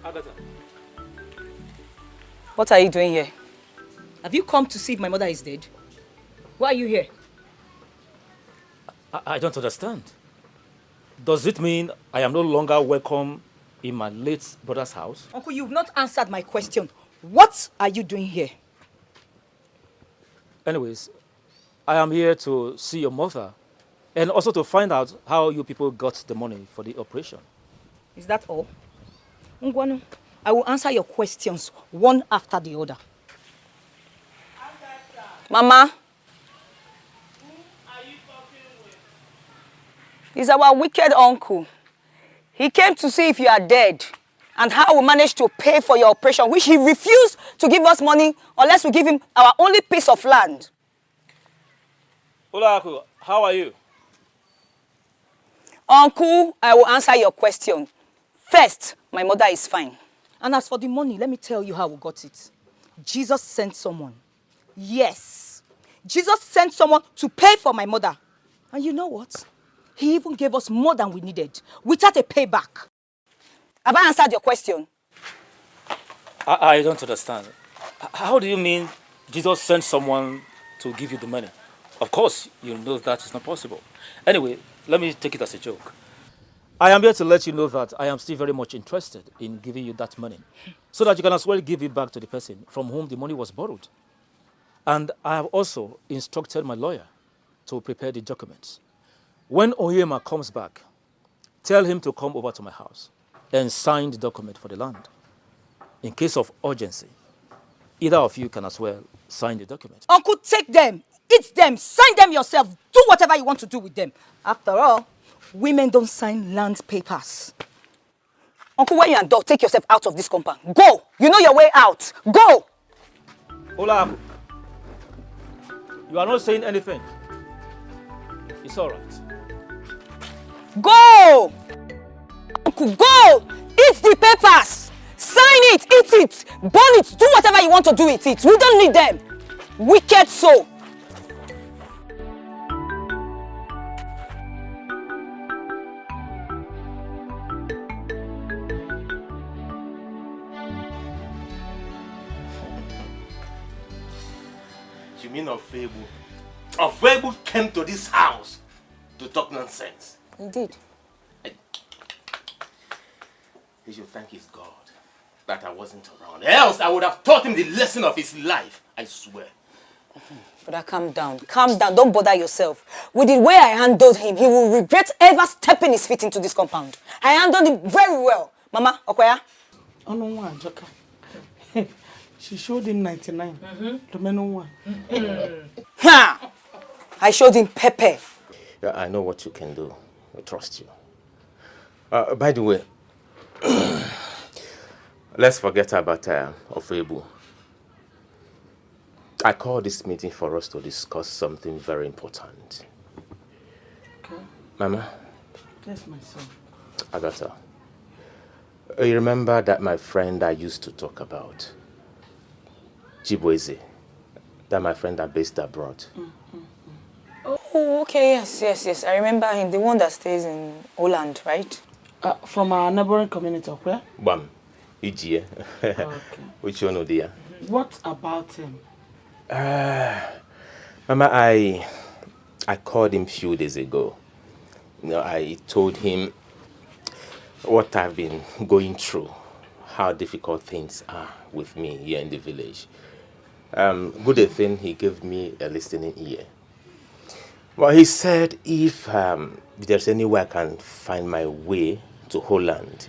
Agatha. What are you doing here? Have you come to see if my mother is dead? Why are you here? I don't understand. Does it mean I am no longer welcome in my late brother's house? Uncle, you've not answered my question. What are you doing here? Anyways, I am here to see your mother and also to find out how you people got the money for the operation. Is that all? Ngwanu, I will answer your questions one after the other. Mama? Who are you talking with? He's our wicked uncle. He came to see if you are dead and how we managed to pay for your operation, which he refused to give us money unless we give him our only piece of land. Hola, uncle. How are you? Uncle, I will answer your question. First, my mother is fine. And as for the money, let me tell you how we got it. Jesus sent someone. Yes. Jesus sent someone to pay for my mother. And you know what? He even gave us more than we needed, without a payback. Have I answered your question? I don't understand. How do you mean Jesus sent someone to give you the money? Of course, you know that is not possible. Anyway, let me take it as a joke. I am here to let you know that I am still very much interested in giving you that money, so that you can as well give it back to the person from whom the money was borrowed. And I have also instructed my lawyer to prepare the documents. When Oyema comes back, tell him to come over to my house and sign the document for the land. In case of urgency, either of you can as well sign the document. Uncle, take them, eat them, sign them yourself, do whatever you want to do with them. After all, women don't sign land papers. Uncle, when you're done, take yourself out of this compound. Go! You know your way out. Go! Hola, you are not saying anything. It's all right. Go! Uncle, go! Eat the papers! Sign it, eat it, burn it, do whatever you want to do with it. We don't need them. Wicked soul. You mean Ofebu? Ofebu came to this house to talk nonsense. He did. He should thank his God that I wasn't around. Else I would have taught him the lesson of his life, I swear. Brother, calm down. Calm down. Don't bother yourself. With the way I handled him, he will regret ever stepping his feet into this compound. I handled him very well. Mama, Okoya? Oh, no one, Joka. She showed him 99. The men one. Ha! I showed him pepper. Yeah, I know what you can do. I trust you. By the way, let's forget about Ofebu. I called this meeting for us to discuss something very important. Okay. Mama? Yes, my son. Agatha, you remember that my friend I used to talk about? Chibweze. That my friend that based abroad. Oh, okay, yes. I remember him. The one that stays in Holland, right? From our neighboring community, where? Bam. Ijie. Okay. Which one of dear? What about him? Mama, I called him a few days ago. You know, I told him what I've been going through, how difficult things are with me here in the village. Good thing he gave me a listening ear. Well, he said if there's any way I can find my way to Holland,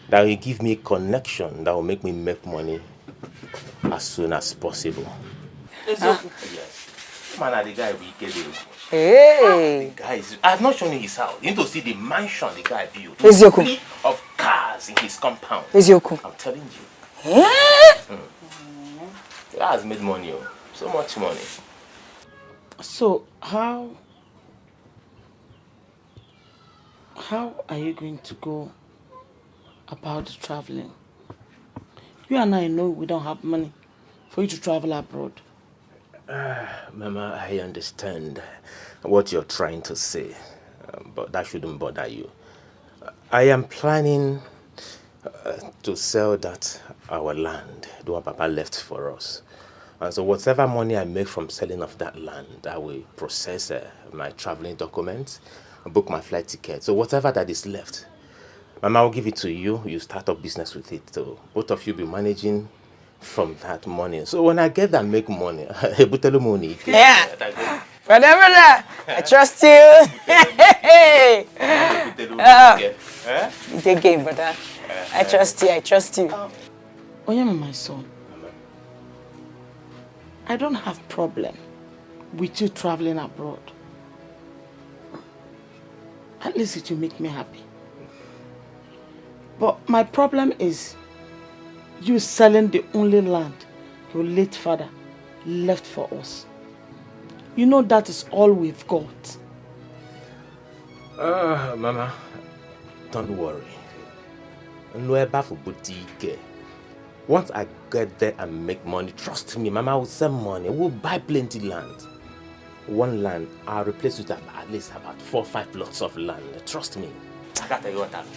that will give me a connection that will make me make money as soon as possible. Yes. Man, the guy will get it. Hey! The guy is, I have not shown you his house. You need to see the mansion the guy built. Ezuronye. Of cars in his compound. Ezuronye. I'm telling you. Eh? He has made money. So much money. So, how are you going to go about traveling? You and I know we don't have money for you to travel abroad. Mama, I understand what you're trying to say, but that shouldn't bother you. I am planning to sell that our land, the one Papa left for us. And so whatever money I make from selling of that land, I will process my traveling documents, book my flight ticket. So whatever that is left, Mama will give it to you. You start up business with it. So both of you be managing from that money. So when I get that make money, money. Yeah. Brother, I trust you. It's a game, brother. I trust you. Oyema, my son, I don't have problem with you traveling abroad. At least it will make me happy. But my problem is you selling the only land your late father left for us. You know that is all we've got. Mama, don't worry. Once I get there and make money, trust me, Mama will send money. We'll buy plenty land. One land, I'll replace it with at least about 4 or 5 plots of land. Trust me.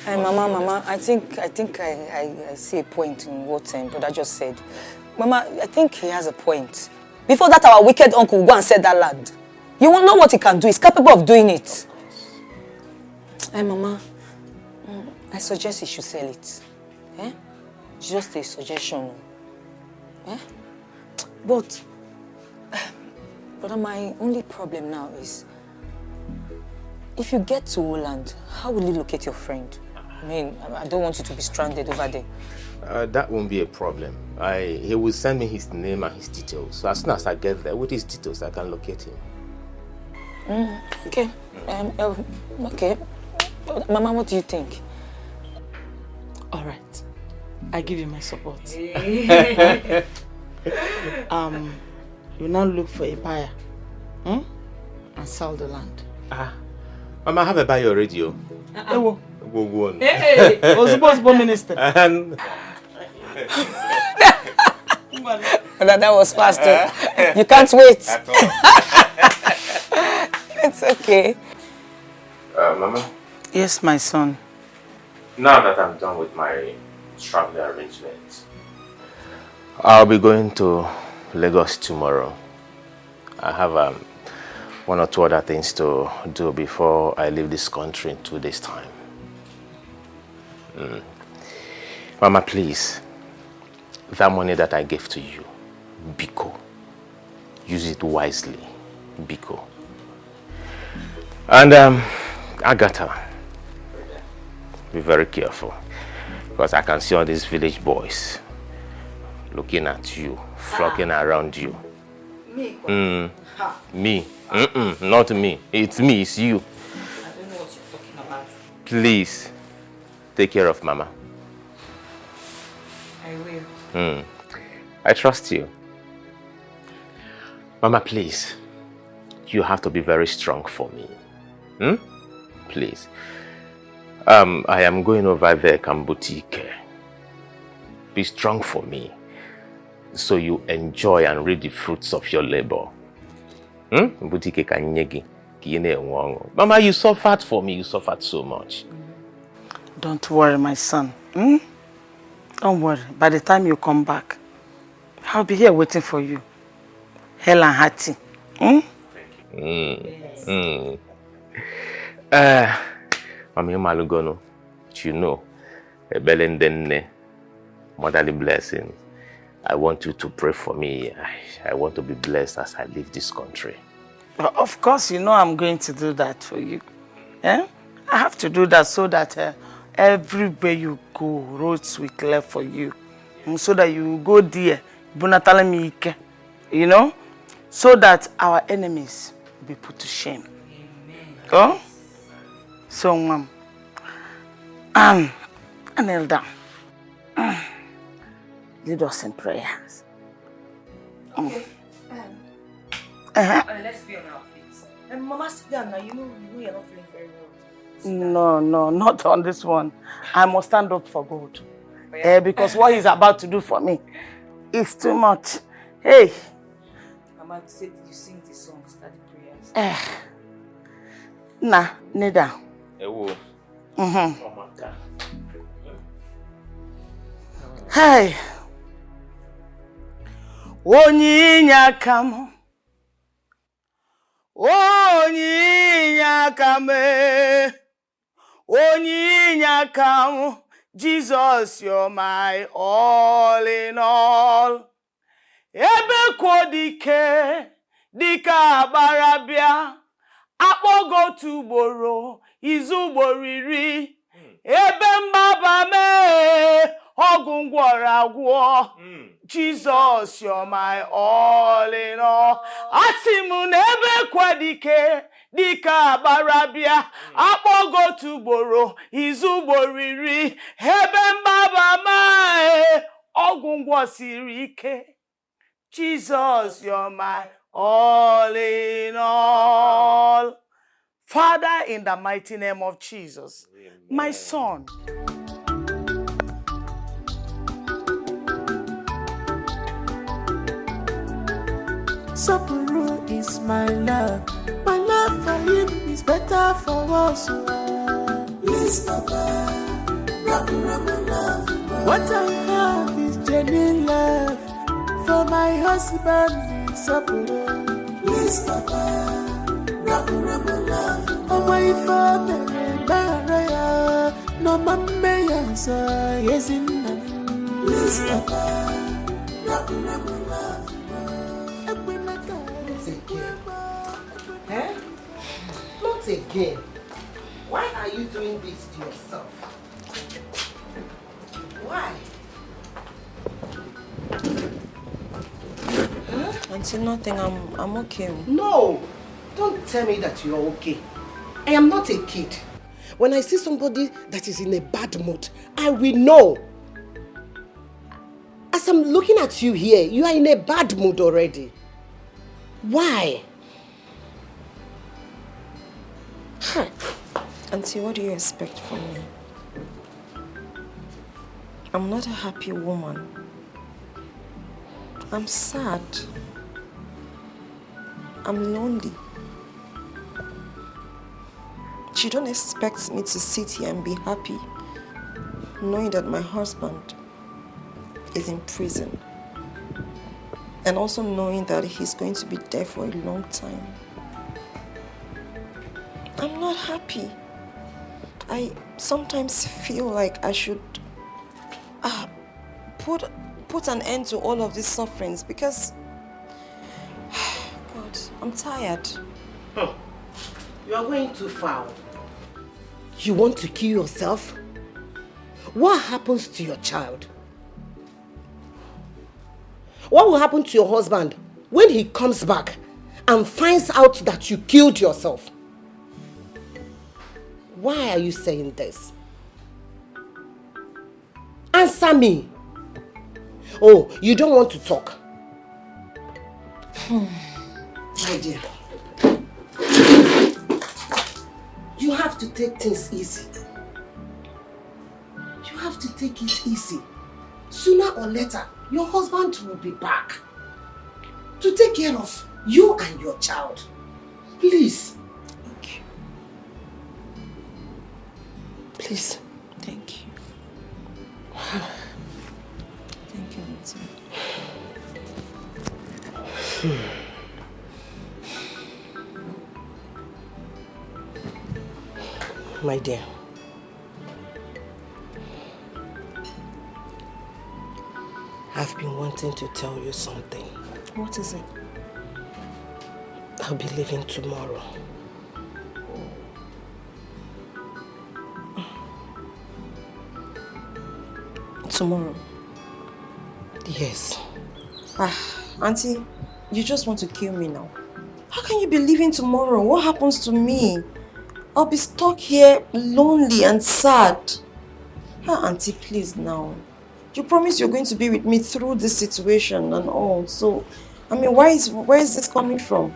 Hey, Mama, I think I see a point in what Brother just said. Mama, I think he has a point. Before that, our wicked uncle go and sell that land. You won't know what he can do. He's capable of doing it. Hey, Mama, I suggest he should sell it. Eh? Just a suggestion. Eh? But my only problem now is, if you get to Holland, how will you locate your friend? I mean, I don't want you to be stranded over there. That won't be a problem. He will send me his name and his details. So as soon as I get there with his details, I can locate him. Okay. Okay. Mama, what do you think? All right. I give you my support. You now look for a buyer, and sell the land. Mama, I have a buyer already. Hey, Ozubo Minister. That was fast. You can't wait. It's okay. Mama? Yes, my son. Now that I'm done with my traveling arrangements, I'll be going to Lagos tomorrow. I have 1 or 2 other things to do before I leave this country in 2 days' time. Mama, please, that money that I gave to you, Biko, use it wisely, Biko. And Agatha, be very careful, because I can see all these village boys looking at you, flocking around you. Me? Me? Not me. It's me, it's you. I don't know what you're talking about. Please, take care of Mama. I will. I trust you. Mama, please, you have to be very strong for me. Please. I am going over there, Boutique. Be strong for me, so you enjoy and reap the fruits of your labor. Boutique Mama, you suffered for me. You suffered so much. Don't worry, my son. Don't worry. By the time you come back, I'll be here waiting for you. Hell and hearty. Mami Malugono, you know, Belendenne, motherly blessings. I want you to pray for me. I want to be blessed as I leave this country. Well, of course, you know I'm going to do that for you. I have to do that so that everywhere you go, roads will clear for you. So that you go there, you know, so that our enemies will be put to shame. Amen. Oh? So, kneel down. Lead us in prayers. Okay. Let's be on our feet. And Mama, sit down now. You know you're not feeling very well. No, not on this one. I must stand up for God. Because what he's about to do for me is too much. Hey. Mama said you sing the song, start the prayers. Nah, kneel down. Oh my God. Hey. Onye inye aka m. Onye inye aka m. Onye inye aka m. Jesus, you're my all in all. Ebe kwodike dika barabia akpogo tuboro izuboriri ebe mbaba me ogungwora agwo. Jesus, you're my all in all. Asimu nebe kwodike dika barabia akpogo tuboro izuboriri ebe mbaba me ogungwo sirike. Jesus, you're my all in all. Father, in the mighty name of Jesus, amen. My son. Sapuru is my love. My love for him is better for us. Please, Papa, love. What I have is genuine love. For my husband, Sapuru. Please, Papa, love. Oh, my father, Maria, no mamma, so yes, in please, Papa, love. Not again. Eh? Not again. Why are you doing this to yourself? Why? Auntie, nothing. I'm okay. No! Don't tell me that you're okay. I am not a kid. When I see somebody that is in a bad mood, I will know. As I'm looking at you here, you are in a bad mood already. Why? Auntie, what do you expect from me? I'm not a happy woman. I'm sad. I'm lonely. You don't expect me to sit here and be happy, knowing that my husband is in prison. And also knowing that he's going to be there for a long time. I'm not happy. I sometimes feel like I should put an end to all of these sufferings because, God, I'm tired. You are going too far. You want to kill yourself? What happens to your child? What will happen to your husband when he comes back and finds out that you killed yourself? Why are you saying this? Answer me. Oh, you don't want to talk. My dear, you have to take things easy. You have to take it easy. Sooner or later, your husband will be back to take care of you and your child. Please. Okay. Please. Thank you. Thank you, Auntie. My dear, I've been wanting to tell you something. What is it? I'll be leaving tomorrow. Tomorrow? Yes. Auntie, you just want to kill me now. How can you be leaving tomorrow? What happens to me? I'll be stuck here lonely and sad. Auntie, please now. You promised you're going to be with me through this situation and all. So, I mean, where is this coming from?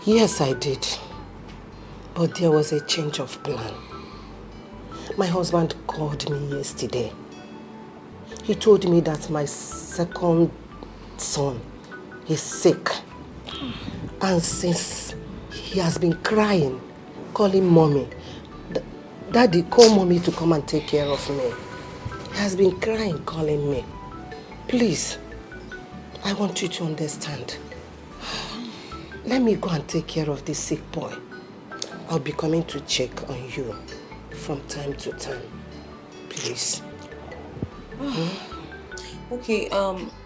Yes, I did. But there was a change of plan. My husband called me yesterday. He told me that my second son is sick. And since he has been crying, calling mommy, Daddy, call mommy to come and take care of me. He has been crying, calling me. Please, I want you to understand. Let me go and take care of this sick boy. I'll be coming to check on you from time to time. Please. Okay,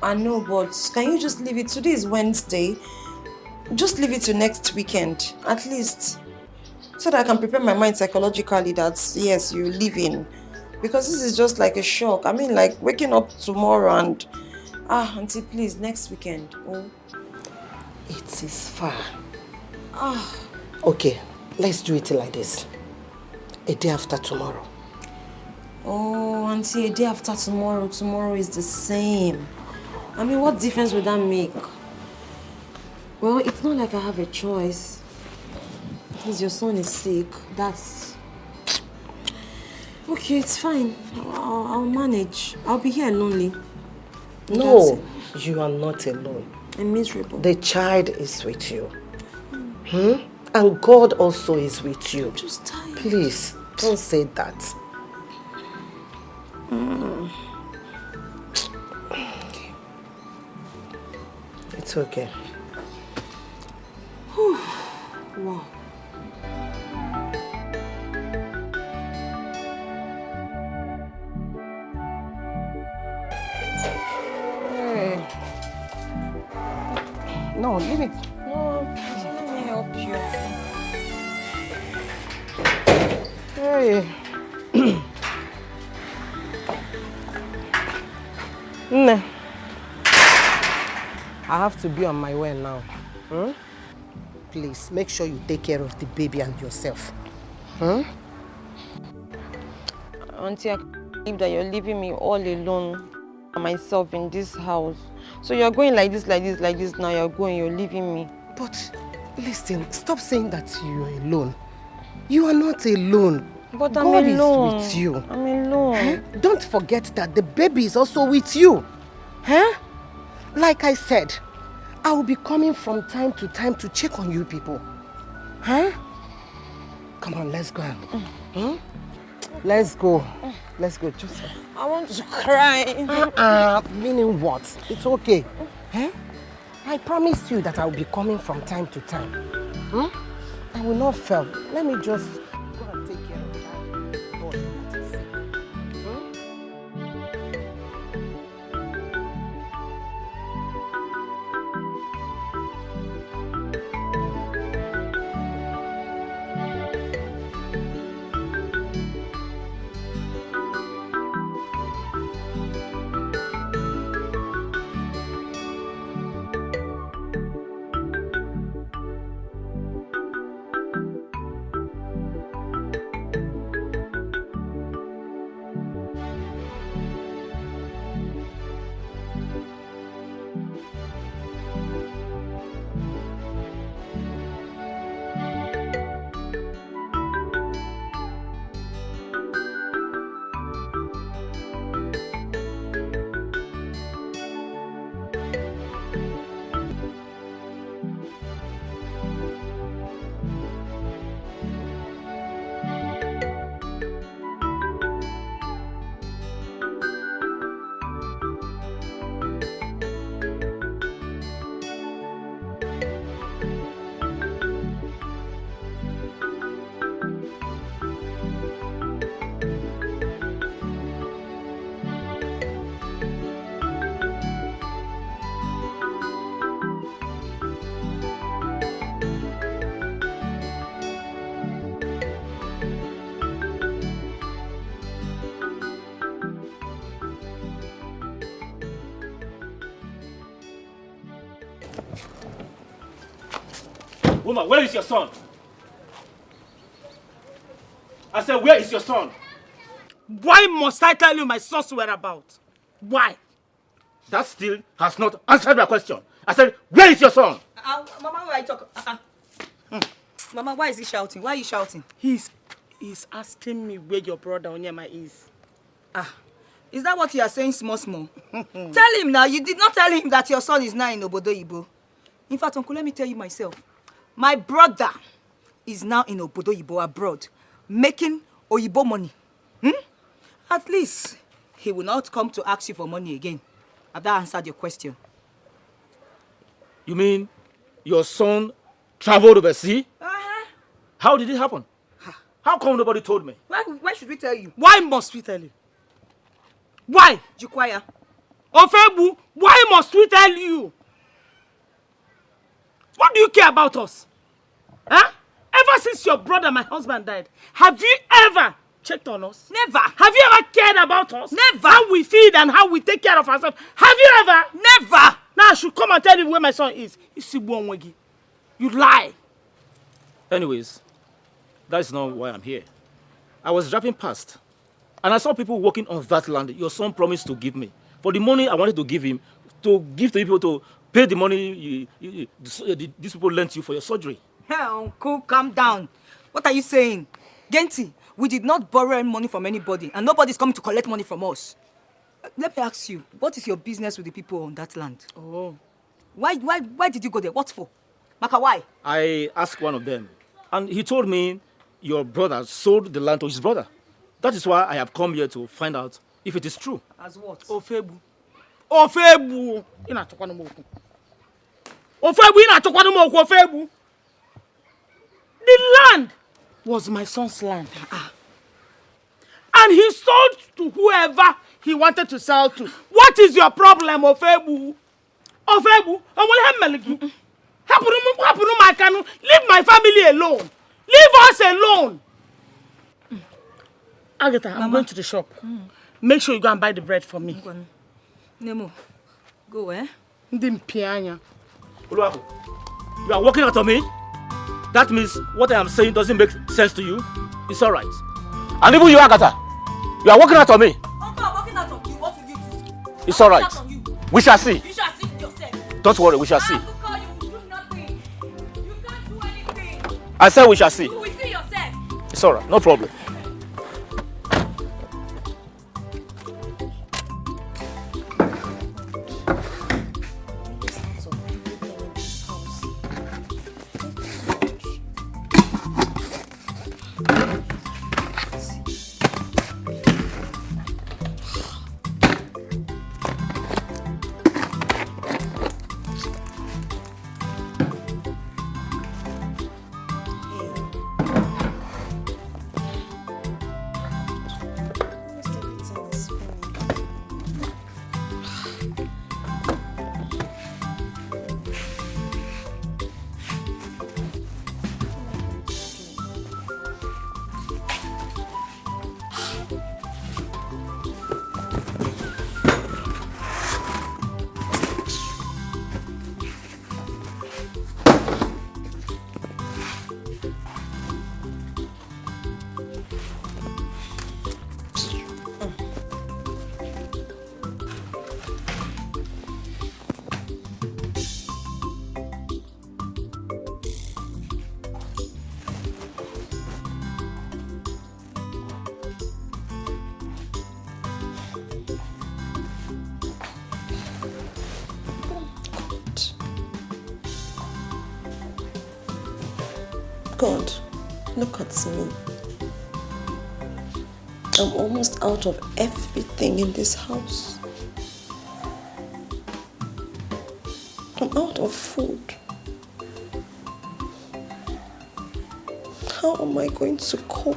I know, but can you just leave it? Today is Wednesday. Just leave it to next weekend, at least. So that I can prepare my mind psychologically that, yes, you're leaving. Because this is just like a shock. I mean, like waking up tomorrow and... auntie, please, next weekend. Oh. It is far. Okay, let's do it like this. A day after tomorrow. Oh, auntie, a day after tomorrow. Tomorrow is the same. I mean, what difference would that make? Well, it's not like I have a choice. Because your son is sick. That's... Okay, it's fine. I'll manage. I'll be here lonely. No, you are not alone. I'm miserable. The child is with you. And God also is with you. I'm just tired. Please, don't say that. Okay. It's okay. Wow. No, leave it. No, let me help you. Hey. Nne, I have to be on my way now. Please, make sure you take care of the baby and yourself. Auntie, I can't believe that you're leaving me all alone by myself in this house. So you're going like this now. You're leaving me. But listen, stop saying that you're alone. You are not alone. But God I'm alone. is with you. I'm alone. Don't forget that the baby is also with you. Like I said, I will be coming from time to time to check on you people. Come on, let's go. Let's go. Let's go. Just... I want to cry. Meaning what? It's okay. I promised you that I will be coming from time to time. I will not fail. Let me just go and take care of that boy that is sick. Woman, where is your son? I said, where is your son? Why must I tell you my son's whereabouts? Why? That still has not answered my question. I said, where is your son? Mama, why are you talking? Mama, why is he shouting? Why are you shouting? He's asking me where your brother Onyema is. Is that what you are saying, small? Tell him now. You did not tell him that your son is now in Obodo Ibo. In fact, Uncle, let me tell you myself. My brother is now in Obodo Ibo abroad, making Oyibo money. At least, he will not come to ask you for money again. Have that answered your question? You mean your son traveled overseas? Uh-huh. How did it happen? How come nobody told me? Why should we tell you? Why must we tell you? Why? Jukwaya. Ofebu, why must we tell you? What do you care about us? Huh? Ever since your brother, my husband, died, have you ever checked on us? Never. Have you ever cared about us? Never. How we feed and how we take care of ourselves? Have you ever? Never. Now I should come and tell you where my son is. You lie. Anyways, that's not why I'm here. I was driving past, and I saw people working on that land your son promised to give me. For the money I wanted to give him, to give to people to pay the money these people lent you for your surgery. Hey, uncle, calm down. What are you saying? Genti, we did not borrow any money from anybody, and nobody's coming to collect money from us. Let me ask you, what is your business with the people on that land? Oh. Why did you go there? What for? Maka, why? I asked one of them, and he told me your brother sold the land to his brother. That is why I have come here to find out if it is true. As what? Ofebu. Ofebu. Ofebu. The land was my son's land. And he sold to whoever he wanted to sell to. What is your problem, Ofebu? Ofebu? Leave my family alone. Leave us alone. Agatha, I'm going to the shop. Make sure you go and buy the bread for me. Nemo, go, eh? Uluwaku, you are working out on me? That means what I am saying doesn't make sense to you? It's all right. And even you, Agatha, you are working out on me? Uncle, I'm working out on you. What will you do? It's all right. We shall see. You shall see yourself. Don't worry, we shall see. You do nothing. You can't do anything. I said we shall see. You will see yourself. It's all right, no problem. God, look at me. I'm almost out of everything in this house. I'm out of food. How am I going to cope?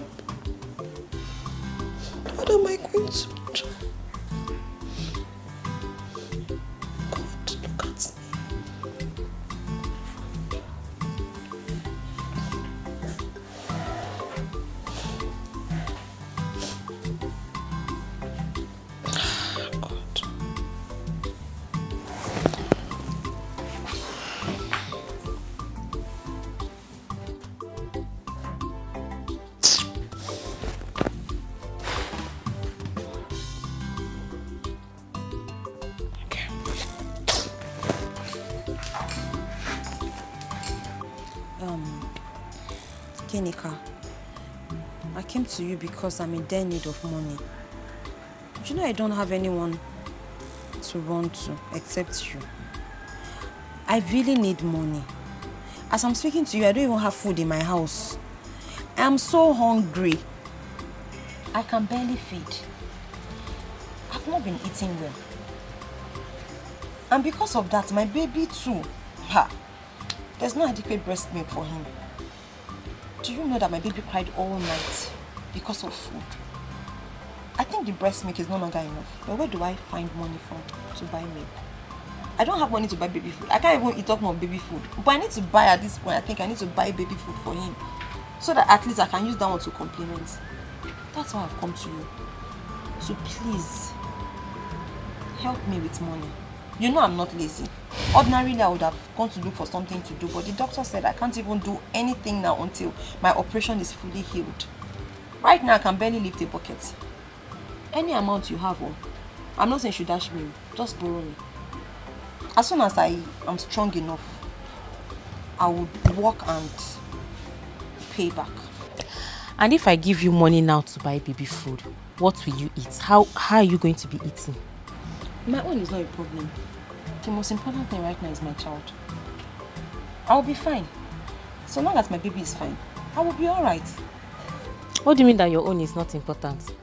What am I going to do? God, look at me. Kenika, I came to you because I'm in dire need of money. You know I don't have anyone to run to except you. I really need money. As I'm speaking to you, I don't even have food in my house. I am so hungry. I can barely feed. I've not been eating well. And because of that, my baby too, there's no adequate breast milk for him. Do you know that my baby cried all night because of food? I think the breast milk is no longer enough. But where do I find money from to buy milk? I don't have money to buy baby food. I can't even eat up more baby food. But I need to buy at this point. I think I need to buy baby food for him. So that at least I can use that one to complement. That's why I've come to you. So please, help me with money. You know I'm not lazy. Ordinarily, I would have gone to look for something to do. But the doctor said I can't even do anything now until my operation is fully healed. Right now, I can barely lift a bucket. Any amount you have, I'm not saying you should dash me. Just borrow me. As soon as I am strong enough, I would work and pay back. And if I give you money now to buy baby food, what will you eat? How are you going to be eating? My own is not a problem. The most important thing right now is my child. I'll be fine. So long as my baby is fine, I will be alright. What do you mean that your own is not important?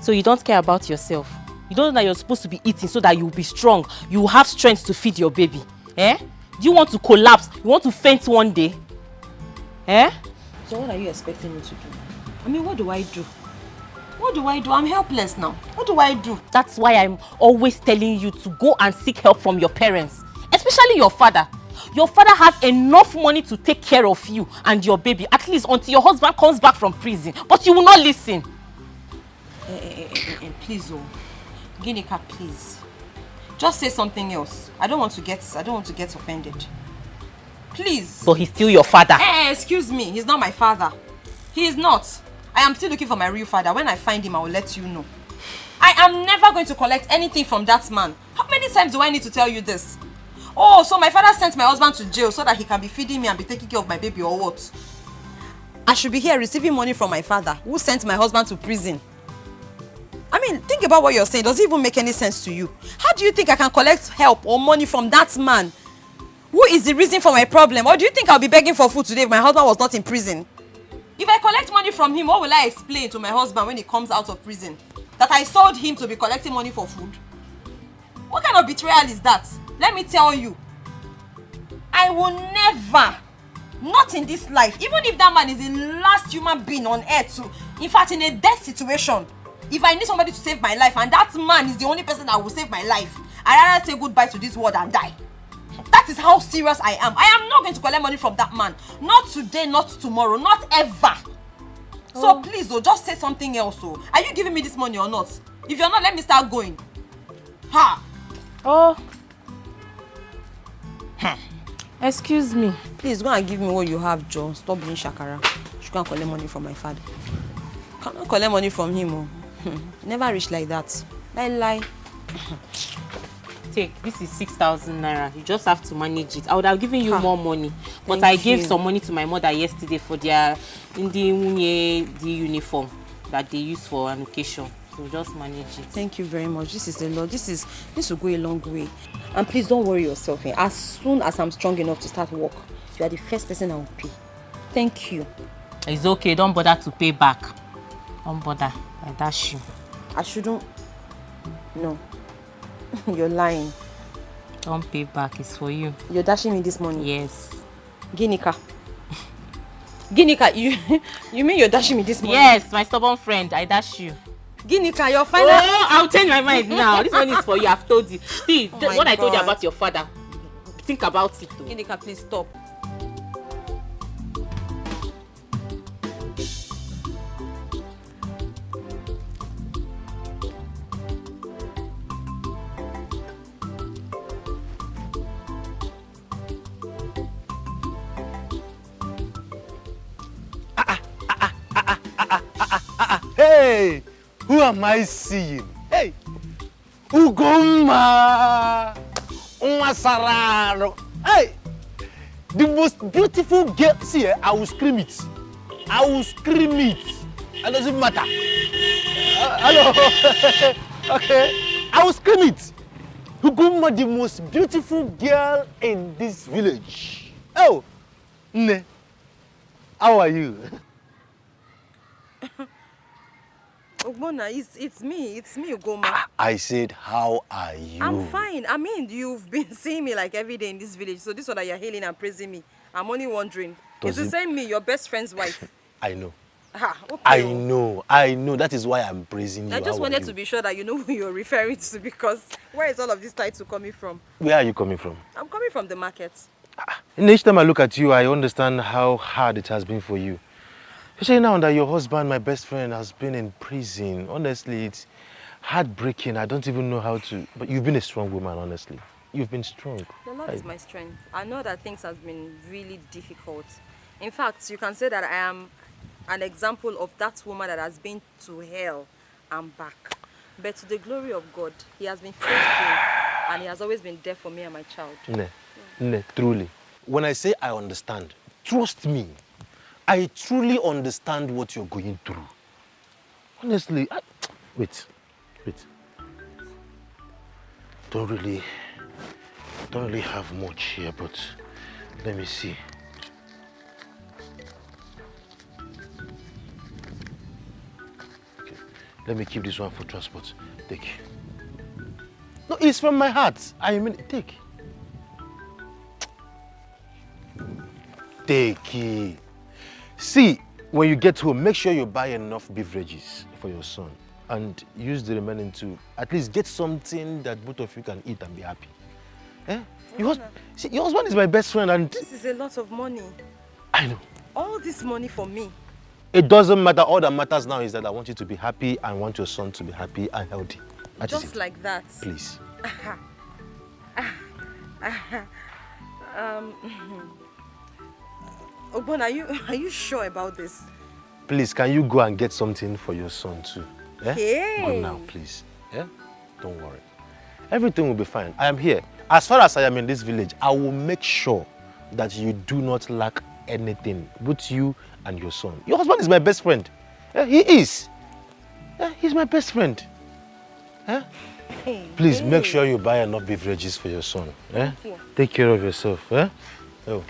So you don't care about yourself? You don't know that you're supposed to be eating so that you'll be strong. You will have strength to feed your baby. Eh? Do you want to collapse? You want to faint one day? Eh? So what are you expecting me to do? I mean, what do I do? What do I do? I'm helpless now. What do I do? That's why I'm always telling you to go and seek help from your parents. Especially your father. Your father has enough money to take care of you and your baby, at least until your husband comes back from prison. But you will not listen. Please, Ginika, please. Just say something else. I don't want to get offended. Please. But he's still your father. Excuse me. He's not my father. He is not. I am still looking for my real father. When I find him, I will let you know. I am never going to collect anything from that man. How many times do I need to tell you this? Oh, so my father sent my husband to jail so that he can be feeding me and be taking care of my baby or what? I should be here receiving money from my father who sent my husband to prison. I mean, think about what you're saying. Does it even make any sense to you? How do you think I can collect help or money from that man? Who is the reason for my problem? Or do you think I'll be begging for food today if my husband was not in prison? If I collect money from him, what will I explain to my husband when he comes out of prison? That I sold him to be collecting money for food? What kind of betrayal is that? Let me tell you. I will never, not in this life, even if that man is the last human being on earth, in fact in a death situation, if I need somebody to save my life and that man is the only person that will save my life, I'd rather say goodbye to this world and die. That is how serious I am. I am not going to collect money from that man. Not today, not tomorrow, not ever. So please, just say something else. Are you giving me this money or not? If you're not, let me start going. Excuse me. Please, go and give me what you have, Joe. Stop being shakara. You can't collect money from my father. Cannot collect money from him. Never reach like that. Lie. Take, this is 6,000 naira. You just have to manage it. I would have given you more money, but Thank I gave you. some money to my mother yesterday for their the uniform that they use for an occasion. So just manage it. Thank you very much. This is the Lord. This will go a long way. And please don't worry yourself. As soon as I'm strong enough to start work, you are the first person I will pay. Thank you. It's okay. Don't bother to pay back. Don't bother. I dash you. I shouldn't. No. You're lying. Don't pay back. It's for you. You're dashing me this money? Yes. Ginika, you mean you're dashing me this money? Yes, my stubborn friend. I dash you. Ginika, you're final. Oh, I'll change my mind now. This money is for you. I've told you. See, what I told you about your father. Think about it. Though. Ginika, please stop. Hey, who am I seeing? Hey, Ugoma, Umasararo. Hey, the most beautiful girl. See, I will scream it. I will scream it. It doesn't matter. Hello. Okay, I will scream it. Ugoma, the most beautiful girl in this village. Oh, Ne, how are you? Ogbonna, it's me, Ugoma. I said, how are you? I'm fine. I mean, you've been seeing me like every day in this village, so this one that you're hailing and praising me. I'm only wondering, is the same me, your best friend's wife? I know. Okay. I know. That is why I'm praising you. I just wanted to be sure that you know who you're referring to, because where is all of this title coming from? Where are you coming from? I'm coming from the market. And each time I look at you, I understand how hard it has been for you. Especially now that your husband, my best friend, has been in prison. Honestly, it's heartbreaking. I don't even know how to... But you've been a strong woman, honestly. You've been strong. The Lord is my strength. I know that things have been really difficult. In fact, you can say that I am an example of that woman that has been to hell and back. But to the glory of God, He has been faithful and He has always been there for me and my child. Ne, truly. When I say I understand, trust me, I truly understand what you're going through. Honestly, wait. Don't really have much here, but let me see. Okay, let me keep this one for transport. Take. No, it's from my heart. I mean, take. Take it. See, when you get home, make sure you buy enough beverages for your son and use the remaining to at least get something that both of you can eat and be happy. Eh? Your husband is my best friend and... This is a lot of money. I know. All this money for me. It doesn't matter. All that matters now is that I want you to be happy and want your son to be happy and healthy. That just like that. Please. Ogbon, are you sure about this? Please, can you go and get something for your son too? Eh? Hey. Go now, please. Yeah? Don't worry. Everything will be fine. I am here. As far as I am in this village, I will make sure that you do not lack anything, both you and your son. Your husband is my best friend. Yeah, he is. Yeah, he's my best friend. Yeah? Hey, please make sure you buy enough beverages for your son. Yeah? Take care of yourself. Yeah? Oh.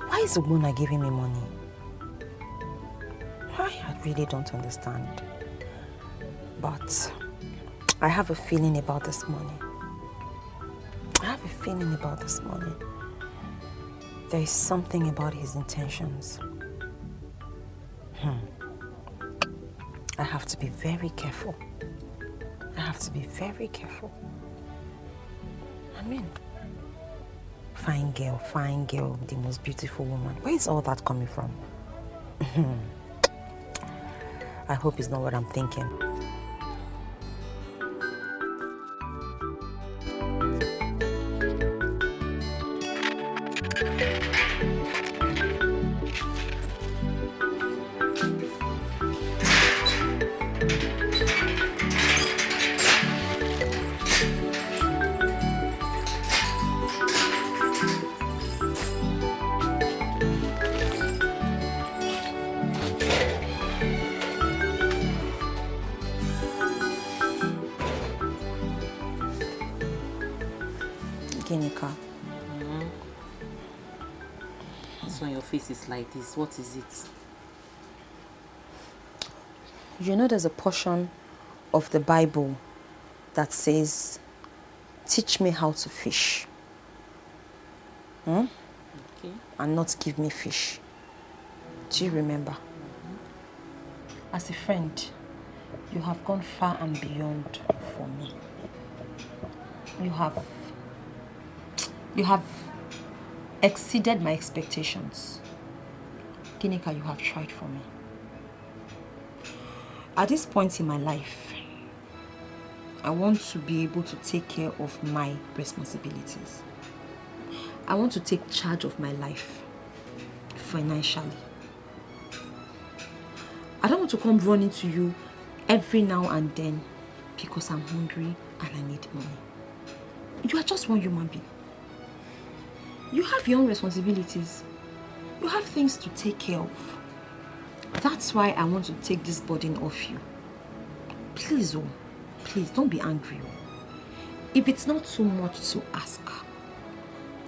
Why is Ogbonna giving me money? I really don't understand. But I have a feeling about this money. There is something about his intentions. I have to be very careful. I mean, fine girl, the most beautiful woman. Where is all that coming from? I hope it's not what I'm thinking. on your face is like this. What is it? You know there's a portion of the Bible that says, teach me how to fish. Okay. And not give me fish. Do you remember? As a friend, you have gone far and beyond for me. You have exceeded my expectations. Ginika, you have tried for me. At this point in my life, I want to be able to take care of my responsibilities. I want to take charge of my life financially. I don't want to come running to you every now and then because I'm hungry and I need money. You are just one human being. You have your own responsibilities. You have things to take care of. That's why I want to take this burden off you. Please, oh, please don't be angry. If it's not too much to ask,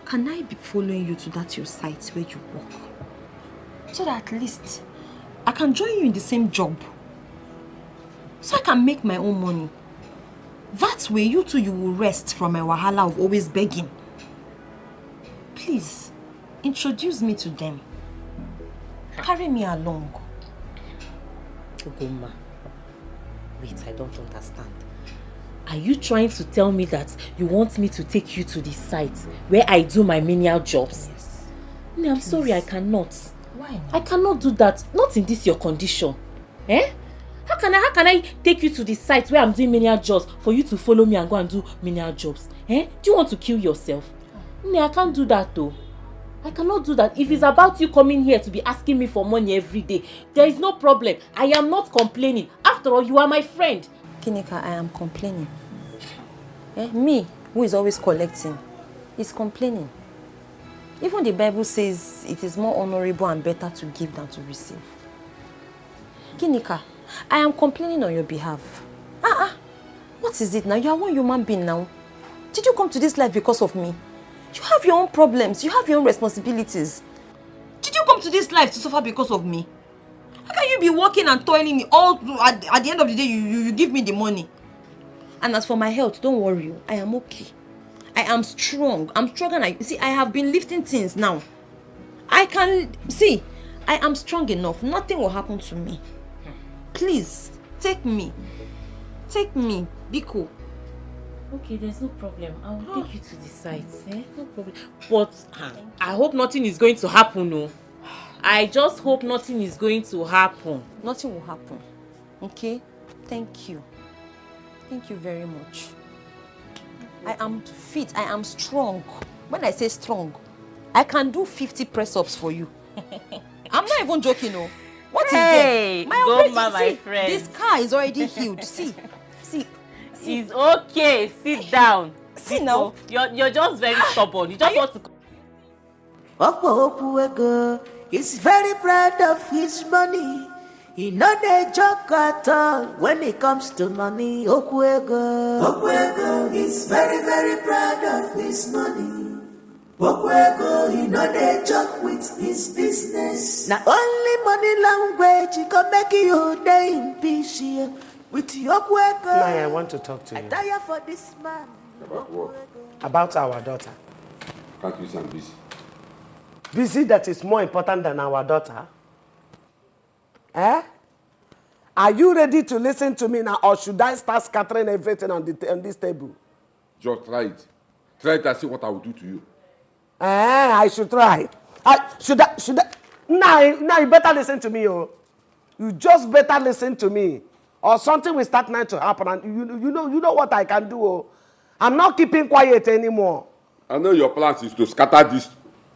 can I be following you to that your site where you work? So that at least I can join you in the same job. So I can make my own money. That way you two, you will rest from my wahala of always begging. Please, introduce me to them. Carry me along. Ugoma, wait, I don't understand. Are you trying to tell me that you want me to take you to the site where I do my menial jobs? Yes. No, I'm sorry, I cannot. Why not? I cannot do that. Not in this your condition. Eh? How can I take you to the site where I'm doing menial jobs for you to follow me and go and do menial jobs? Eh? Do you want to kill yourself? No, I can't do that though. I cannot do that. If it's about you coming here to be asking me for money every day, there is no problem. I am not complaining. After all, you are my friend. Ginika, I am complaining. Me, who is always collecting, is complaining. Even the Bible says it is more honorable and better to give than to receive. Ginika, I am complaining on your behalf. What is it now? You are one human being now. Did you come to this life because of me? You have your own problems. You have your own responsibilities. Did you come to this life to suffer because of me? How can you be working and toiling all at the end of the day you give me the money? And as for my health, don't worry. I am okay. I am strong. I'm stronger than see, I have been lifting things now. I am strong enough. Nothing will happen to me. Please, take me. Take me. Biko. Okay, there's no problem. I will take you to the site. No problem. But I hope nothing is going to happen, no. I just hope nothing is going to happen. Nothing will happen. Okay? Thank you. Thank you very much. I am fit. I am strong. When I say strong, I can do 50 press-ups for you. I'm not even joking, no. What is there? My friend. This car is already healed. See. It's okay. Sit down. See now. You're just very stubborn. You just want to. Okuwego is very proud of his money. He not a joke at all when it comes to money. Okuwego is very, very proud of his money. Okuwego, he not a joke with his business. Now only money language he can make you day in peace here. With Okuwego. I want to talk to you. I tire for this man. About what? About our daughter. Can't you say I'm busy? Busy that is more important than our daughter? Eh? Are you ready to listen to me now, or should I start scattering everything on this table? Just try it. Try it and see what I will do to you. I should try. Should I? Now you better listen to me, oh. You just better listen to me, or something will start now to happen, and you know what I can do, oh. I'm not keeping quiet anymore. I know your plan is to scatter this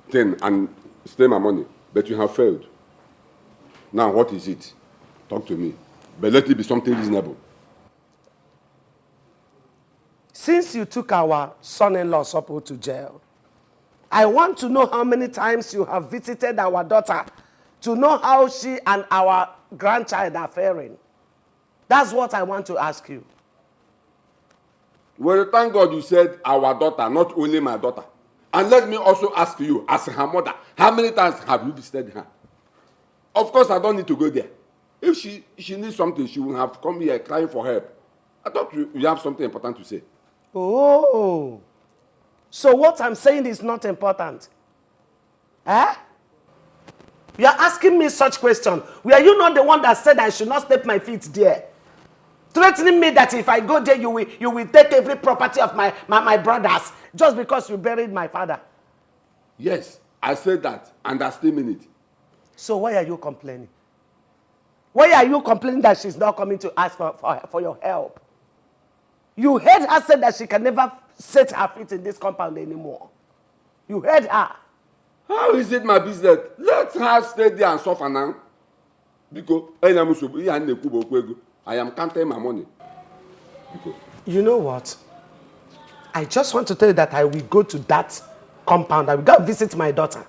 thing and steal my money, but you have failed. Now, what is it? Talk to me. But let it be something reasonable. Since you took our son-in-law Sopo to jail, I want to know how many times you have visited our daughter to know how she and our grandchild are faring. That's what I want to ask you. Well, thank God you said our daughter, not only my daughter. And let me also ask you, as her mother, how many times have you visited her? Of course, I don't need to go there. If she needs something, she will have come here crying for help. I thought you have something important to say. Oh, so what I'm saying is not important. Eh? You are asking me such question. Were you not the one that said I should not step my feet there? Threatening me that if I go there, you will take every property of my brothers just because you buried my father. Yes, I said that, and I still mean it. So why are you complaining? Why are you complaining that she's not coming to ask for your help? You heard her say that she can never set her feet in this compound anymore. You heard her. How is it my business? Let her stay there and suffer now. Because I am counting my money. Because you know what? I just want to tell you that I will go to that compound. I will go visit my daughter.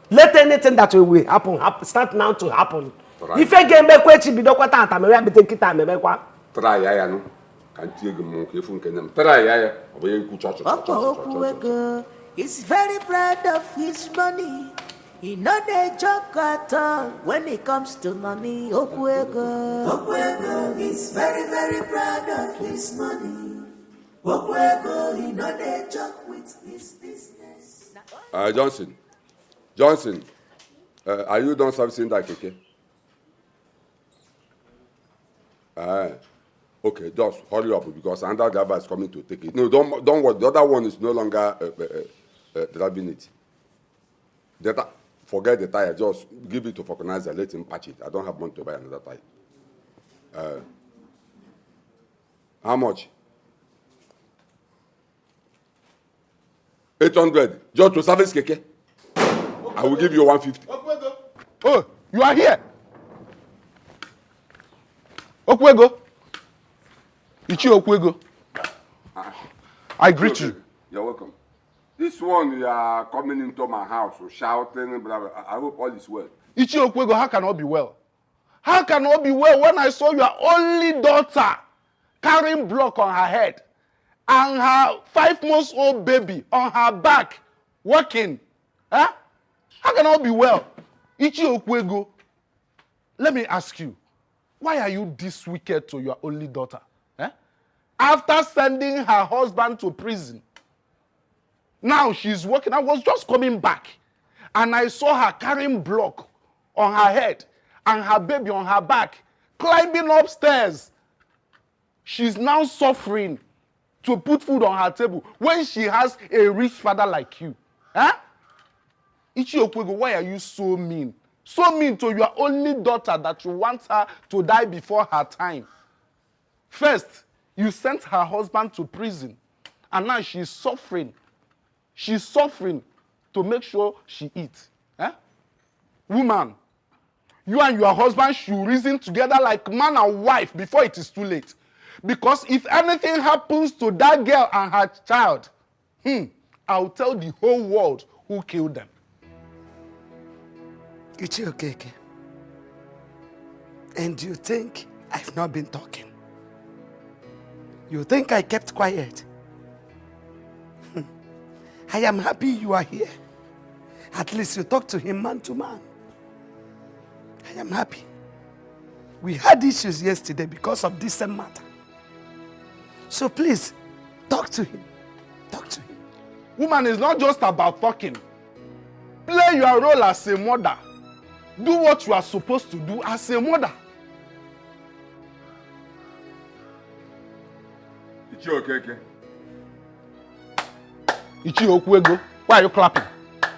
Let anything that will happen start now to happen. If I get back where she be dokwata ata me be take it me kwa. Try ya no. Can take mo ke fun kenem. Try ya oboye ku church. He's very proud of his money. He not a joke at all when it comes to money. Okwego is very, very proud of his money. Okwego, he not a joke with his business. Johnson, are you done servicing that keke? Okay, just hurry up because another driver is coming to take it. No, don't worry. The other one is no longer driving it. Forget the tire. Just give it to Vulcanizer. Let him patch it. I don't have money to buy another tire. How much? 800. Just to service keke. I will give you 150. Oh, you are here. Okwego. Ichi Okwego. I greet you. You're welcome. This one, you are coming into my house, shouting, blah, blah. I hope all is well. Ichi Okwego, how can all be well? How can all be well when I saw your only daughter carrying block on her head and her 5-month-old baby on her back working? Huh? How can all be well? Ichi Okwego, let me ask you, why are you this wicked to your only daughter? Eh? After sending her husband to prison, now she's working. I was just coming back and I saw her carrying block on her head and her baby on her back, climbing upstairs. She's now suffering to put food on her table when she has a rich father like you. Huh? Ichi Okwego, why are you so mean? So mean to your only daughter that you want her to die before her time. First, you sent her husband to prison and now she's suffering. She's suffering to make sure she eats. Eh? Woman, you and your husband should reason together like man and wife before it is too late. Because if anything happens to that girl and her child, I'll tell the whole world who killed them. Ichi Okeke. And you think I've not been talking? You think I kept quiet? I am happy you are here. At least you talk to him man to man. I am happy. We had issues yesterday because of this same matter. So please, talk to him. Talk to him. Woman, it's not just about talking. Play your role as a mother. Do what you are supposed to do as a mother. Ichi Okeke. Ichi Okwego, why are you clapping?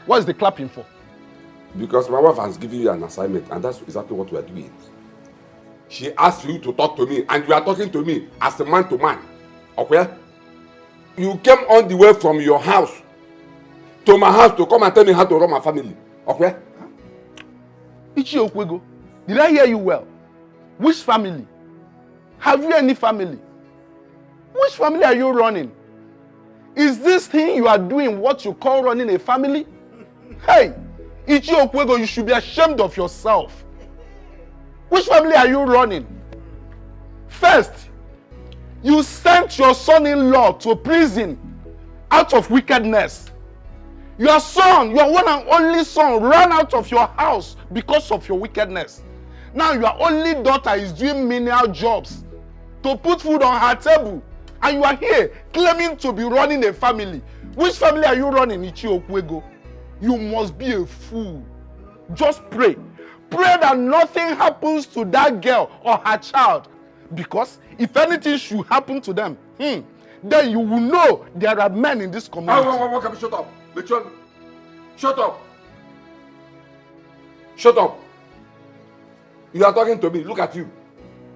What is the clapping for? Because my wife has given you an assignment, and that's exactly what we are doing. She asked you to talk to me, and you are talking to me as a man to man. Okay? You came on the way from your house to my house to come and tell me how to run my family. Okay? Ichi Okwego, did I hear you well? Which family? Have you any family? Which family are you running? Is this thing you are doing what you call running a family? Hey, Ichi Okwego, you should be ashamed of yourself. Which family are you running? First, you sent your son-in-law to prison out of wickedness. Your son, your one and only son, ran out of your house because of your wickedness. Now your only daughter is doing menial jobs to put food on her table. And you are here claiming to be running a family. Which family are you running, Ichi Okwego? You must be a fool. Just pray. Pray that nothing happens to that girl or her child. Because if anything should happen to them, then you will know there are men in this community. Shut up. Shut up. Shut up. You are talking to me. Look at you.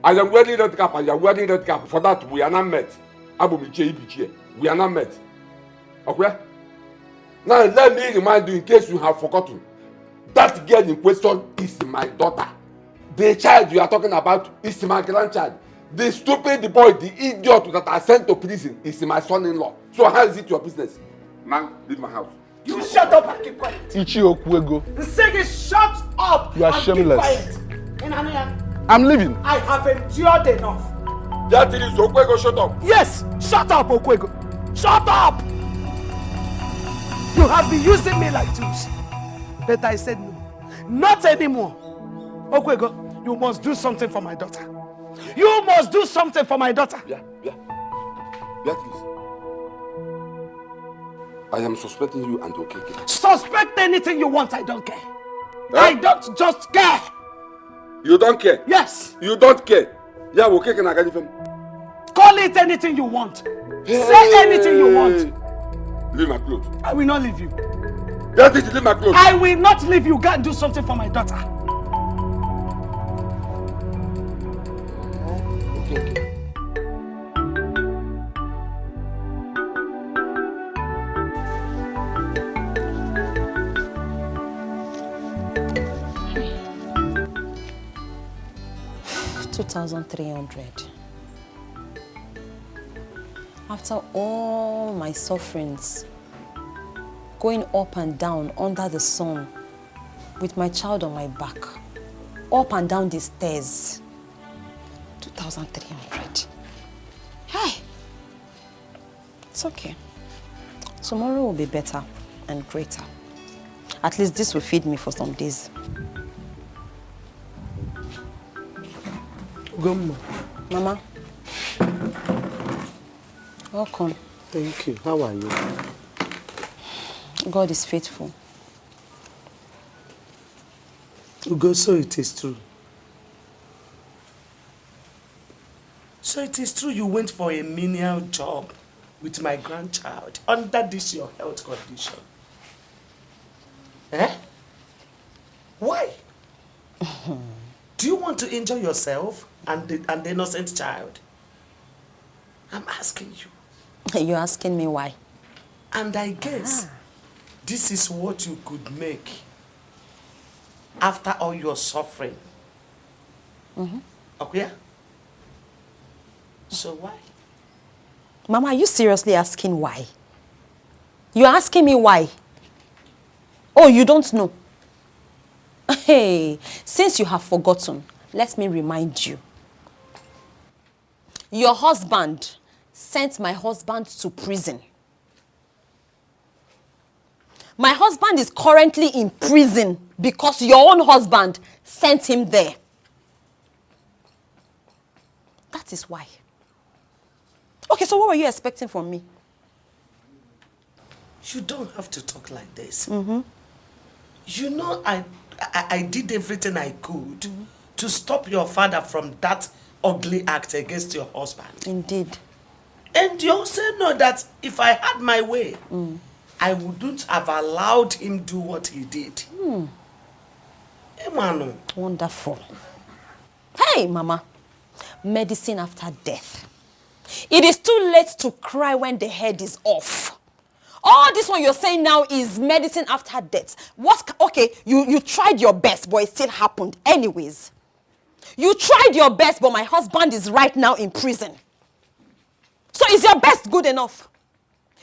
I am wearing red cap and you are wearing red cap. For that, we are not met. We are not met. Okay? Now, let me remind you in case you have forgotten. That girl in question is my daughter. The child you are talking about is my grandchild. The stupid boy, the idiot that I sent to prison is my son-in-law. So how is it your business? Man, leave my house. You shut up and keep quiet. Ichi Okwego. Say shut up. You are shameless. I'm leaving. I have endured enough. That is Okwego, shut up. Yes, shut up, Okwego. Shut up. You have been using me like tools. But I said no. Not anymore. Okwego, you must do something for my daughter. You must do something for my daughter. Yeah, please. I am suspecting you and Okeke. Suspect anything you want, I don't care. I don't just care. You don't care? Yes. You don't care? Yeah, Okeke na gani fem. Call it anything you want. Say anything you want. Leave my clothes. I will not leave you. That is, leave my clothes. I will not leave you. Go and do something for my daughter. Okay. 2,300. After all my sufferings, going up and down under the sun with my child on my back, up and down the stairs, 2,300. Hey, it's okay. Tomorrow will be better and greater. At least this will feed me for some days. Gumma. Mama. Welcome. Thank you. How are you? God is faithful. Ugo, so it is true. So it is true you went for a menial job with my grandchild under this your health condition. Eh? Why? Do you want to injure yourself and the innocent child? I'm asking you. You're asking me why? And I guess this is what you could make after all your suffering. Okay? So why? Mama, are you seriously asking why? You're asking me why? Oh, you don't know? Hey, since you have forgotten, let me remind you. Your husband sent my husband to prison. My husband is currently in prison because your own husband sent him there. That is why. Okay, so what were you expecting from me? You don't have to talk like this. You know, I did everything I could to stop your father from that ugly act against your husband. Indeed. And you also know that if I had my way, I wouldn't have allowed him do what he did. Emmanuel. Wonderful. Hey, Mama. Medicine after death. It is too late to cry when the head is off. All this one you're saying now is medicine after death. Okay, you tried your best, but it still happened anyways. You tried your best, but my husband is right now in prison. So is your best good enough?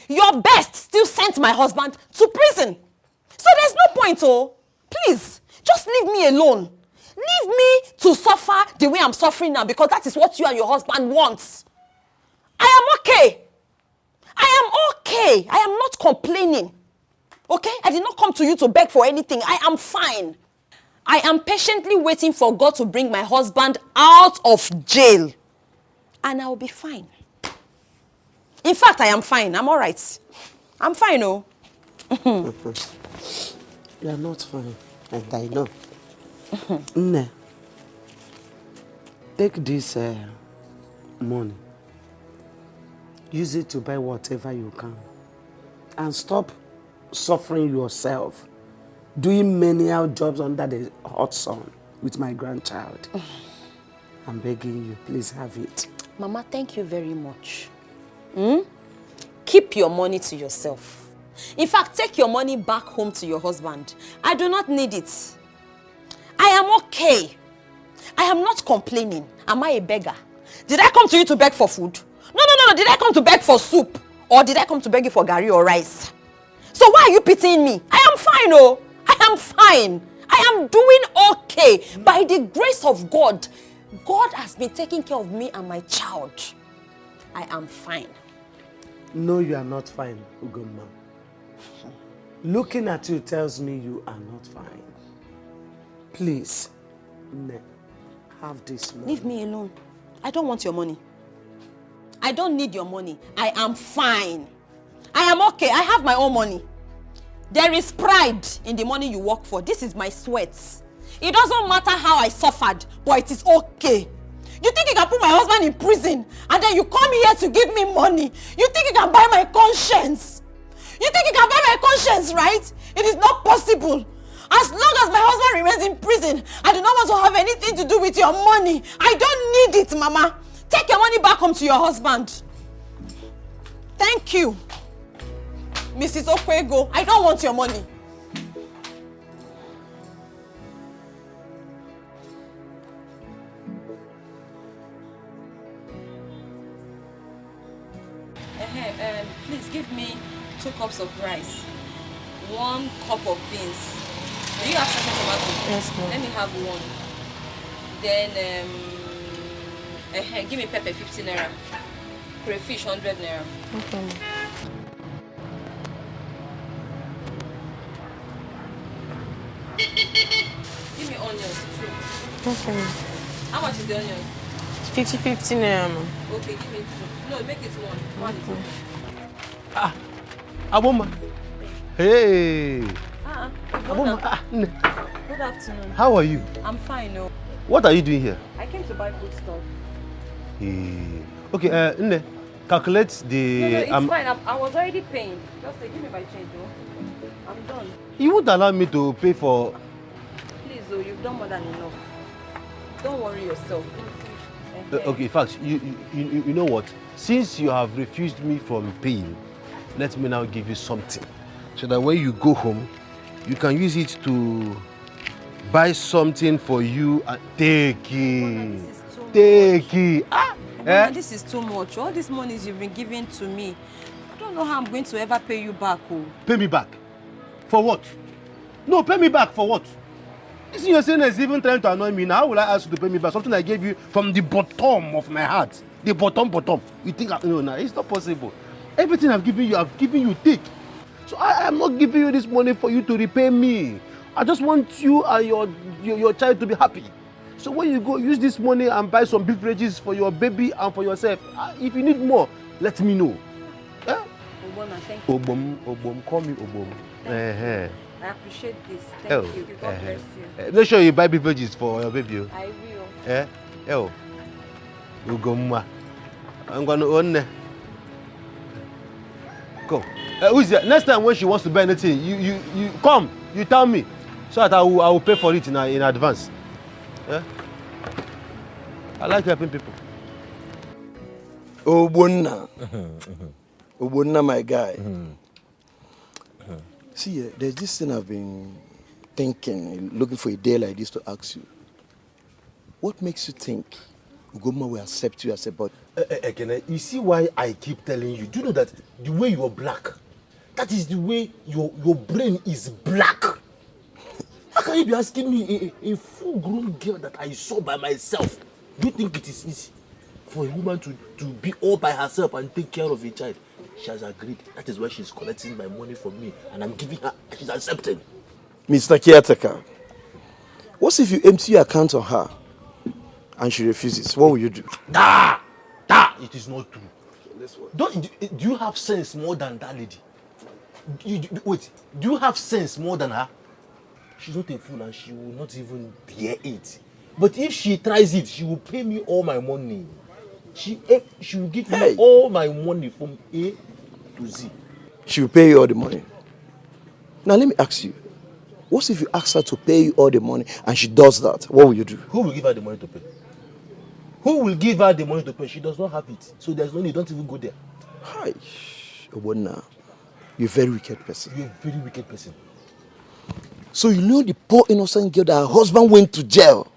Your best still sent my husband to prison. So there's no point, oh. Please, just leave me alone. Leave me to suffer the way I'm suffering now because that is what you and your husband wants. I am okay. I am okay. I am not complaining. Okay? I did not come to you to beg for anything. I am fine. I am patiently waiting for God to bring my husband out of jail. And I will be fine. In fact, I am fine. I'm all right. I'm fine, oh. You are not fine, and I know. Nne, take this money. Use it to buy whatever you can. And stop suffering yourself. Doing menial jobs under the hot sun with my grandchild. I'm begging you, please have it. Mama, thank you very much. Keep your money to yourself. In fact, take your money back home to your husband. I do not need it. I am okay. I am not complaining. Am I a beggar? Did I come to you to beg for food? No. Did I come to beg for soup? Or did I come to beg you for gari or rice? So why are you pitying me? I am fine, oh. I am fine. I am doing okay. By the grace of God, God has been taking care of me and my child. I am fine. No, you are not fine, Ugomma. Looking at you tells me you are not fine. Please, have this money. Leave me alone. I don't want your money. I don't need your money. I am fine. I am okay. I have my own money. There is pride in the money you work for. This is my sweat. It doesn't matter how I suffered, but it is okay. You think you can put my husband in prison and then you come here to give me money? You think you can buy my conscience? You think you can buy my conscience, right? It is not possible. As long as my husband remains in prison, I do not want to have anything to do with your money. I don't need it, Mama. Take your money back home to your husband. Thank you. Mrs. Okwego, I don't want your money. Please give me 2 cups of rice, 1 cup of beans. Do you have second tomato? Yes, ma'am. Let me have 1. Then give me pepper 50 naira. Crayfish 100 naira. Okay. Give me onions too. Okay. How much is the onion? 50-50 naira, ma'am. Okay, give me 2. No, make it 1. 1 is okay. Aboma. Hey. Aboma. Nne. Good afternoon. How are you? I'm fine, no. What are you doing here? I came to buy food stuff. Hey. Okay, Nne, calculate the... No, it's fine. I was already paying. Just say, give me my change, though. I'm done. You won't allow me to pay for... Please, though, you've done more than enough. Don't worry yourself. Okay, in fact, you know what? Since you have refused me from paying, let me now give you something. So that when you go home, you can use it to buy something for you and take it. Take it. This is too much. All these monies you've been giving to me, I don't know how I'm going to ever pay you back. Oh. Pay me back? For what? No, pay me back for what? This you're saying is even trying to annoy me. Now how will I ask you to pay me back? Something I gave you from the bottom of my heart. The bottom. You think, no, it's not possible. Everything I've given you, take. So I am not giving you this money for you to repay me. I just want you and your child to be happy. So when you go, use this money and buy some beverages for your baby and for yourself. If you need more, let me know. Obama, thank you. Obom, call me Obom. I appreciate this. Thank you. God bless you. Make sure you buy beverages for your baby. I will. Ugomma. I'm going to own. Go. Who's there? Next time when she wants to buy anything, you come. You tell me, so that I will pay for it in advance. Yeah? I like helping people. Obonna. Obonna, my guy. See, there's this thing I've been thinking, looking for a day like this to ask you. What makes you think Ugoma will accept you as a body? You see why I keep telling you? Do you know that the way you are black, that is the way your brain is black? How can you be asking me a full-grown girl that I saw by myself? Do you think it is easy for a woman to be all by herself and take care of a child? She has agreed. That is why she's collecting my money from me, and I'm giving her. She's accepting. Mr. Caretaker, what if you empty your account on her and she refuses? What will you do? It is not true. Do you have sense more than that lady? Wait, do you have sense more than her? She's not a fool and she will not even dare it. But if she tries it, she will pay me all my money. She will give me all my money from A to Z. She will pay you all the money. Now let me ask you, what if you ask her to pay you all the money and she does that? What will you do? Who will give her the money to pay? Who will give her the money to pay? She does not have it. So there's no need. Don't even go there. Hi. Obona, you're a very wicked person. You're a very wicked person. So you know the poor innocent girl that her husband went to jail.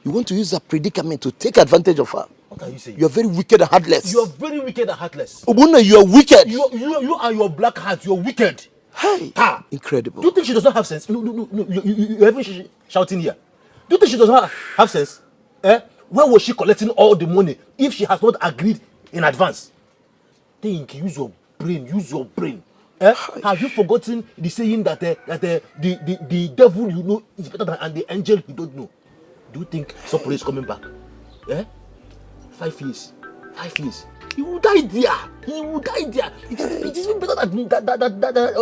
You want to use that predicament to take advantage of her. What are you saying? You're very wicked and heartless. You are very wicked and heartless. Obona, you are wicked. You are your black heart. You're wicked. Hey, incredible. Do you think she does not have sense? No. You're even shouting here. Do you think she does not have sense? Where was she collecting all the money if she has not agreed in advance? Think, use your brain. Have you forgotten the saying that the devil you know is better than the angel you don't know? Do you think somebody is coming back? 5 years. He will die there. It is even better that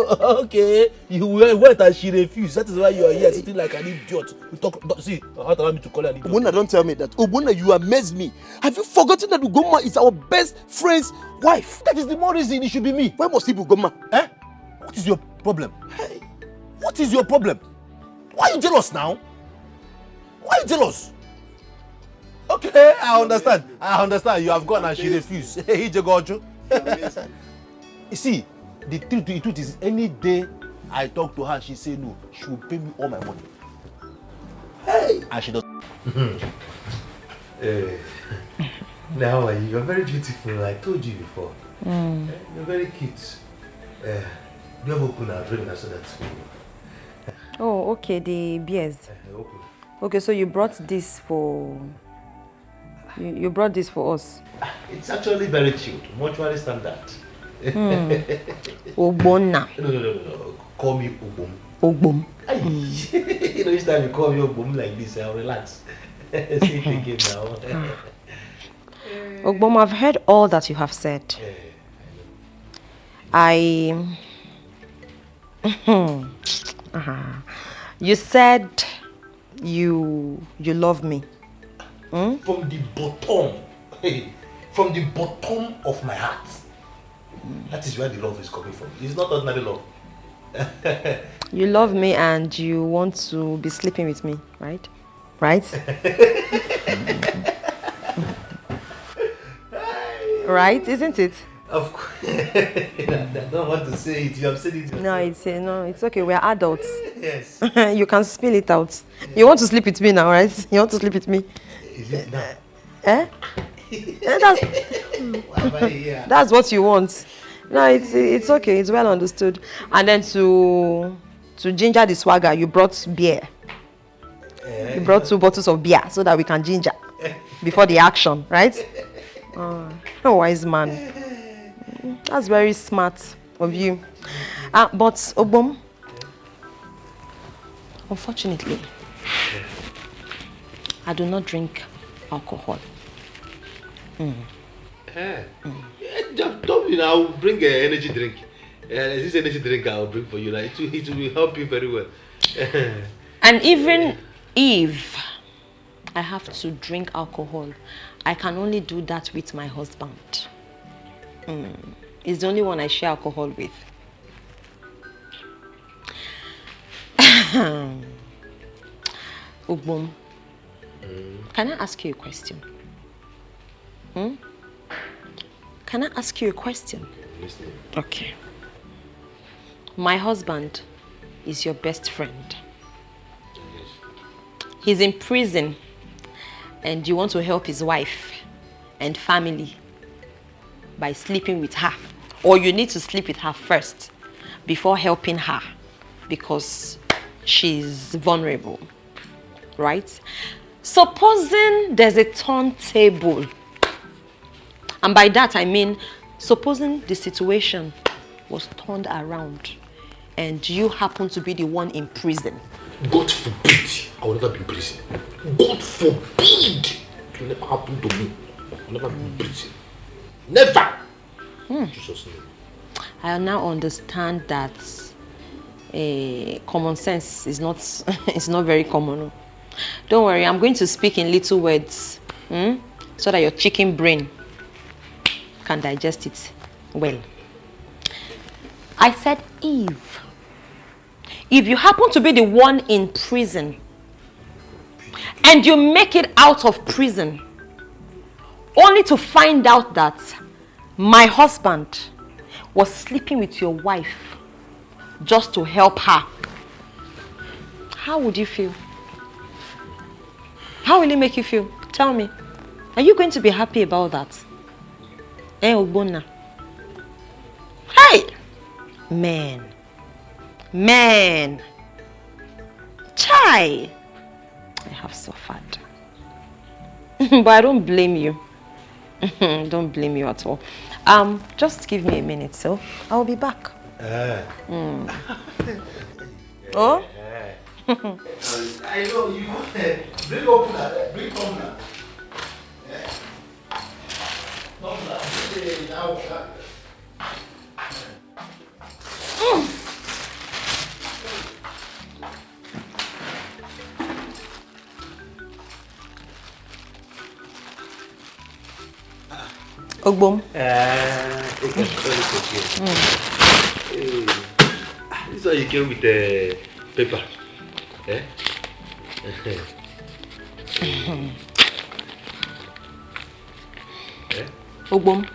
okay. You went and she refused. That is why you are here sitting like an idiot. You talk. See, how do I me to call her an idiot? Obona, don't tell me that. Obona, you amazed me. Have you forgotten that Ugoma is our best friend's wife? That is the more reason it should be me. Why must it be Ugoma? What is your problem? What is your problem? Why are you jealous now? Why are you jealous? Okay, I understand. You have gone and she refused. Hey, Jagojo. You see, the truth is, any day I talk to her, she say no. She will pay me all my money. Hey, and she does. Now you're very beautiful. I told you before. You're very cute. Do you have open a drink so that's cool? Oh, okay, the beers. Okay, so you brought this for... You brought this for us. It's actually very chilled, mortuary standard. Ogbonna. No. Call me Ogbom. Ogbom. You know, each time you call me Ogbom like this, I'll relax. See it again now. Ogbom, I've heard all that you have said. You said you love me. From the bottom of my heart. That is where the love is coming from. It's not ordinary love. You love me and you want to be sleeping with me, right? Right? Right, isn't it? Of course. I don't want to say it. You have said it yourself. No, it's okay. We are adults. Yes. You can spill it out. You want to sleep with me now, right? You want to sleep with me? Is it now? That's what you want. No, it's okay. It's well understood. And then to ginger the swagger, you brought beer. You brought 2 bottles of beer so that we can ginger before the action, right? A wise man. That's very smart of you. But Obom, unfortunately, I do not drink alcohol. Just tell me now, bring an energy drink. This energy drink I'll bring for you. Like, it will help you very well. And even if I have to drink alcohol, I can only do that with my husband. He's the only one I share alcohol with. Ugbom, can I ask you a question? Can I ask you a question? Okay. My husband is your best friend. He's in prison and you want to help his wife and family by sleeping with her. Or you need to sleep with her first before helping her because she's vulnerable, right? Supposing there's a turntable, and by that I mean Supposing the situation was turned around and you happen to be the one in prison. God forbid I will never be in prison. God forbid it will never happen to me. I will never be in prison. Never! Jesus' name. I now understand that common sense is not it's not very common. Don't worry, I'm going to speak in little words so that your chicken brain can digest it well. I said, if you happen to be the one in prison and you make it out of prison only to find out that my husband was sleeping with your wife just to help her, how would you feel? How will it make you feel? Tell me. Are you going to be happy about that? Eh, Ogbonna? Hey! Man. Chai! I have suffered. But I don't blame you. Don't blame you at all. Just give me a minute, so I'll be back. Oh? I know you want to bring open that. Bring on that. Ogbom. This is how you came with the paper. Eh? Ogbom.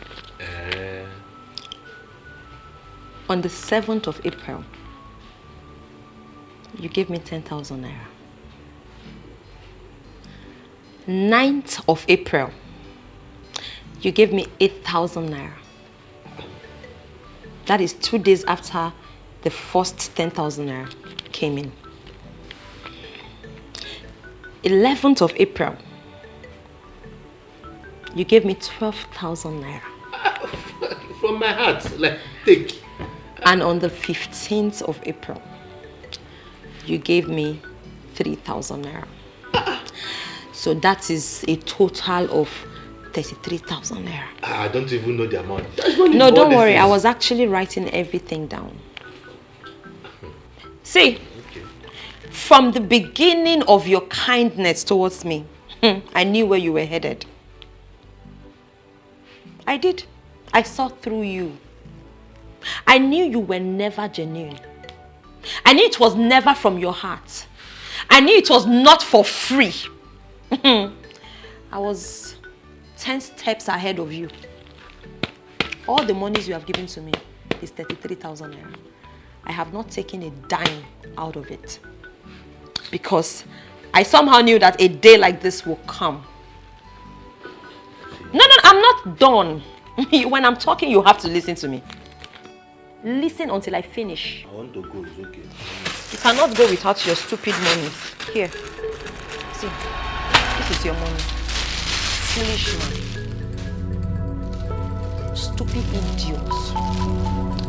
On the 7th of April, you gave me 10,000 naira. 9th of April, you gave me 8,000 naira. That is 2 days after the first 10,000 naira came in. 11th of April, you gave me 12,000 naira. From my heart, like, take. And on the 15th of April, you gave me 3,000 naira. So that is a total of 33,000 naira. I don't even know the amount. No, don't worry. I was actually writing everything down. See, from the beginning of your kindness towards me, I knew where you were headed. I did. I saw through you. I knew you were never genuine. I knew it was never from your heart. I knew it was not for free. I was 10 steps ahead of you. All the monies you have given to me is 33,000 naira. I have not taken a dime out of it. Because I somehow knew that a day like this will come. No, I'm not done. When I'm talking, you have to listen to me. Listen until I finish. I want to go, it's okay. You cannot go without your stupid money. Here. See, this is your money. Foolish man. Stupid idiot.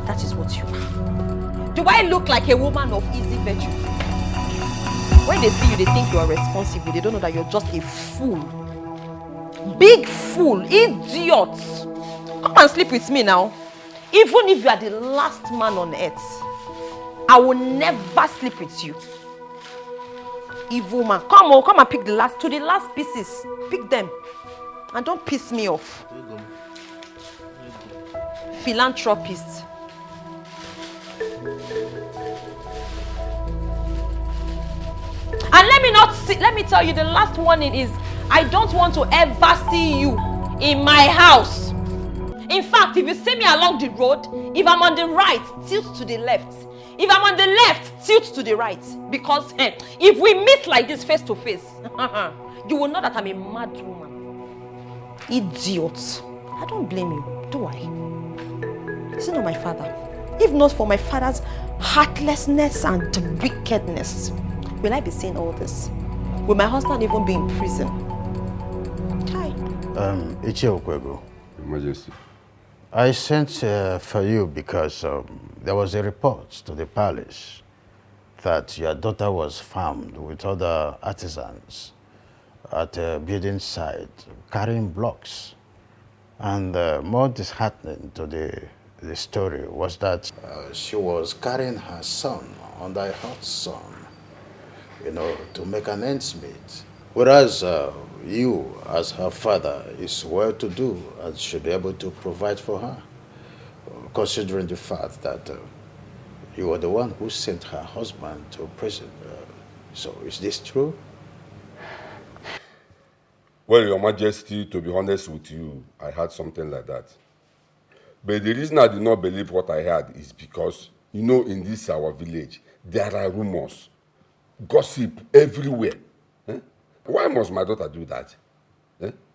That is what you are. Do I look like a woman of easy virtue? When they see you, they think you are responsible. They don't know that you're just a fool. Big fool, idiot. Come and sleep with me now. Even if you are the last man on earth, I will never sleep with you. Evil man. Come and pick the last pieces. Pick them. And don't piss me off. Philanthropist. And let me tell you, the last warning is, I don't want to ever see you in my house. In fact, if you see me along the road, if I'm on the right, tilt to the left. If I'm on the left, tilt to the right. Because if we meet like this face to face, you will know that I'm a mad woman. Idiot. I don't blame you, do I? Is it not my father? If not for my father's heartlessness and wickedness, will I be saying all this? Will my husband even be in prison? Hi. Eche Okwego. Emergency. I sent for you because there was a report to the palace that your daughter was found with other artisans at a building site carrying blocks. And more disheartening to the story was that she was carrying her son under a hot sun, to make an ends meet. Whereas you, as her father, is well-to-do and should be able to provide for her, considering the fact that you were the one who sent her husband to prison. So is this true? Well, Your Majesty, to be honest with you, I heard something like that. But the reason I did not believe what I heard is because, in this our village, there are rumors, gossip everywhere. Why must my daughter do that?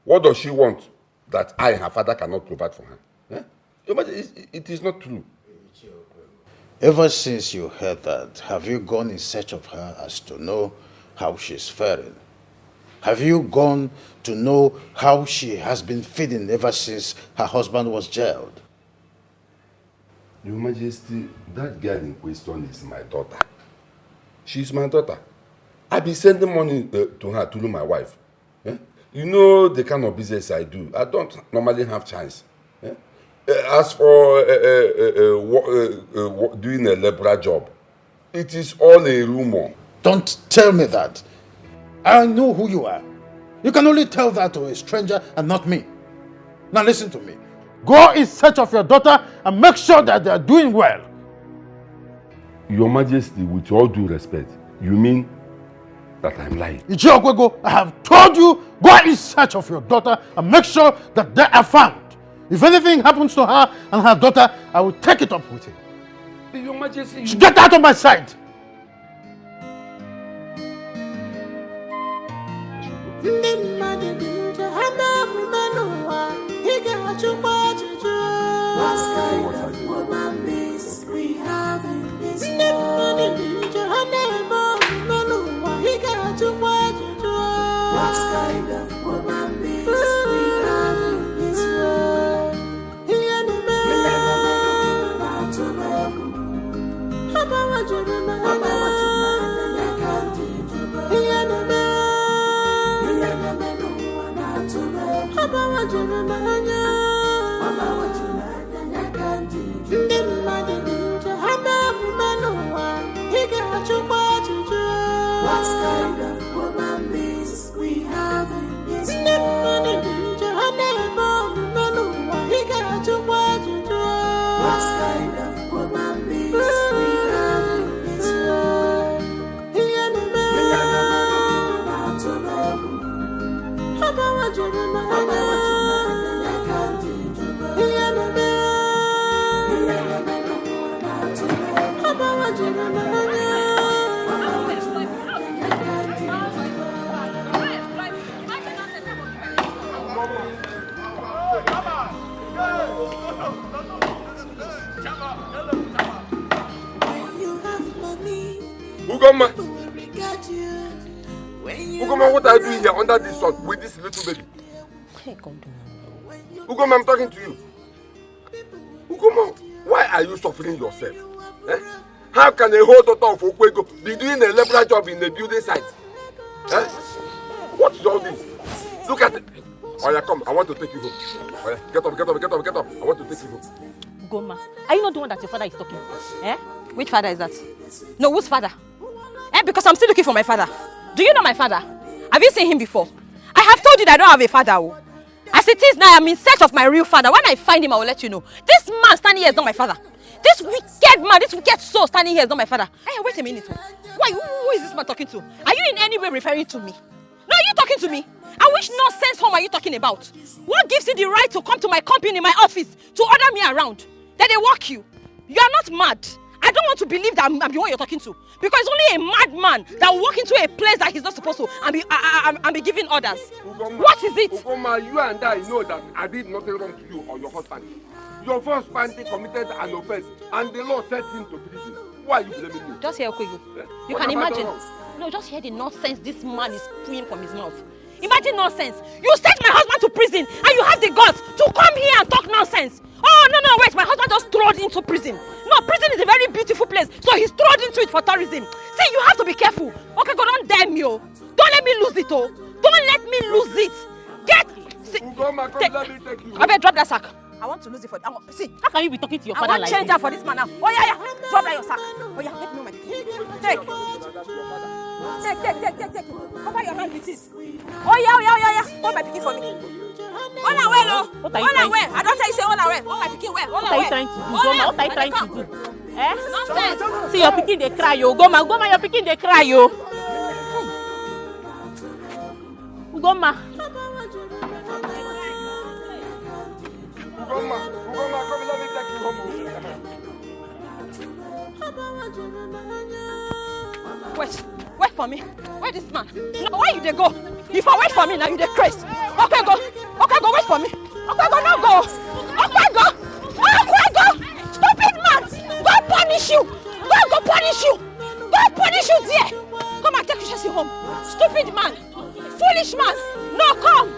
What does she want that I, her father, cannot provide for her? It is not true. Ever since you heard that, have you gone in search of her as to know how she's faring? Have you gone to know how she has been feeding ever since her husband was jailed? Your Majesty, that girl in question is my daughter. She's my daughter. I've been sending money to her through my wife. You know the kind of business I do. I don't normally have chance. As for doing a labor job, it is all a rumor. Don't tell me that. I know who you are. You can only tell that to a stranger and not me. Now listen to me. Go in search of your daughter and make sure that they are doing well. Your Majesty, with all due respect, you mean that I'm lying? Ichiokwego, I have told you, go in search of your daughter and make sure that they are found. If anything happens to her and her daughter, I will take it up with him. Your Majesty, get out of my sight! What kind of woman is we have in this world? What kind of woman is we have in this world? What kind of woman is we have in this world? What kind of woman is we have in this world? Ugoma! Ugoma, what are you doing here under this sun with this little baby? Hey, come down. Ugoma, I'm talking to you. Ugoma, why are you suffering yourself? How can a whole daughter of Okwego be doing a labor job in a building site? What is all this? Look at it. Oh yeah, come, I want to take you home. Oh yeah, get up. I want to take you home. Goma, are you not the one that your father is talking to? Which father is that? No, whose father? Because I'm still looking for my father. Do you know my father? Have you seen him before? I have told you that I don't have a father. As it is now, I'm in search of my real father. When I find him, I will let you know. This man standing here is not my father. This wicked man, this wicked soul standing here is not my father. Hey, wait a minute. Why? Who is this man talking to? Are you in any way referring to me? No, are you talking to me? And which nonsense home are you talking about? What gives you the right to come to my company, my office, to order me around? That they walk you? You are not mad. I don't want to believe that I'm the one you're talking to. Because it's only a madman that will walk into a place that he's not supposed to and be giving orders. Ugoma, what is it? Ugoma, you and I know that I did nothing wrong to you or your husband. Your first party committed an offense and the law sent him to prison. Why are you blaming me? Just hear Okwego. You can imagine. No, just hear the nonsense this man is spewing from his mouth. Imagine nonsense. You sent my husband to prison and you have the guts to come here and talk nonsense. Oh can't just throw it into prison. No, prison is a very beautiful place. So he's thrown into it for tourism. See, you have to be careful. Okay, go, don't dare me, oh. Don't let me lose it, oh. Don't let me lose it. Get... See, I better drop that sack. I want to lose it for... See, how can you be talking to your father like this? I want change that for this man now. Oh, yeah. Drop that your sack. Oh, yeah, let me know my dick. Take. Cover your hand with it. Oh, yeah. Hold my picking for me. Hold on well, oh. What are you trying to do? I don't tell you say hold on well. Hold my picking well. What are you trying to do? What are you trying to do? Eh? Nonsense. See, your picking they cry, yo. Go, man, your picking they cry, yo. Go, man. Come, let me take you home. Wait for me. Where this man? No, where you they go? If I wait for me now, you they crazy. Okay, go, wait for me. Okay, go, now go. Okay, go. Stupid man. Go punish you. Go punish you. Go punish you there. Come and take Chelsea home. Stupid man. Foolish man. No, come.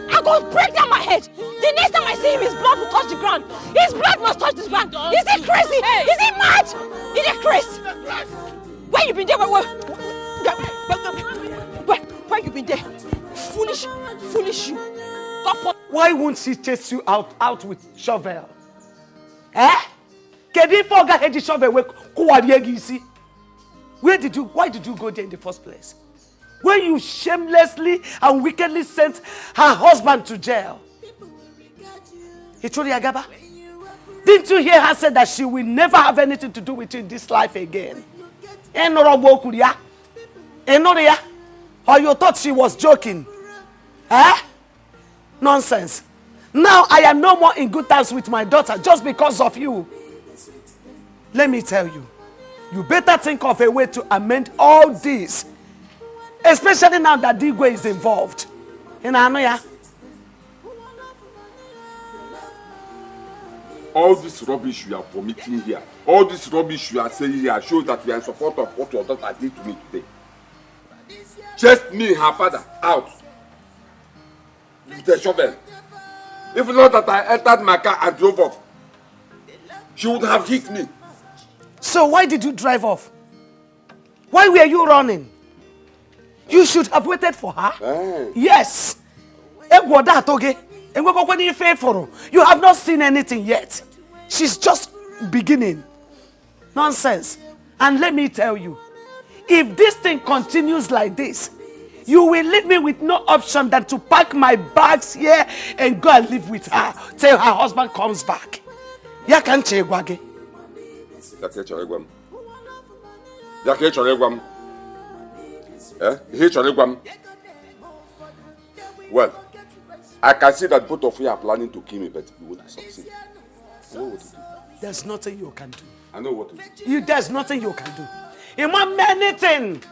I go break down my head. The next time I see him, his blood will touch the ground. His blood must touch the ground. Is he crazy? Hey. Is he mad? Is he crazy? Where you been there? Where you been there? Foolish you. Why won't she chase you out with shovel? Eh? Why did you go there in the first place? When you shamelessly and wickedly sent her husband to jail. Didn't you hear her say that she will never have anything to do with you in this life again? Or you thought she was joking? Eh? Nonsense. Now I am no more in good terms with my daughter just because of you. Let me tell you, you better think of a way to amend all this. Especially now that Digwe is involved. All this rubbish you are vomiting here, all this rubbish you are saying here shows that we are in support of what your daughter did to me today. Chased me and her father out with a shovel. If not that I entered my car and drove off, she would have hit me. So why did you drive off? Why were you running? You should have waited for her. Hey. Yes. You have not seen anything yet. She's just beginning. Nonsense. And let me tell you, if this thing continues like this, you will leave me with no option than to pack my bags here and go and live with her till her husband comes back. Well, I can see that both of you are planning to kill me, but you won't succeed. I know what to do. There's nothing you can do. I know what to do. There's nothing you can do. You want anything?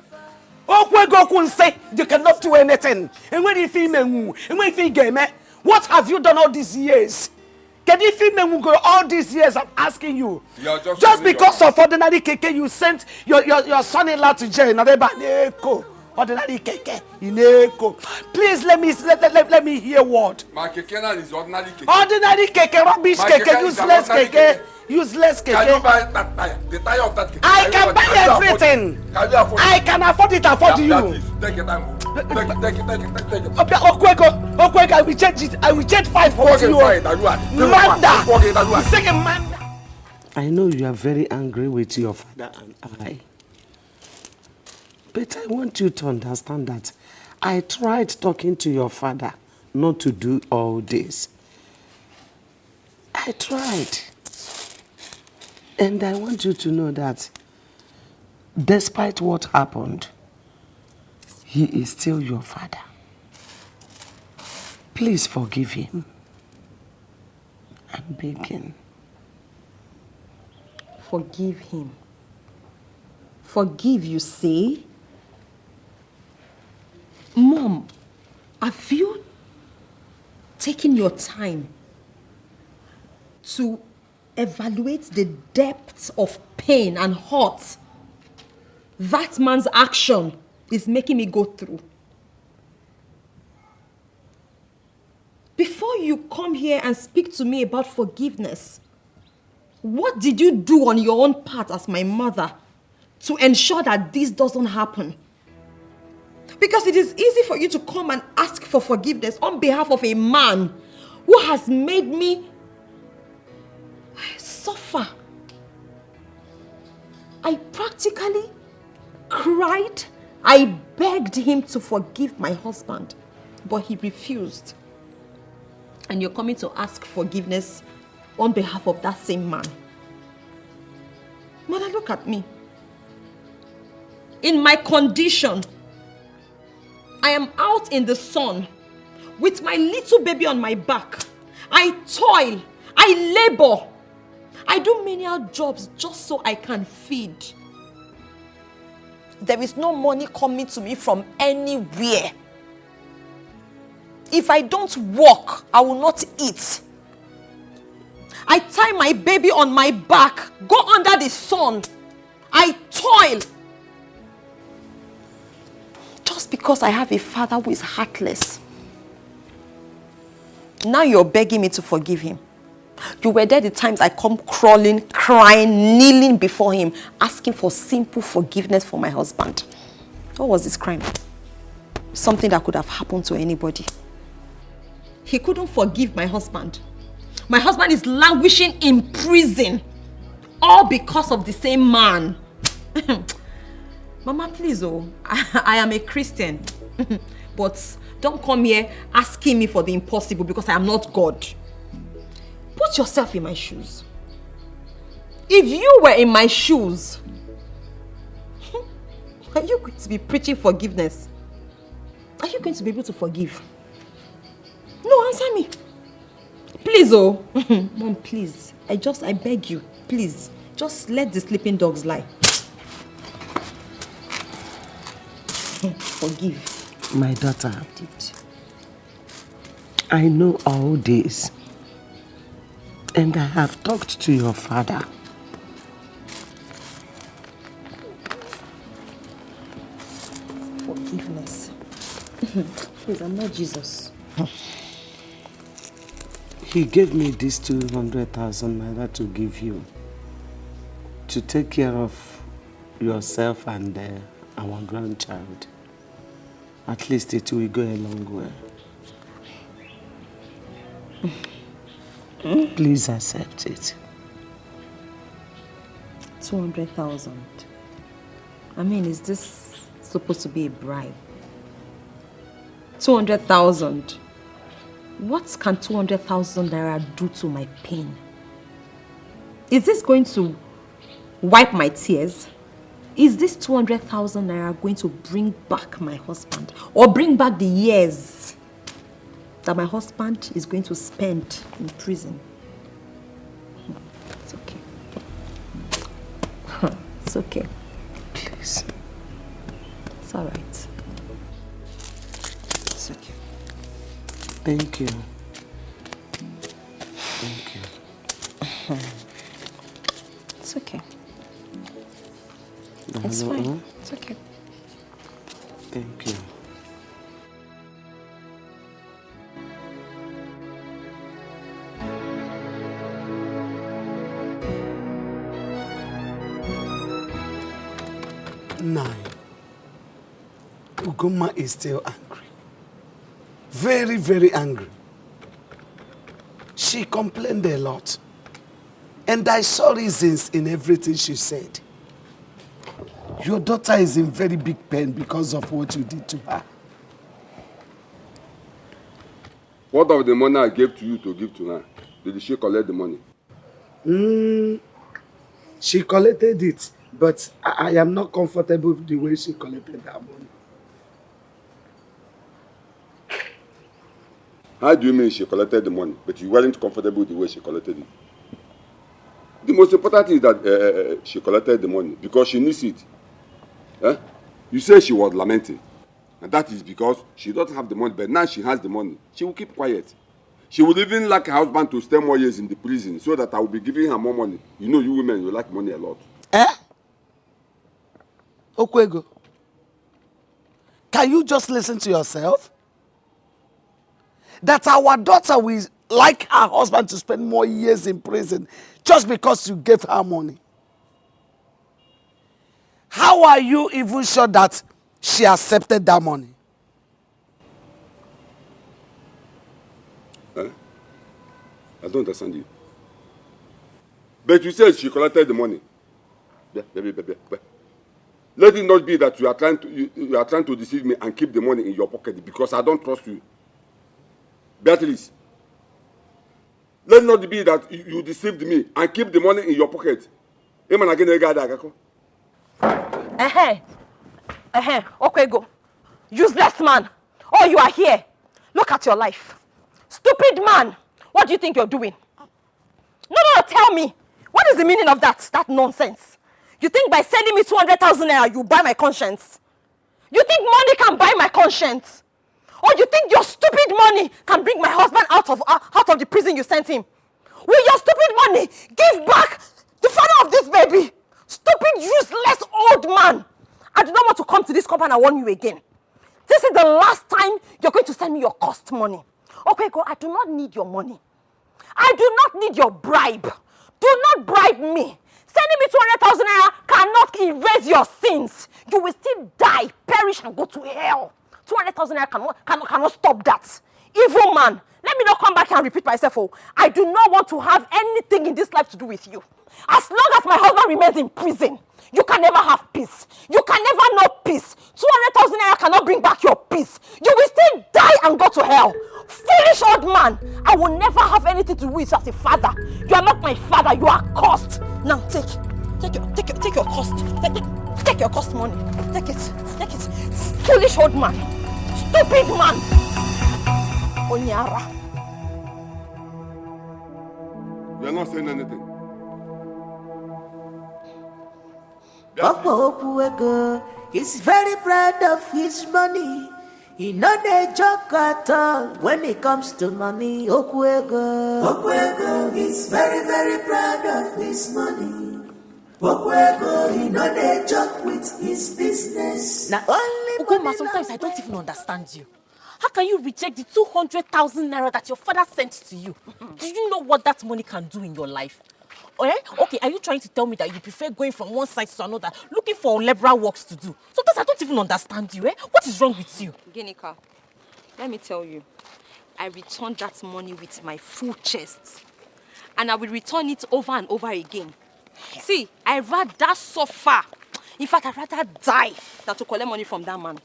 You cannot do anything. And when you feel what have you done all these years? Can you feel all these years? I'm asking you. Just because of ordinary keke, you sent your son-in-law to jail. Ordinary keke in Eko. Please let me hear what. My keke is ordinary keke. Ordinary keke, rubbish keke, useless keke. Useless keke. Can you buy that tire? The tire of that keke? I can buy everything. Can you afford it? I can afford it. Afford you. Take your time. Take it. Okay, I will change it. I will change 5 for you. Manda. I know you are very angry with your father and I. But I want you to understand that I tried talking to your father not to do all this. I tried. And I want you to know that despite what happened, he is still your father. Please forgive him. I'm begging. Forgive him. Forgive, you say? Mom, have you taken your time to evaluate the depth of pain and hurt that man's action is making me go through? Before you come here and speak to me about forgiveness, What did you do on your own part as my mother to ensure that this doesn't happen? Because it is easy for you to come and ask for forgiveness on behalf of a man who has made me suffer. I practically cried. I begged him to forgive my husband, but he refused. And you're coming to ask forgiveness on behalf of that same man. Mother, look at me. In my condition, I am out in the sun with my little baby on my back. I toil, I labor, I do menial jobs just so I can feed. There is no money coming to me from anywhere. If I don't work, I will not eat. I tie my baby on my back, go under the sun. I toil. Just because I have a father who is heartless. Now you're begging me to forgive him. You were there the times I come crawling, crying, kneeling before him, asking for simple forgiveness for my husband. What was this crime? Something that could have happened to anybody. He couldn't forgive my husband. My husband is languishing in prison. All because of the same man. Mama, please, I am a Christian. But don't come here asking me for the impossible because I am not God. Put yourself in my shoes. If you were in my shoes, are you going to be preaching forgiveness? Are you going to be able to forgive? No, answer me. Please, Mom, please. I beg you, please. Just let the sleeping dogs lie. Forgive. My daughter, I know all this. And I have talked to your father. Forgiveness. Please, I'm not Jesus. He gave me this 200,000 naira to give you. To take care of yourself and our grandchild. At least it will go a long way. Please accept it. 200,000. I mean, is this supposed to be a bribe? 200,000. What can 200,000 naira do to my pain? Is this going to wipe my tears? Is this 200,000 naira going to bring back my husband? Or bring back the years that my husband is going to spend in prison? It's okay. It's okay. Please. It's all right. It's okay. Thank you. Thank you. It's okay. It's fine. It's okay. Thank you. Nine. Ugoma is still angry. Very, very angry. She complained a lot. And I saw reasons in everything she said. Your daughter is in very big pain because of what you did to her. What of the money I gave to you to give to her? Did she collect the money? She collected it, but I am not comfortable with the way she collected that money. How do you mean she collected the money, but you weren't comfortable with the way she collected it? The most important thing is that she collected the money because she needs it. You say she was lamenting, and that is because she doesn't have the money, but now she has the money. She will keep quiet. She would even like her husband to stay more years in the prison so that I will be giving her more money. You know, you women, you like money a lot. Okwego, can you just listen to yourself? That our daughter will like her husband to spend more years in prison just because you gave her money? How are you even sure that she accepted that money? I don't understand you. But you said she collected the money. Let it not be that you are trying to deceive me and keep the money in your pocket because I don't trust you. Beatrice, let it not be that you deceived me and keep the money in your pocket. Okay, go. Useless man. Oh, you are here. Look at your life. Stupid man. What do you think you're doing? No, tell me. What is the meaning of that nonsense? You think by sending me 200,000 naira, you buy my conscience? You think money can buy my conscience? Or you think your stupid money can bring my husband out of the prison you sent him? Will your stupid money give back the father of this baby? Stupid, useless old man. I do not want to come to this compound and warn you again. This is the last time you're going to send me your cost money. Okay, go. I do not need your money. I do not need your bribe. Do not bribe me. Sending me 200,000 naira cannot erase your sins. You will still die, perish, and go to hell. 200,000 naira cannot stop that. Evil man. Let me not come back and repeat myself. Oh, I do not want to have anything in this life to do with you. As long as my husband remains in prison, you can never have peace. You can never know peace. 200,000 naira cannot bring back your peace. You will still die and go to hell. Foolish old man. I will never have anything to do with you as a father. You are not my father. You are cursed. Now take your cost. Take your cost money. Take it. Foolish old man. Stupid man. Onyara. You are not saying anything. He's very proud of his money. He not a joke at all when it comes to money. Okwego is very, very proud of his money. Okwego, he not a joke with his business. Now, Ugoma, sometimes I don't even understand you. How can you reject the 200,000 naira that your father sent to you? Do you know what that money can do in your life? Okay, are you trying to tell me that you prefer going from one side to another, looking for liberal works to do? Sometimes I don't even understand you, What is wrong with you? Ginika, let me tell you, I returned that money with my full chest. And I will return it over and over again. See, I rather suffer. In fact, I'd rather die than to collect money from that man.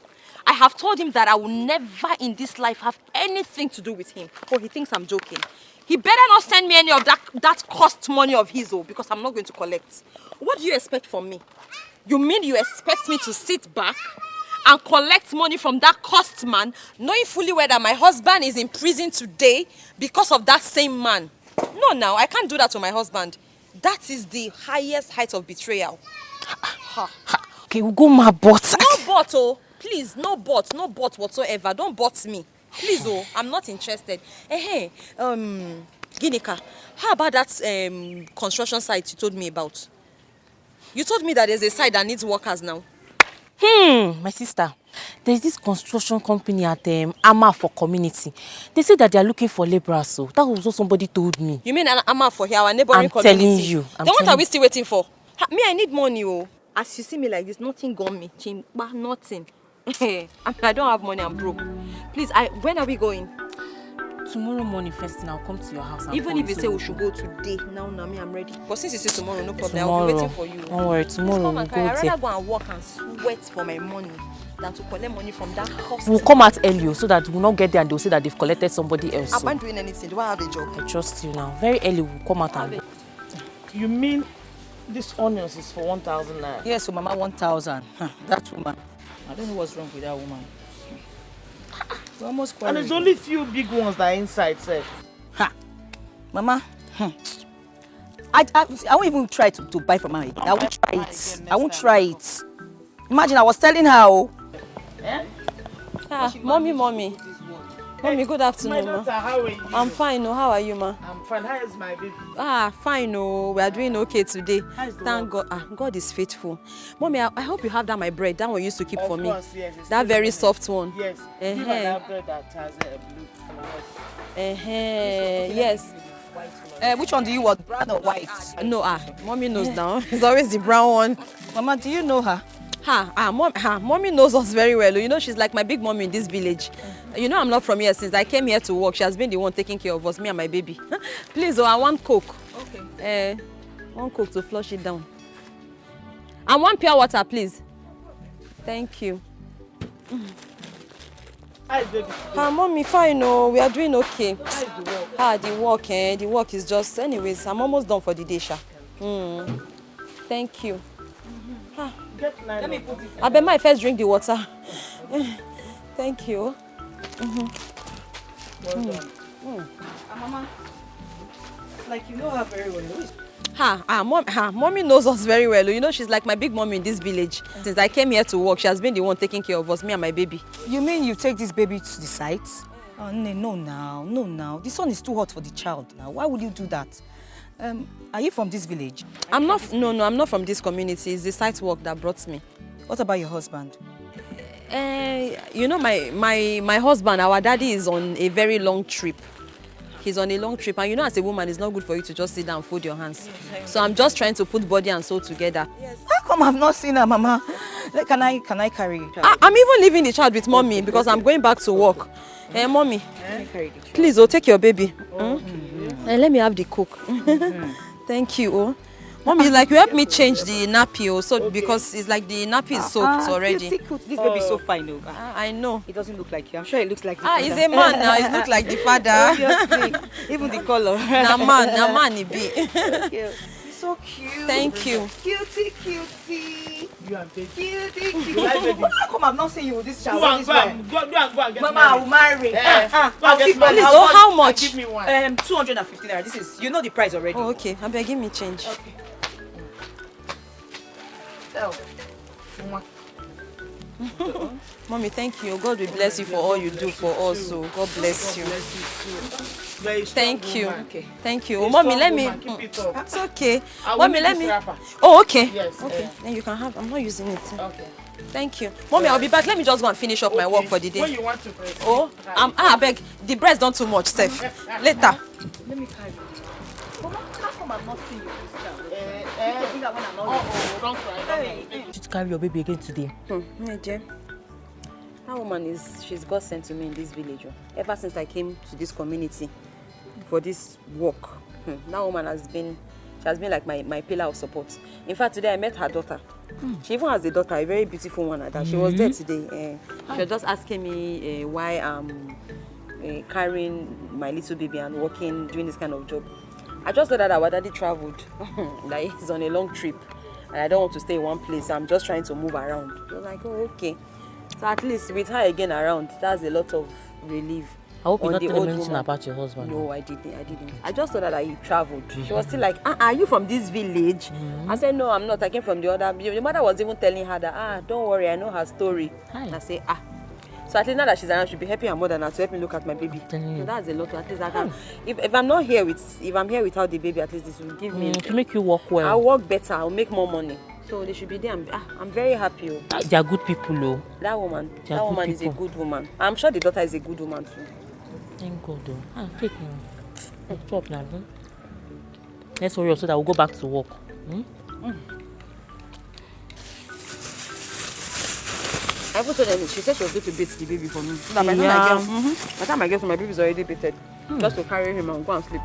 I have told him that I will never in this life have anything to do with him. Oh, he thinks I'm joking. He better not send me any of that cost money of his, because I'm not going to collect. What do you expect from me? You mean you expect me to sit back and collect money from that cost man, knowing fully well that my husband is in prison today because of that same man? No, now, I can't do that to my husband. That is the highest height of betrayal. Okay, we'll go my but. No but, oh. Please, no but whatsoever. Don't but me. Please, oh, I'm not interested. Ginika, how about that construction site you told me about? You told me that there's a site that needs workers now. My sister, there's this construction company at Ama for community. They say that they are looking for laborers, so that was what somebody told me. You mean Ama for here, our neighboring community? I'm telling you. Then what are we still waiting for? Me, I need money, oh. As you see me like this, nothing got me. Nothing. I don't have money, I'm broke. Please, when are we going? Tomorrow morning first thing, I'll come to your house. Even if you say we should go today, now me, I'm ready. But since you say tomorrow, no problem. Tomorrow. I'll be waiting for you. Don't worry, tomorrow we'll go there. I'd rather go and work and sweat for my money than to collect money from that cost. We'll come out early so that we'll not get there and they'll say that they've collected somebody else. I'm not doing anything. Do I have a job? I trust you now. Very early we'll come out and... You mean this onions is for 1,000 naira? Yes, so Mama, 1,000. That woman. I don't know what's wrong with that woman. We're almost and there's only few big ones that are inside, sir. Mama, I won't even try to buy from her. I won't try it. I won't try it. Imagine I was telling her, mommy. Mommy, good afternoon, My ma. daughter, how are you? I'm fine, oh. How are you, ma? I'm fine. How is my baby? Ah, fine, oh. We are doing okay today. How's the Thank God. Ah, God is faithful. Mommy, I hope you have that my bread. That one you used to keep for me. Of course, yes. That very soft one. Yes. Give her that bread that has a blue color. Yes. Which one do you want, brown or white? No, mommy knows now. It's always the brown one. Mama, do you know her? Mommy knows us very well. You know, she's like my big mommy in this village. You know, I'm not from here since I came here to work. She has been the one taking care of us, me and my baby. Please, I want Coke. Okay. One Coke to flush it down. And one pure water, please. Thank you. Hi, baby. Mommy, fine, oh. We are doing okay. How's the work? The work is just... Anyways, I'm almost done for the day, Sha. Thank you. Let me put it. I bet my first drink the water. Thank you. Well done. Mama, like you know her very well. Mommy knows us very well. You know, she's like my big mommy in this village. Since I came here to work, she has been the one taking care of us, me and my baby. You mean you take this baby to the site? Oh, no now. This one is too hot for the child now. Why would you do that? Are you from this village? I'm not from this community. It's the site work that brought me. What about your husband? You know, my husband, our daddy is on a very long trip. He's on a long trip, and you know, as a woman, it's not good for you to just sit down and fold your hands. So I'm just trying to put body and soul together. How come I've not seen her, Mama? Can I carry her? I'm even leaving the child with mommy because I'm going back to work. Mommy, please, take your baby. Let me have the Coke. Thank you. Mommy, like you help me change the nappy, because it's like the nappy is soaked already. This baby is so fine, though. I know. It doesn't look like you. I'm sure it looks like the father. He's a man now. He looks like the father. Obviously. Even the color. Na man he be. You're so cute. Thank you. Cutie. You and baby. Cutie. You like baby? How come I've not seen you with this child? Go and go and get Mama, I will marry. Please, how much? Give me one. 250 naira. This is, you know the price already. Oh, okay. I beg, give me change. Okay. Mommy, thank you. God will bless you for all you do for us. So God bless you. Thank you. Okay. Thank you. Mommy, let me. It's okay. Mommy, let me. Wrapper. Oh, okay. Yes. Okay. Then you can have. I'm not using it. Okay. Thank you. Mommy, I'll be back. Let me just go and finish up my work for the day. When you want to press. I beg. The breast don't too much, Steph. Later. Let me carry you. Mama, how come I've not seen you with this child? Don't cry. You should carry your baby again today. That woman she's God sent to me in this village. Ever since I came to this community for this work, that woman has been like my pillar of support. In fact, today I met her daughter. She even has a daughter, a very beautiful one like that. She was there today. She was just asking me why I'm carrying my little baby and working, doing this kind of job. I just thought that our daddy traveled, like he's on a long trip, and I don't want to stay in one place. I'm just trying to move around. I was like, oh, okay. So at least with her again around, that's a lot of relief. I hope you not tell me anything about your husband. No, I didn't. I just thought that he traveled. She was still like, are you from this village? I said, no, I'm not. I came from the other. The mother was even telling her that, don't worry, I know her story. I say, So at least now that she's around, she'll be helping her mother now to help me look at my baby. So that's a lot. At least I can. If I'm not here if I'm here without the baby, at least this will give me to make you work well. I'll work better. I'll make more money. So they should be there. I'm very happy. They are good people, though. That woman is a good woman. I'm sure the daughter is a good woman too. Thank God, though. Take me. Stop now. Let's hurry up so that we'll go back to work. I even told them, she said she was going to beat the baby for me. So that by the time I get home, my baby is already beaten. Just to carry him and go and sleep.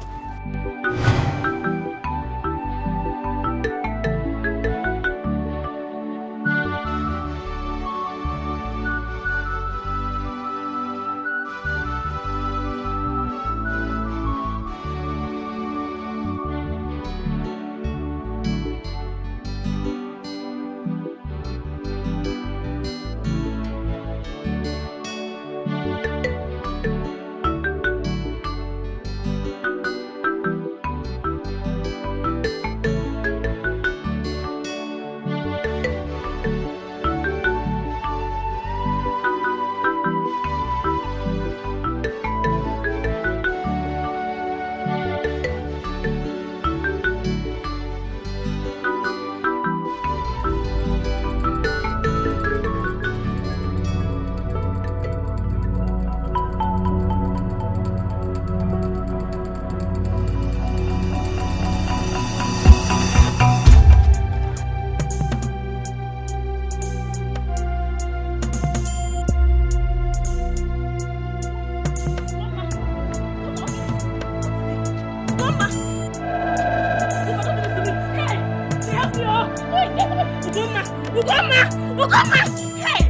Ugoma! Ugoma! Hey!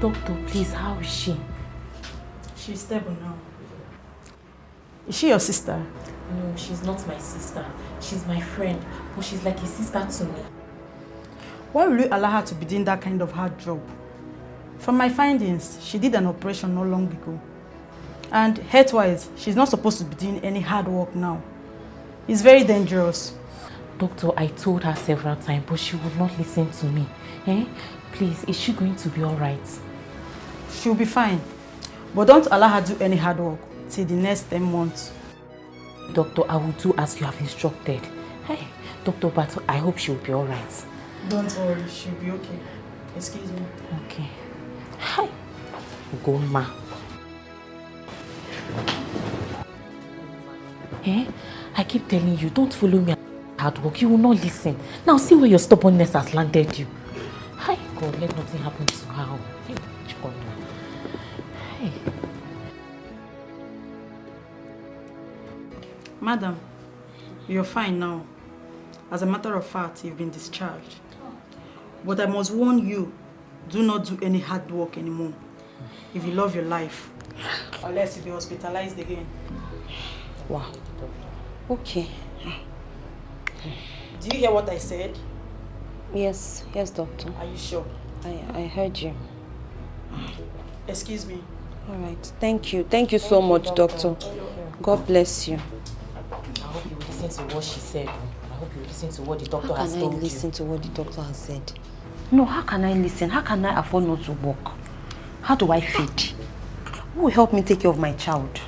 Doctor, please, how is she? She's stable now. Is she your sister? No, she's not my sister. She's my friend, but she's like a sister to me. Why will you allow her to be doing that kind of hard job? From my findings, she did an operation not long ago. And health-wise, she's not supposed to be doing any hard work now. It's very dangerous. Doctor, I told her several times, but she would not listen to me. Eh? Please, is she going to be all right? She'll be fine. But don't allow her to do any hard work till the next 10 months. Doctor, I will do as you have instructed. Hey, Dr. Bato, I hope she'll be all right. Don't worry, she'll be okay. Excuse me. Okay. Hi. Go, ma. Eh? I keep telling you, don't follow me at hard work. You will not listen. Now see where your stubbornness has landed you. Hi, God, let nothing happen to her. Hey, God. Hey. Madam, you're fine now. As a matter of fact, you've been discharged. But I must warn you, do not do any hard work anymore. If you love your life, unless you'll be hospitalized again. Wow. Okay. Do you hear what I said? Yes, doctor. Are you sure? I heard you. Excuse me. All right. Thank you so much, doctor. God bless you. I hope you will listen to what she said. I hope you will listen to what the doctor has told you. How can I listen to what the doctor has said? No, how can I listen? How can I afford not to work? How do I feed? Who will help me take care of my child?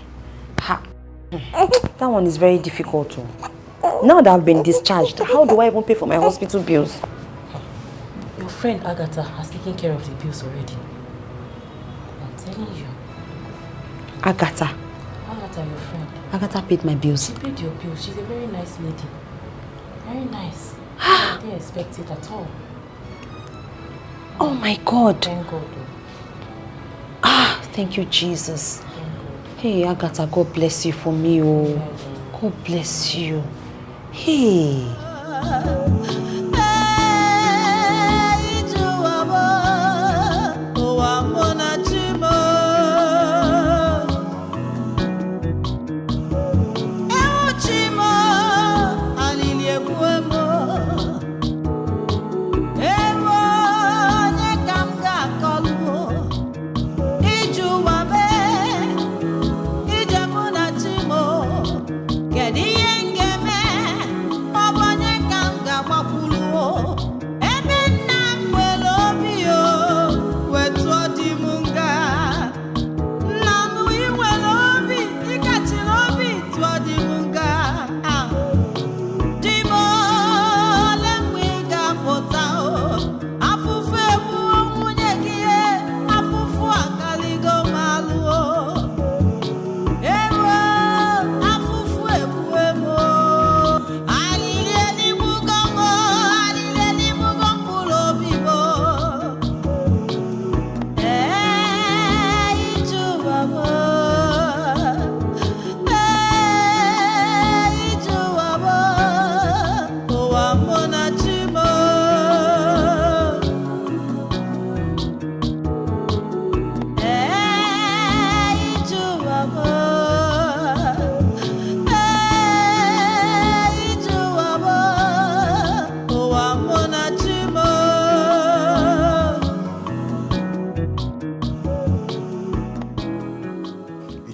That one is very difficult too. Now that I've been discharged, how do I even pay for my hospital bills? Your friend Agatha has taken care of the bills already. I'm telling you. Agatha, your friend. Agatha paid my bills. She paid your bills. She's a very nice lady. Very nice. I didn't expect it at all. Oh my God. Thank God. Thank you, Jesus. Hey, Agatha, God bless you for me. Oh, God bless you. Hey.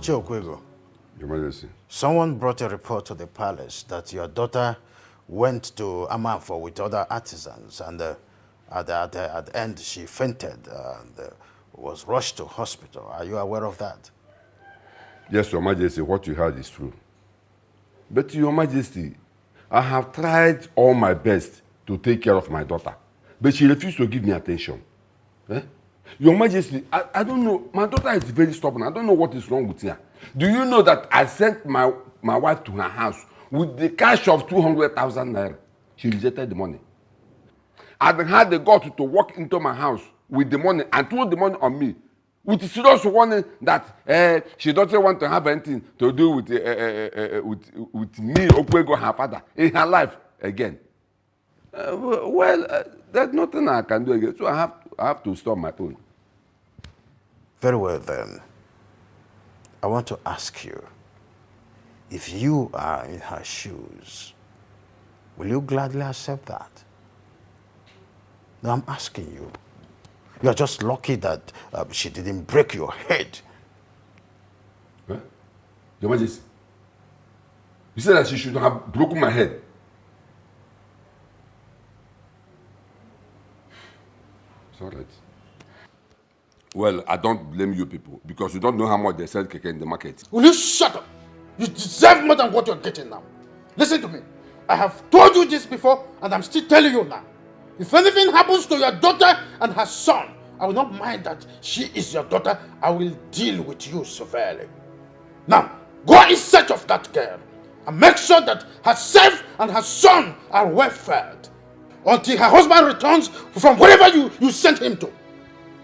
Okwego. Your Majesty. Someone brought a report to the palace that your daughter went to Amanfo with other artisans, and at the end she fainted and was rushed to hospital. Are you aware of that? Yes, Your Majesty, what you heard is true. But Your Majesty, I have tried all my best to take care of my daughter, but she refused to give me attention. Eh? Your Majesty, I don't know. My daughter is very stubborn. I don't know what is wrong with her. Do you know that I sent my wife to her house with the cash of 200,000 naira? She rejected the money. I had the guts to walk into my house with the money and throw the money on me with the serious warning that she doesn't want to have anything to do with me, Okwego, her father, in her life again. There's nothing I can do again, so I have to stop my own. Very well then. I want to ask you, if you are in her shoes, will you gladly accept that? No, I'm asking you. You're just lucky that she didn't break your head. Huh? Your Majesty, you said that she should have broken my head. It's all right. Well, I don't blame you people because you don't know how much they sell keke in the market. Will you shut up? You deserve more than what you're getting now. Listen to me. I have told you this before and I'm still telling you now. If anything happens to your daughter and her son, I will not mind that she is your daughter. I will deal with you severely. Now, go in search of that girl and make sure that herself and her son are well fed until her husband returns from wherever you sent him to.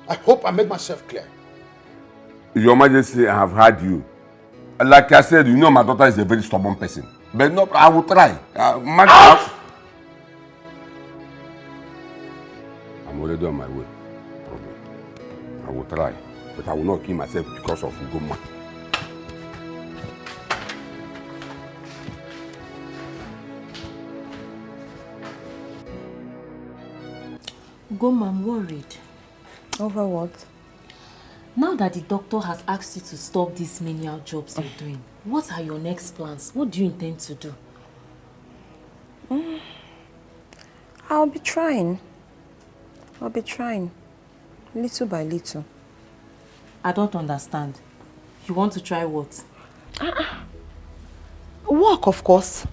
I hope I made myself clear. Your Majesty, I have heard you. Like I said, you know my daughter is a very stubborn person. But no, I will try. I'm already on my way. I will try. But I will not kill myself because of Ugoma. Ugoma, I'm worried. Over what? Now that the doctor has asked you to stop these menial jobs you're doing, what are your next plans? What do you intend to do? I'll be trying, little by little. I don't understand. You want to try what? Work, of course.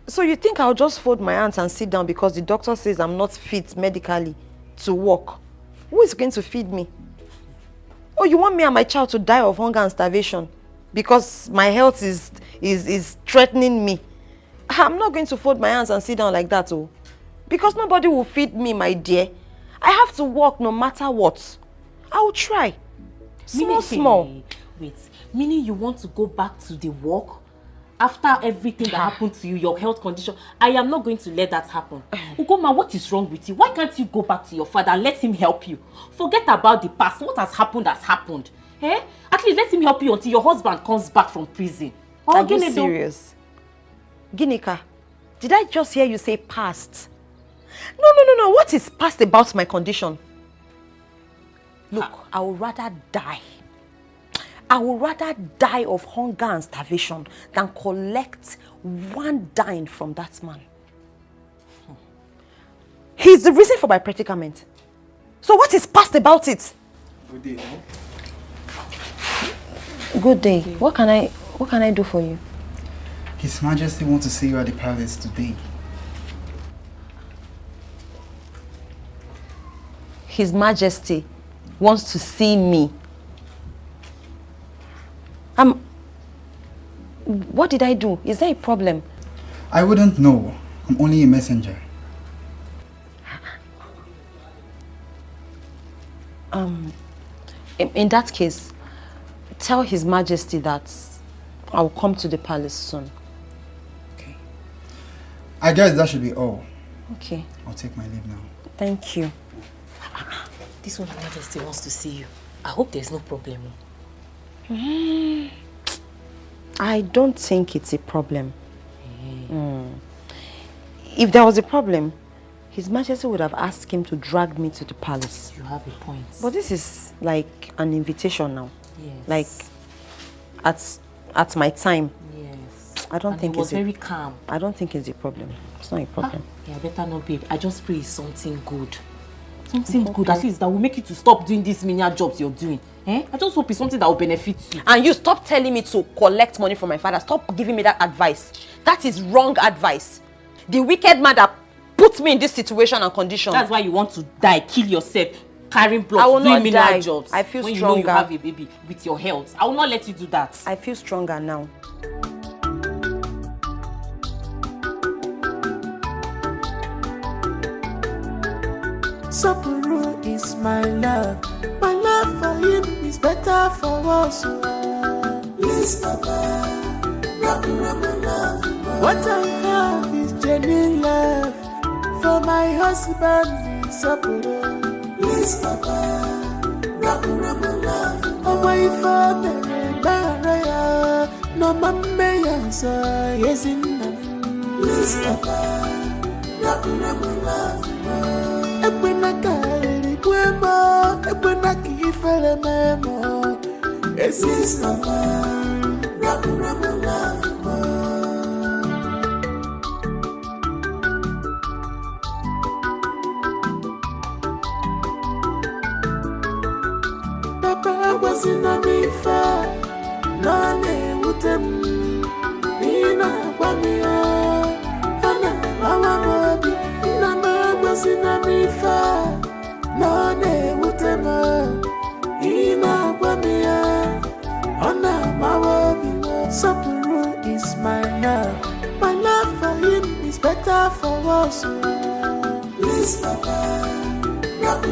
So you think I'll just fold my hands and sit down because the doctor says I'm not fit medically to work? Who is going to feed me? Oh, you want me and my child to die of hunger and starvation because my health is threatening me? I'm not going to fold my hands and sit down like that, oh. Because nobody will feed me, my dear. I have to work no matter what. I will try. Small. Wait, meaning you want to go back to the work? After everything that happened to you, your health condition, I am not going to let that happen. Ugoma, what is wrong with you? Why can't you go back to your father and let him help you? Forget about the past. What has happened has happened. Eh? At least let him help you until your husband comes back from prison. Are you serious? Ginika, did I just hear you say past? No. What is past about my condition? Look, I would rather die. I would rather die of hunger and starvation than collect one dime from that man. He's the reason for my predicament. So what is past about it? Good day. Good day. What can I do for you? His Majesty wants to see you at the palace today. His Majesty wants to see me. What did I do? Is there a problem? I wouldn't know. I'm only a messenger. In that case, tell His Majesty that I'll come to the palace soon. Okay. I guess that should be all. Okay. I'll take my leave now. Thank you. This one, Her Majesty wants to see you. I hope there's no problem. I don't think it's a problem. If there was a problem, His Majesty would have asked him to drag me to the palace. You have a point. But this is like an invitation now. Yes. Like at my time. Yes. I don't think it was very calm. I don't think it's a problem. It's not a problem. Yeah, better not, babe. I just pray it's something good. Something good, at least that will make you to stop doing these menial jobs you're doing. I just hope it's something that will benefit you. And you stop telling me to collect money from my father. Stop giving me that advice. That is wrong advice. The wicked man that put me in this situation and condition. That's why you want to die, kill yourself. carrying I blocks, will doing not menial die. jobs. I feel when stronger. you know you have a baby with your health. I will not let you do that. I feel stronger now. Sapuru is my love. My love for him is better for us. Please, Papa, love. What I have is genuine love for my husband, Sapuru. Please, Papa, love. Oh, my father, Maria, no mamma, so yes, in please, Papa, love. Ebenakari kwemo, ebenaki ifele memo. Esis mama, rabu love. Papa was in a mifa, nane utem, nina wamia, ana mama mobi, nana was in a mifa, nane utema, nina wamia, ana mama mobi. Sapuru is my love. My love for him is better for us. Please, Papa, love.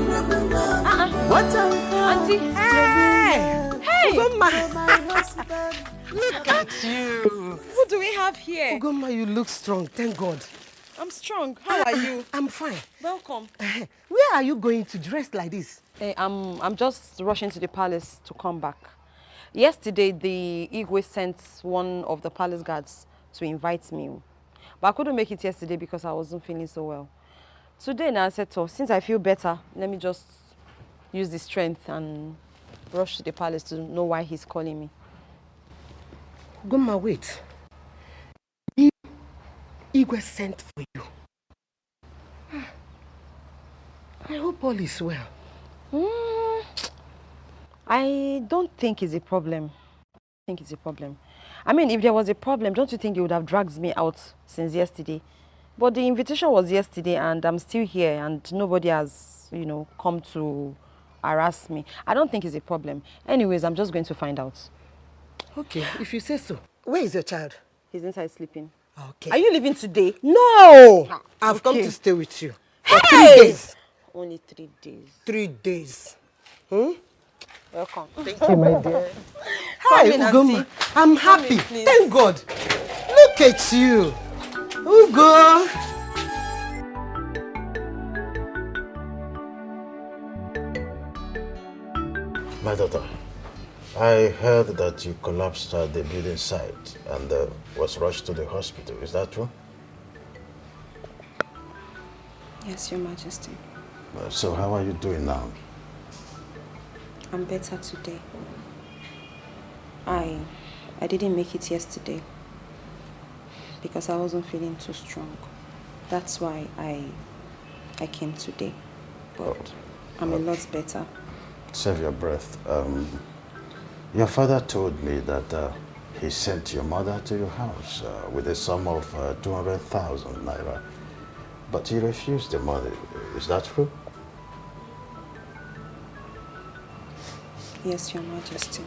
What I have, Auntie, hey, Ugoma. Look at you. What do we have here? Ugoma, you look strong, thank God. I'm strong. How are you? I'm fine. Welcome. Where are you going to dress like this? I'm just rushing to the palace to come back. Yesterday, the Igwe sent one of the palace guards to invite me. But I couldn't make it yesterday because I wasn't feeling so well. Today, now I said, so since I feel better, let me just use the strength and rush to the palace to know why he's calling me. Ugoma, wait. Igwe sent for you. I hope all is well. I don't think it's a problem. I mean, if there was a problem, don't you think he would have dragged me out since yesterday? But the invitation was yesterday and I'm still here and nobody has, come to harass me. I don't think it's a problem. Anyways, I'm just going to find out. Okay, if you say so. Where is your child? He's inside sleeping. Okay. Are you leaving today? No! I've come to stay with you. For 3 days. Only 3 days. 3 days. Welcome. Thank you, my dear. Hi, Hi, Ugoma. Auntie. I'm happy. Thank God. Look at you. Ugo. My daughter, I heard that you collapsed at the building site and was rushed to the hospital. Is that true? Yes, Your Majesty. So how are you doing now? I'm better today. I didn't make it yesterday because I wasn't feeling too strong. That's why I came today. But I'm a lot better. Save your breath. Your father told me that he sent your mother to your house with a sum of 200,000 naira. But he refused the money. Is that true? Yes, Your Majesty.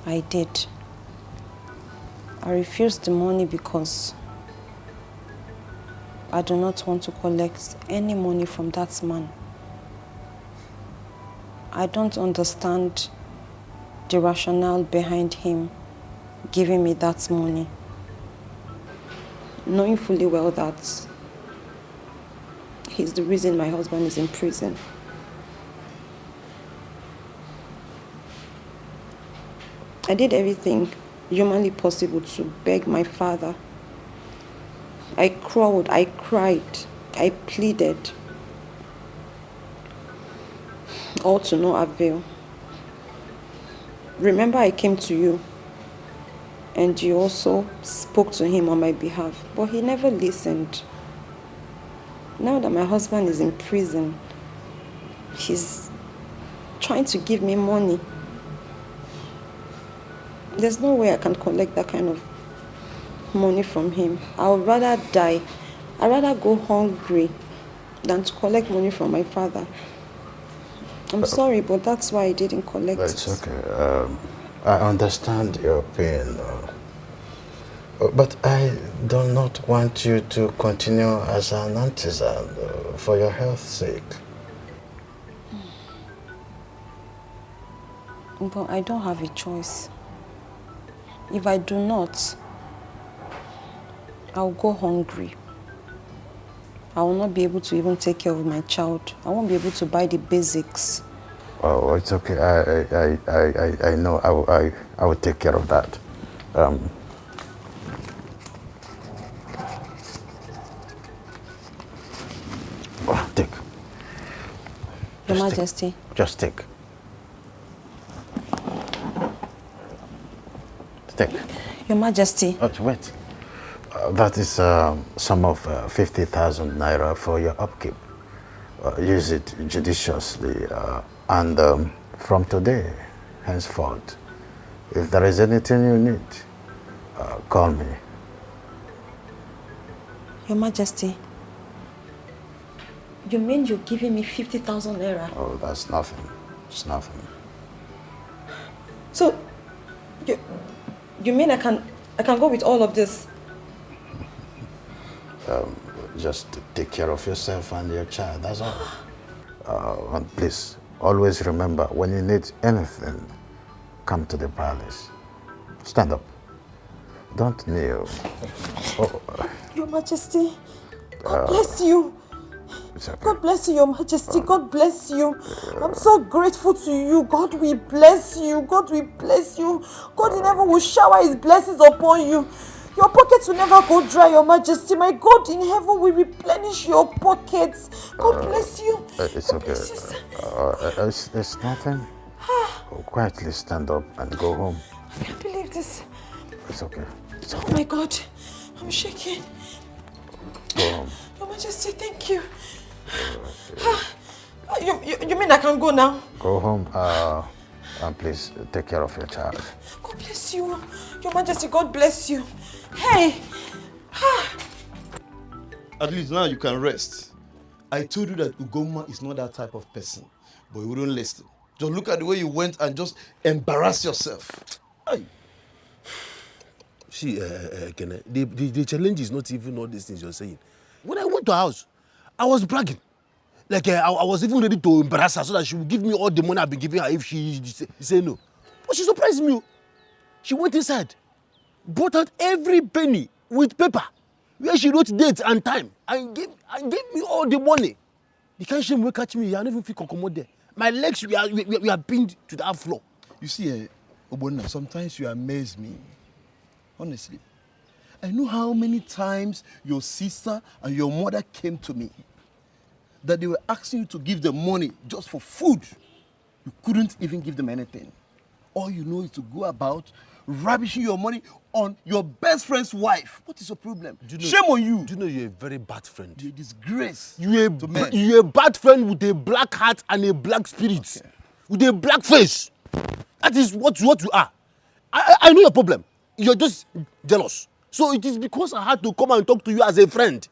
I did. I refused the money because I do not want to collect any money from that man. I don't understand the rationale behind him giving me that money, knowing fully well that he's the reason my husband is in prison. I did everything humanly possible to beg my father. I crawled, I cried, I pleaded. All to no avail. Remember, I came to you and you also spoke to him on my behalf, but he never listened. Now that my husband is in prison, he's trying to give me money. There's no way I can collect that kind of money from him. I would rather die. I'd rather go hungry than to collect money from my father. I'm sorry, but that's why I didn't collect it. It's okay. I understand your pain. But I do not want you to continue as an artisan for your health's sake. But I don't have a choice. If I do not, I'll go hungry. I will not be able to even take care of my child. I won't be able to buy the basics. Oh, it's okay. I know. I will take care of that. Take. Your Majesty. Just take. Take. Your Majesty. Oh, wait. That is sum of 50,000 naira for your upkeep. Use it judiciously. And from today, henceforth, if there is anything you need, call me. Your Majesty. You mean you're giving me 50,000 naira? Oh, that's nothing. It's nothing. So, you mean I can go with all of this? Just take care of yourself and your child, that's all. And please, always remember, when you need anything, come to the palace. Stand up. Don't kneel. Your Majesty, God bless you. It's okay. God bless you, Your Majesty. God bless you. I'm so grateful to you. God will bless you. God will bless you. God in heaven will shower his blessings upon you. Your pockets will never go dry, Your Majesty. My God in heaven will replenish your pockets. God bless you. It's okay. It's nothing. Quietly stand up and go home. I can't believe this. It's okay. It's okay. Oh my God. I'm shaking. Go home. Your Majesty, thank you. You mean I can go now? Go home and please take care of your child. God bless you. Your Majesty, God bless you. Hey! At least now you can rest. I told you that Ugoma is not that type of person, but you wouldn't listen. Just look at the way you went and just embarrass yourself. Hey. See, Kene, the challenge is not even all these things you're saying. When I went to her house, I was bragging. Like, I was even ready to embarrass her so that she would give me all the money I've been giving her if she say no. But she surprised me. She went inside, brought out every penny with paper, where she wrote date and time, and gave me all the money. The kind of shame will catch me, I don't even feel comfortable there. My legs we are pinned to that floor. You see, Obonna, sometimes you amaze me. Honestly. I know how many times your sister and your mother came to me that they were asking you to give them money just for food. You couldn't even give them anything. All you know is to go about ravishing your money on your best friend's wife. What is your problem? Shame on you. Do you know you're a very bad friend? You're a disgrace. You're a bad friend with a black heart and a black spirit. Okay. With a black face. That is what you are. I know your problem. You're just jealous. So it is because I had to come and talk to you as a friend.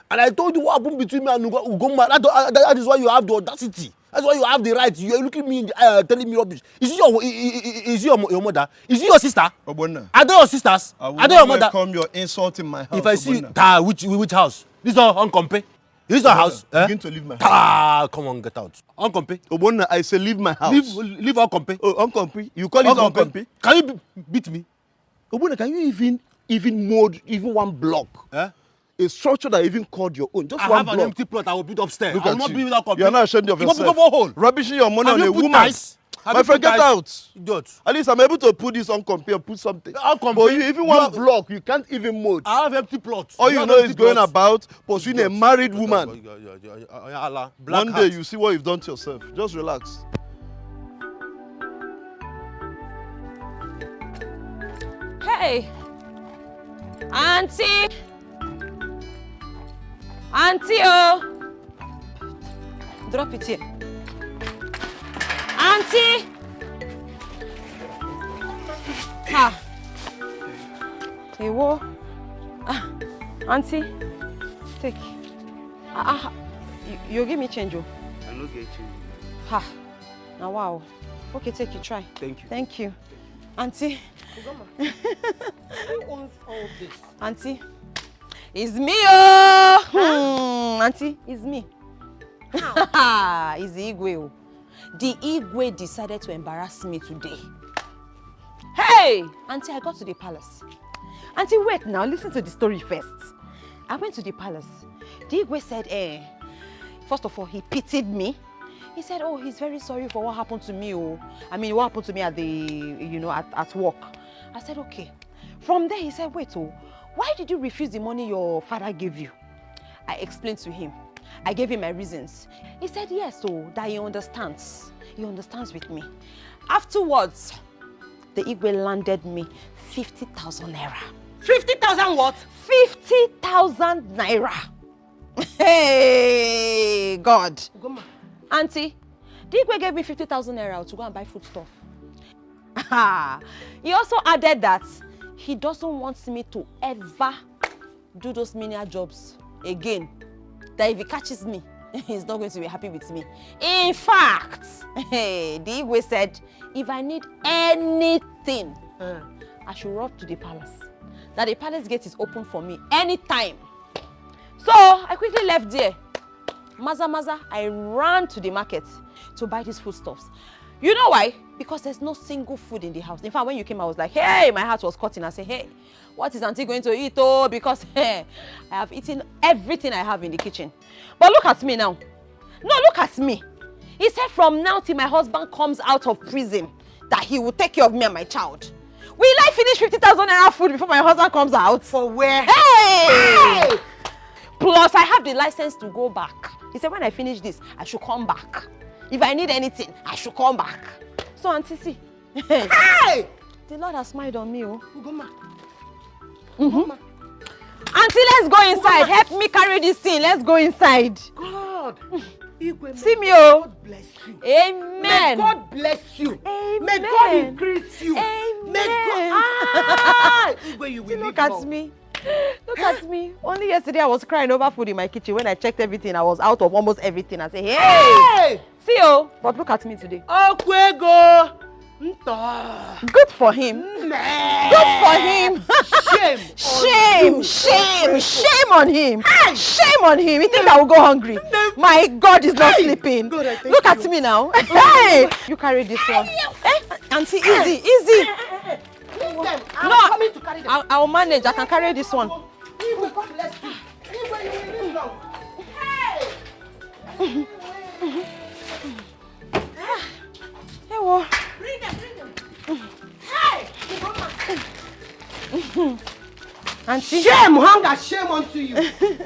And I told you what happened between me and Ugoma. That is why you have the audacity. That's why you have the right. You're looking at me telling me rubbish. Is it your mother? Is it your sister? Obonna. Are they your sisters? I will Are they your mother? welcome your insult in my house. If I see which house? This is Uncompe. This is our house. Begin to leave my house. Come on, get out. Uncompe. Obonna, I say leave my house. Leave Uncompe. Oh, Uncompe. You call it Uncompe? Can you beat me? Obonna, can you even mold even one block? A structure that even called your own. Just I one have block. an empty plot I will build upstairs. Look I will at not you. build without You are not ashamed of yourself. Rubbishing your money on a woman. My friend, get out. Idiot. At least I'm able to put this on compare, put something. But you, even one block, you can't even mold. I have empty plots. All you know is going about pursuing a married woman. One day you see what you've done to yourself. Just relax. Hey! Auntie! Auntie, oh! Drop it here. Auntie! Ha! Hey, what? Auntie, take. You give me change, oh? I no get change. Ha! Oh, wow. Okay, take you, try. Thank you. Thank you. Auntie. Who owns all this? Auntie. It's me, oh! Auntie, it's me. How? It's the Igwe, oh. The Igwe decided to embarrass me today. Hey! Auntie, I got to the palace. Auntie, wait now. Listen to the story first. I went to the palace. The Igwe said, first of all, he pitied me. He said, oh, he's very sorry for what happened to me. Oh. I mean, what happened to me at the, at work. I said, okay. From there, he said, wait, oh, why did you refuse the money your father gave you? I explained to him. I gave him my reasons. He said, yes, so that he understands. He understands with me. Afterwards, the Igwe landed me 50,000 naira. 50,000 what? 50,000 naira. Hey, God. Goma. Auntie, the Igwe gave me 50,000 naira to go and buy food stuff. He also added that he doesn't want me to ever do those menial jobs again. That if he catches me, he's not going to be happy with me. In fact, the Igwe said, if I need anything, I should run to the palace. That the palace gate is open for me anytime. So I quickly left there. Maza, I ran to the market to buy these foodstuffs. You know why? Because there's no single food in the house. In fact, when you came, I was like, hey, my heart was cutting. I said, hey, what is Auntie going to eat? Oh, because I have eaten everything I have in the kitchen. But look at me now. No, look at me. He said from now till my husband comes out of prison, that he will take care of me and my child. Will I finish 50,000 naira food before my husband comes out? For where? Hey! Plus, I have the license to go back. He said, when I finish this, I should come back. If I need anything, I should come back. So, Auntie, see. Hey! The Lord has smiled on me, oh. Ugoma. Auntie, let's go inside. Help me carry this thing. Let's go inside. God. Igwe, see me, oh. God bless you. Amen. May God bless you. Amen. May God increase you. Amen. May God... Igwe, you will Look at me. Look at me. Only yesterday I was crying over food in my kitchen. When I checked everything, I was out of almost everything. I said, hey! See you. But look at me today. Okwego. Good for him. Good for him. Shame on him. Shame on him. He thinks I will go hungry. My God is not sleeping. Look at me now. Hey! You carry this one. Auntie, easy. I'm coming to carry them. I'll manage. I can carry this one. Igwe, God bless you. Igwe, you will live long. Hey! Hey, what? Bring them. Hey! Auntie. Shame, hunger, shame unto you. Shame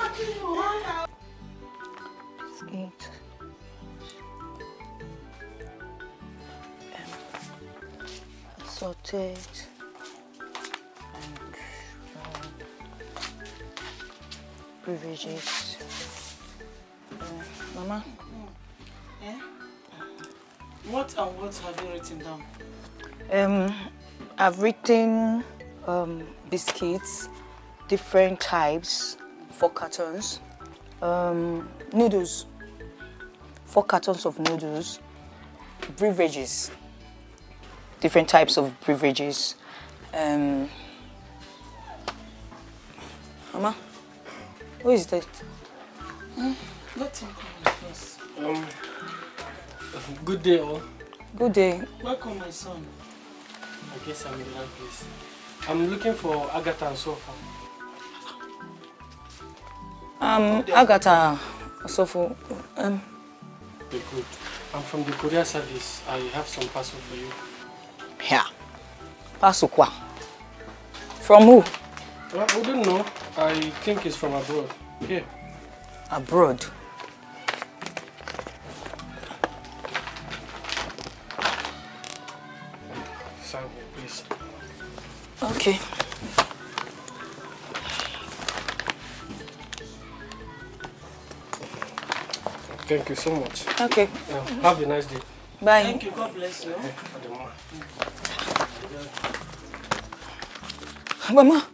unto you, hunger. Sauteed and beverages. Mama. Yeah? What and what have you written down? I've written biscuits, different types, 4 cartons, noodles, 4 cartons of noodles, beverages, different types of beverages. Mama, who is that? Let him come first. Good day, all. Good day. Welcome, my son. I guess I'm in the right place. I'm looking for Agatha and Sofa. Agatha, Sofa. Good. I'm from the courier service. I have some parcel for you. Here. Parcel quoi? From who? Well, I don't know. I think it's from abroad. Here. Abroad? Sign here, please. Okay. Thank you so much. Okay. Have a nice day. Bye. Thank you. God bless you. Mama,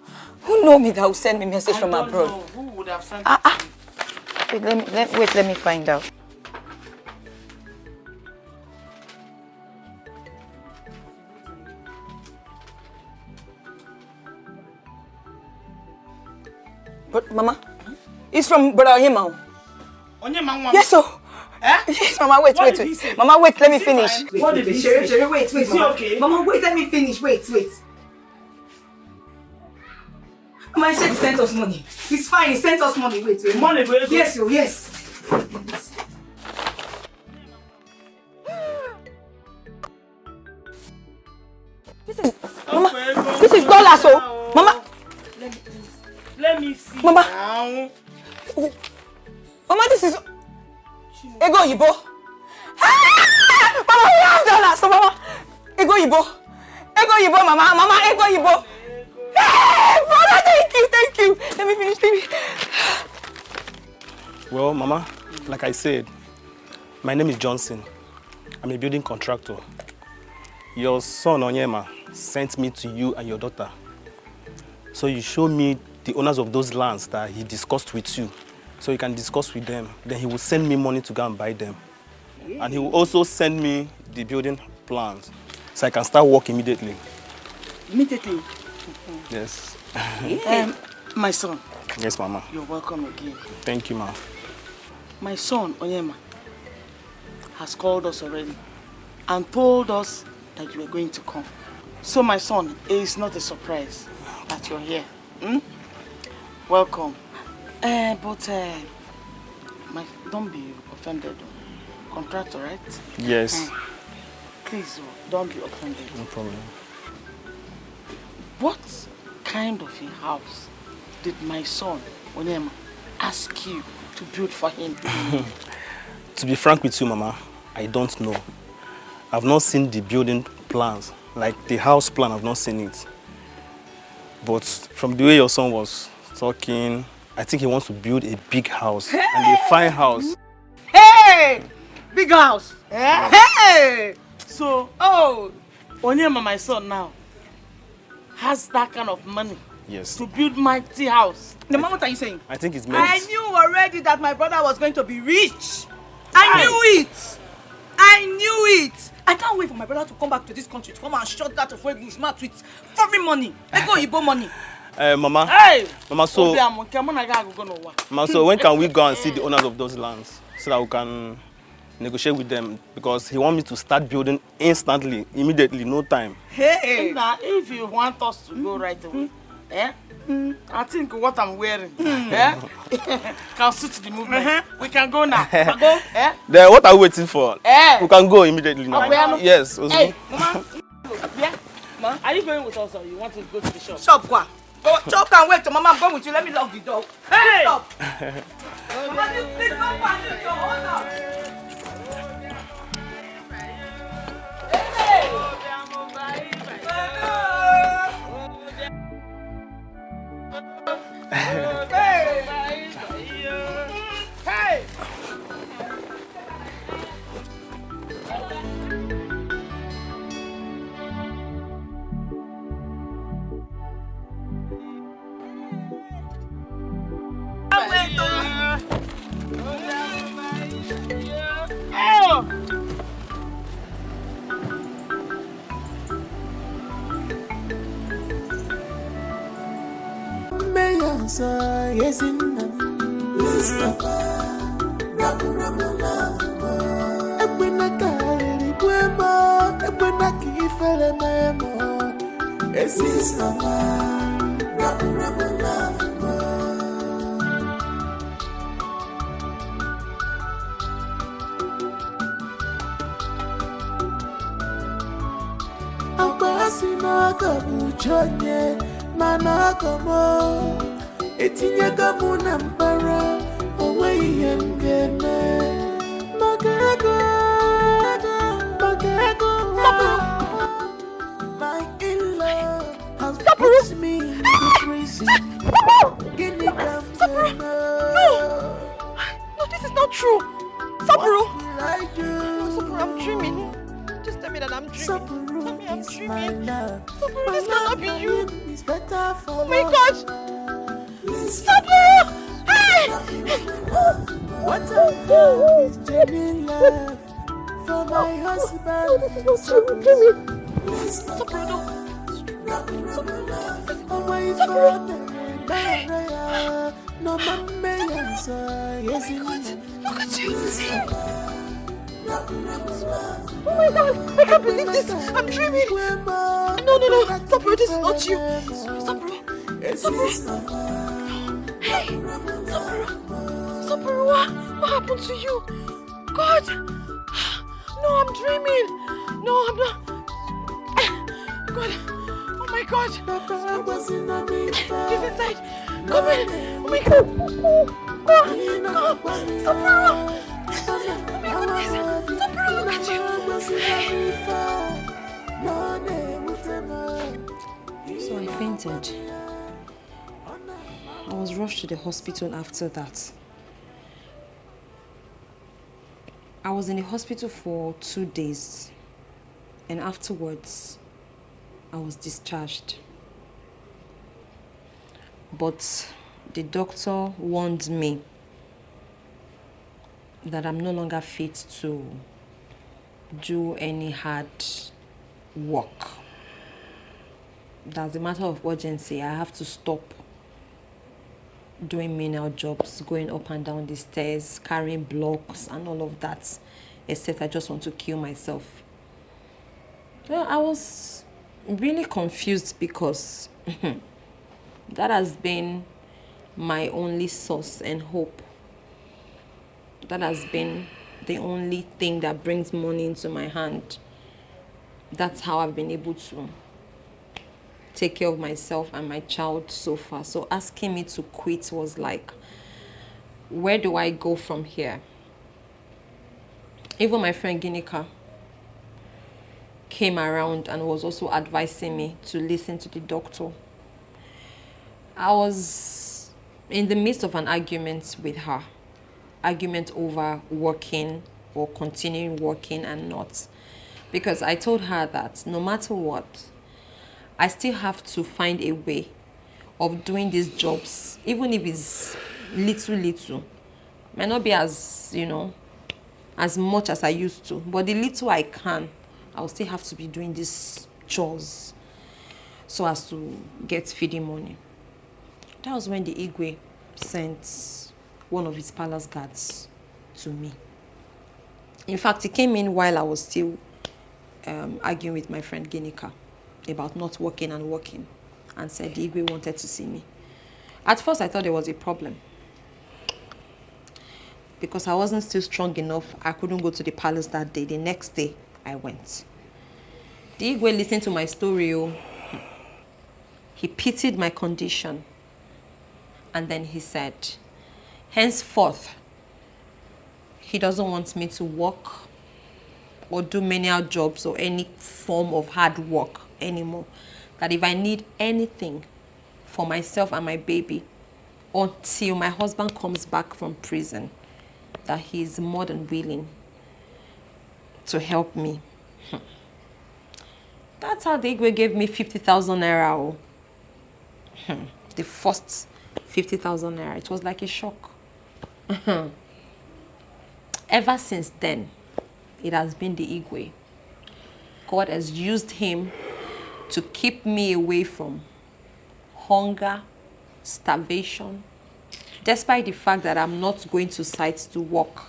who know me that will send me message from abroad? Know. Who would have sent Wait, let me find out. But Mama, it's from Brother Onyema. Onyema? Yes, sir. Eh? Yes, Mama, wait. Mama, wait, let me finish. What did he say? Sherry, wait, Is he Mama. okay? Mama, wait, let me finish. Wait. Mama, he said he sent us money. He's fine, he sent us money. Wait. Money, wait. Yes, sir, yes. This is dollars, so Mama. Let me see. Mama. Now. Mama, this is Ego Yibo. Mama, we have dollars, so Mama. Ego Yibo, Mama. Mama, Ego Yibo. Hey, Mama, thank you. Let me finish. Well, Mama, like I said, my name is Johnson. I'm a building contractor. Your son, Onyema, sent me to you and your daughter. So you show me the owners of those lands that he discussed with you. So you can discuss with them. Then he will send me money to go and buy them. And he will also send me the building plans so I can start work immediately. Immediately? Yes. My son. Yes, Mama. You're welcome again. Thank you, Ma. My son, Onyema, has called us already and told us that you are going to come. So my son, it is not a surprise that you're here. Welcome. But don't be offended. Contractor, right? Yes. Please, don't be offended. No problem. What kind of a house did my son, Onyema, ask you to build for him? To be frank with you, Mama, I don't know. I've not seen the building plans. Like the house plan, I've not seen it. But from the way your son was talking, I think he wants to build a big house and a fine house. Hey! Big house! Hey! So, Onyema, my son now, has that kind of money. Yes. To build mighty house. The Mama, what are you saying? I think it's meant. I knew already that my brother was going to be rich. I knew it. I can't wait for my brother to come back to this country to come and shut that of where he's mad with foreign money. Ego Yibo money. Mama. Hey! Mama, so when can we go and see the owners of those lands so that we can negotiate with them? Because he wants me to start building instantly, immediately, no time. Hey! Now, if you want us to go right away, I think what I'm wearing can suit the movement. We can go now. Go. Then what are we waiting for? We can go immediately now. Yes. Hey, Mama. Ma, are you going with us or you want to go to the shop? Shop, Kwa. Shop can wait. Mama, I'm going with you. Let me lock the door. Hey! Stop. Mama, please don't panic. Hold on. Hey! Yes, in Please, Papa. Etinye gamu na mbara onwe ihe m ga-eme maka ego my in-law has put me in prison. Gini comes No, this is not true. Saburo. What will I do? Saburo, I'm dreaming. Just tell me that I'm dreaming. Saburo is my love. Saburo, this cannot be you. It's better for Oh my gosh. Saburo! Hey! What I have is genuine love for my husband. This is not true. I'm dreaming. Saburo, always for me. No mamma, yes, look at you. Oh my God, I can't believe this. I'm dreaming. No. Sabro, this is not you. Sabro. Hey, Sabro, what happened to you? God. No, I'm dreaming. No, I'm not. God. Oh my God. He's inside. Come in. Oh my God. Come. Sabro. Oh my goodness. Sabro, look at you. So I fainted. I was rushed to the hospital after that. I was in the hospital for 2 days, and afterwards, I was discharged. But the doctor warned me that I'm no longer fit to do any hard work. That's a matter of urgency. I have to stop doing menial jobs, going up and down the stairs, carrying blocks and all of that, except I just want to kill myself. Well, I was really confused because that has been my only source and hope. That has been the only thing that brings money into my hand. That's how I've been able to take care of myself and my child so far. So asking me to quit was like, where do I go from here? Even my friend Ginika came around and was also advising me to listen to the doctor. I was in the midst of an argument with her. Argument over working or continuing working and not. Because I told her that no matter what, I still have to find a way of doing these jobs, even if it's little. Might not be as, as much as I used to, but the little I can, I'll still have to be doing these chores so as to get feeding money. That was when the Igwe sent one of his palace guards to me. In fact, he came in while I was still arguing with my friend Ginika about not working and said the Igwe wanted to see me. At first, I thought there was a problem because I wasn't still strong enough. I couldn't go to the palace that day. The next day, I went. The Igwe listened to my story. He pitied my condition. And then he said, henceforth, he doesn't want me to work or do menial jobs or any form of hard work anymore. That if I need anything for myself and my baby until my husband comes back from prison, that he's more than willing to help me. That's how the Igwe gave me 50,000 naira. The first 50,000 naira. It was like a shock. Ever since then, it has been the Igwe. God has used him to keep me away from hunger, starvation. Despite the fact that I'm not going to sites to work,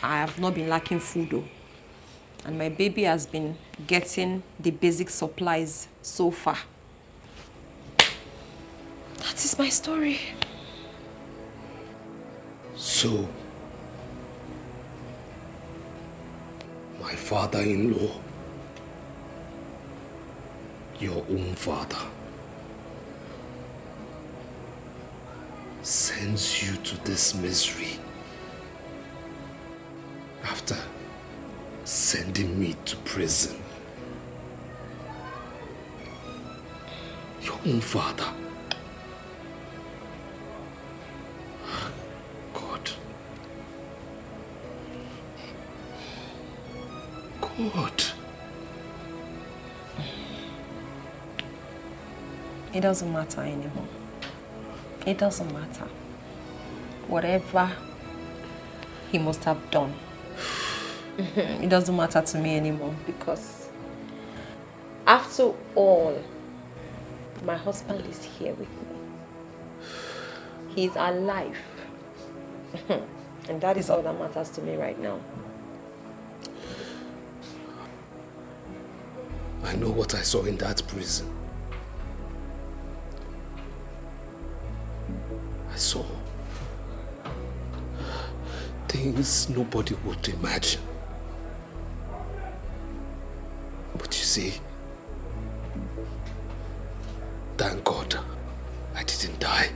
I have not been lacking food though. And my baby has been getting the basic supplies so far. That is my story. So, my father-in-law, your own father, sends you to this misery after sending me to prison. Your own father. God. God. It doesn't matter anymore. It doesn't matter. Whatever he must have done, it doesn't matter to me anymore, because after all, my husband is here with me. He's alive. And that is all that matters to me right now. I know what I saw in that prison. I saw things nobody would imagine. But you see, thank God I didn't die.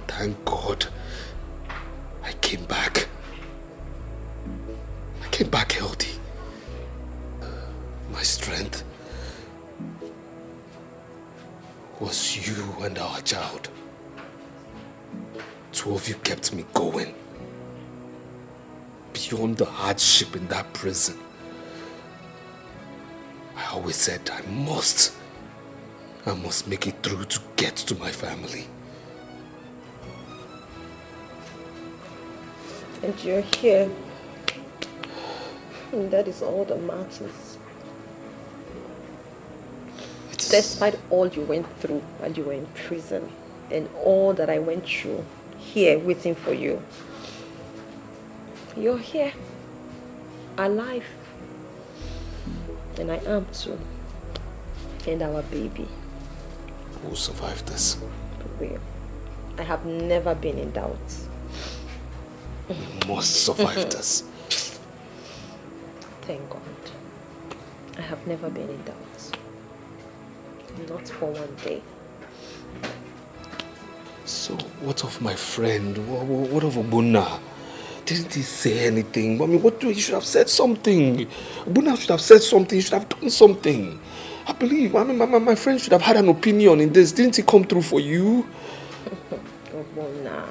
Thank God I came back. I came back healthy. My strength was you and our child. Two of you kept me going. Beyond the hardship in that prison, I always said I must make it through to get to my family. And you're here. And that is all that matters. Despite all you went through while you were in prison and all that I went through here waiting for you, you're here, alive. And I am too. And our baby. We'll survive this. We will. I have never been in doubt. We must survive this. Thank God. I have never been in doubt. Not for one day. So, what of my friend? What of Obuna? Didn't he say anything? I mean, he should have said something. Obuna should have said something. He should have done something. I believe, my friend should have had an opinion in this. Didn't he come through for you? Obuna.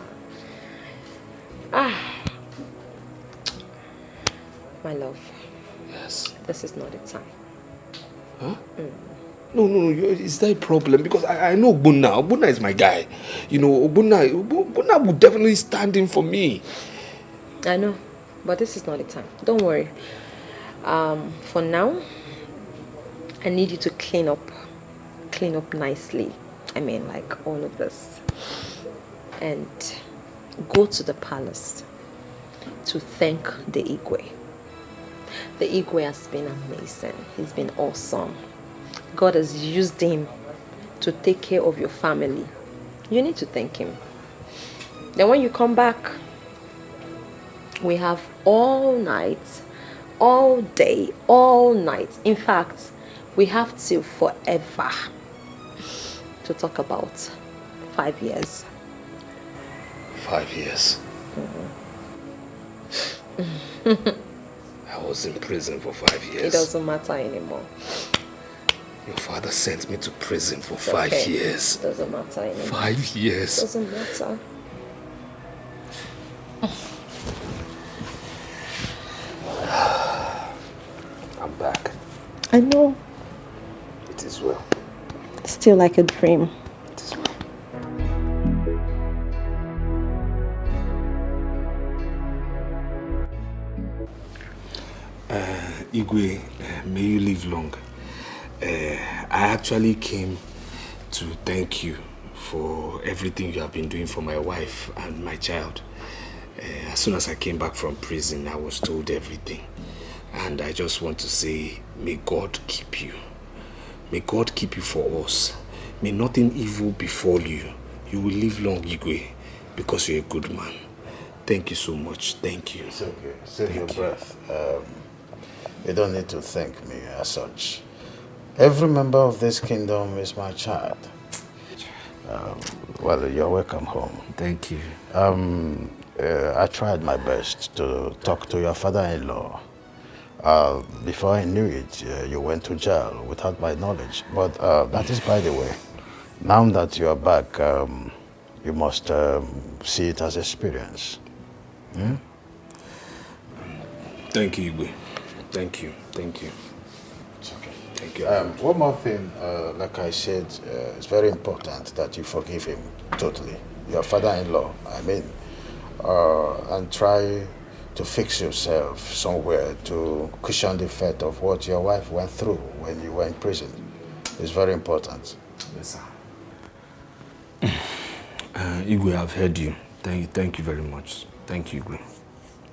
My love. Yes. This is not the time. Huh? No, is there a problem? Because I know Obuna. Obuna is my guy. You know, Obuna would definitely stand in for me. I know, but this is not the time. Don't worry. For now, I need you to clean up nicely. I mean, like all of this. And go to the palace to thank the Igwe. The Igwe has been amazing. He's been awesome. God has used him to take care of your family. You need to thank him. Then when you come back, we have all night, all day, all night. In fact, we have till forever to talk about 5 years. 5 years. I was in prison for 5 years. It doesn't matter anymore. Your father sent me to prison for It's 5 okay. years. It doesn't matter anymore. 5 years. It doesn't matter. I'm back. I know. It is well. Still like a dream. It is well. Igwe, may you live long. I actually came to thank you for everything you have been doing for my wife and my child. As soon as I came back from prison, I was told everything. And I just want to say, may God keep you. May God keep you for us. May nothing evil befall you. You will live long, Igwe, because you're a good man. Thank you so much. Thank you. It's okay. Save your breath. You don't need to thank me as such. Every member of this kingdom is my child. Well, you're welcome home. Thank you. I tried my best to talk to your father-in-law. Before I knew it, you went to jail without my knowledge. But that is by the way. Now that you are back, you must see it as experience. Hmm? Thank you, Igwe. Thank you. Thank you. It's okay. Thank you. One more thing, like I said, it's very important that you forgive him totally. Your father-in-law, I mean. And try to fix yourself somewhere to cushion the effect of what your wife went through when you were in prison. It's very important. Yes, sir. Igwe, I've heard you. Thank you very much. Thank you, Igwe.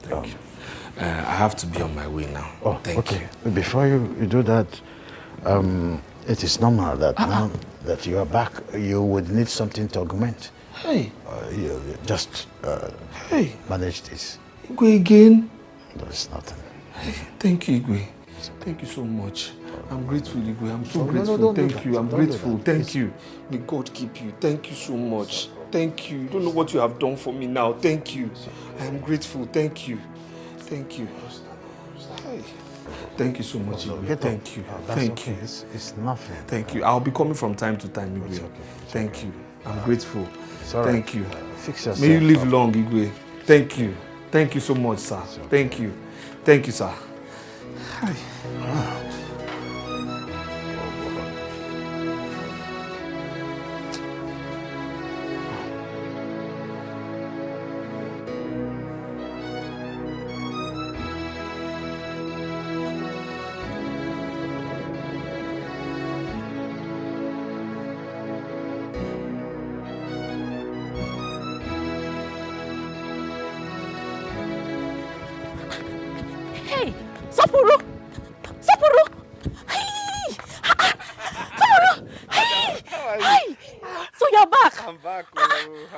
Thank you. I have to be on my way now. Oh, thank you. Before you do that, it is normal that now that you are back, you would need something to augment. Hey. You just manage this. Igwe again? There's nothing. Hey, thank you, Igwe. Thank you so much. I'm grateful, Igwe. I'm so No, grateful. don't do Thank that. you. I'm Don't do grateful. that. Thank you. May God keep you. Thank you so much. Thank you. You don't know what you have done for me now. Thank you. I am grateful. Thank you. Thank you. Hey. Thank you so much, Igwe. Thank you. Thank you. It's nothing. Thank you. I'll be coming from time to time, Igwe. Thank you. I'm grateful. all right. Thank you. Fix yourself. May you live long, Igwe. Thank you. Thank you so much, sir. Thank you. Thank you, sir. Hi. Hey, Sapuru! Sapuru! Hey! Sapuru! Hey! Hey! So you're back? I'm back.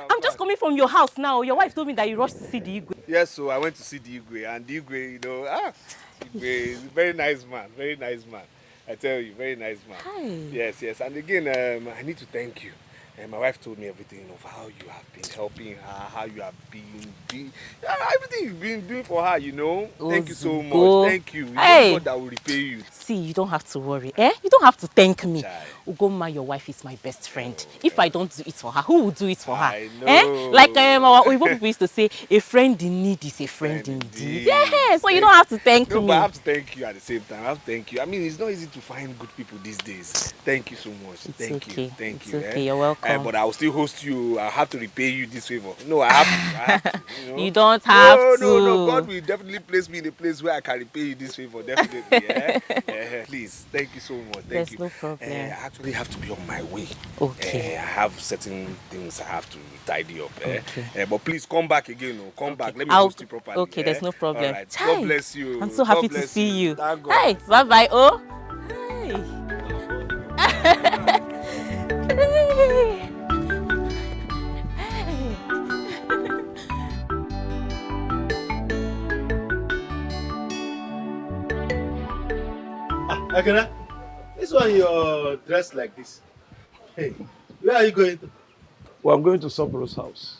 I'm just coming from your house now. Your wife told me that you rushed to see the Igwe. Yes, so I went to see the Igwe, and the Igwe, Igwe is a very nice man, very nice man. I tell you, very nice man. Hi. Yes. And again, I need to thank you. And my wife told me everything of how you have been helping her, how you have been doing, everything you've been doing for her, Thank you so much. Thank you. Hey. God that will repay you. See, you don't have to worry, You don't have to thank me. Ugoma, your wife is my best friend. If I don't do it for her, who will do it for her? I know. Like our Oyibo people used to say, a friend in need is a friend indeed. Yeah, so you don't have to thank me. No, but I have to thank you at the same time. I have to thank you. I mean, it's not easy to find good people these days. Thank you so much. Thank you. Thank you. It's okay, you're welcome. But I will still host you. I have to repay you this favor. No, I have to. You don't have to. No. God will definitely place me in a place where I can repay you this favor. Definitely. Please. Thank you so much. Thank you. There's no problem. I actually have to be on my way. Okay. I have certain things I have to tidy up. Okay. But please come back again. Come back. Let me host you properly. Okay, there's no problem. All right. God bless you. I'm so happy to see you. Thank God. Hey, bye-bye, oh. Hey. Akana, this one you're dressed like this. Hey, where are you going to? Well, I'm going to Sopro's house.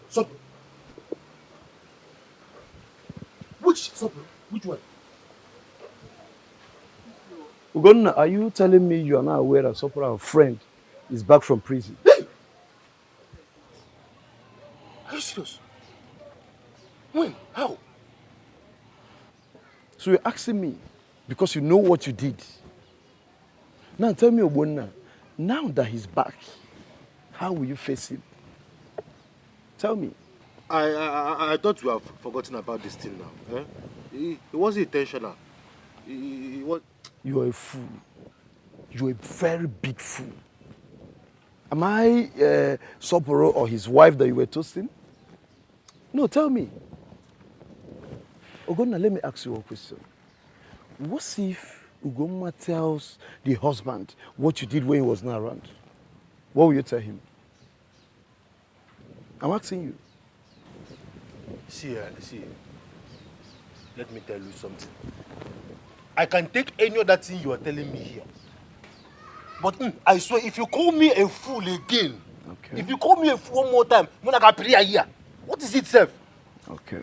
Sopro? Which Sopro? Which one? Ugonna, are you telling me you are not aware that Sopro, our friend, is back from prison? Are you serious? When? How? So you're asking me because you know what you did. Now tell me, Ugonna, now that he's back, how will you face him? Tell me. I thought you have forgotten about this thing now. It wasn't intentional. It was... You are a fool. You are a very big fool. Am I Soporo or his wife that you were toasting? No, tell me. Ugonna, let me ask you one question. What if Ugonna tells the husband what you did when he was not around? What will you tell him? I'm asking you. See, let me tell you something. I can take any other thing you are telling me here. But I swear, if you call me a fool again, if you call me a fool one more time, I'm not going to pray here. What is it, self? Okay.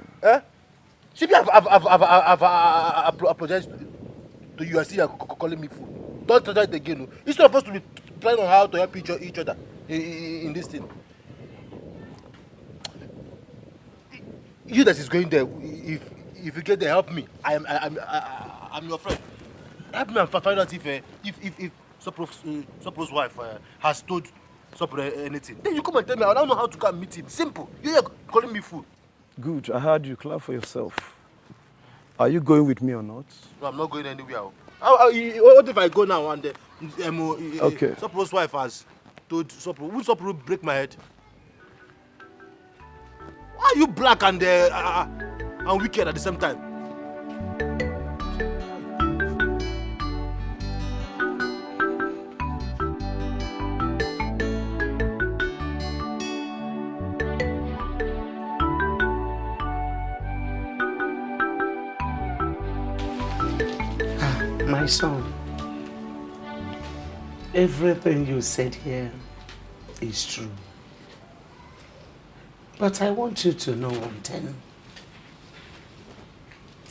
Maybe I've apologized to you. I see you're calling me fool. Don't try it again. It's not supposed to be planning on how to help each other in this thing. You that is going there, if you get there, help me. I'm your friend. Help me and find out if Sopro's wife has told Sopro anything. Then you come and tell me. I don't know how to go and meet him. Simple. You're calling me fool. Good. I heard you. Clap for yourself. Are you going with me or not? No, I'm not going anywhere. What if I go now and Okay. Sopro's wife has told Sopro? Will Sopro break my head? Why are you black and wicked at the same time? My son, everything you said here is true. But I want you to know one thing.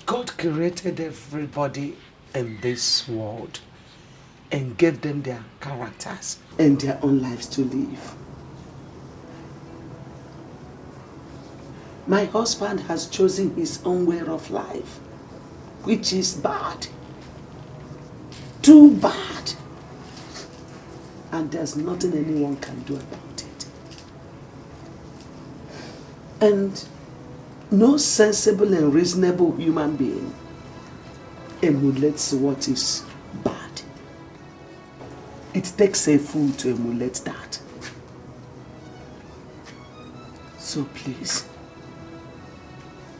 God created everybody in this world and gave them their characters and their own lives to live. My husband has chosen his own way of life, which is bad. Too bad. And there's nothing anyone can do about it. And no sensible and reasonable human being emulates what is bad. It takes a fool to emulate that. So please,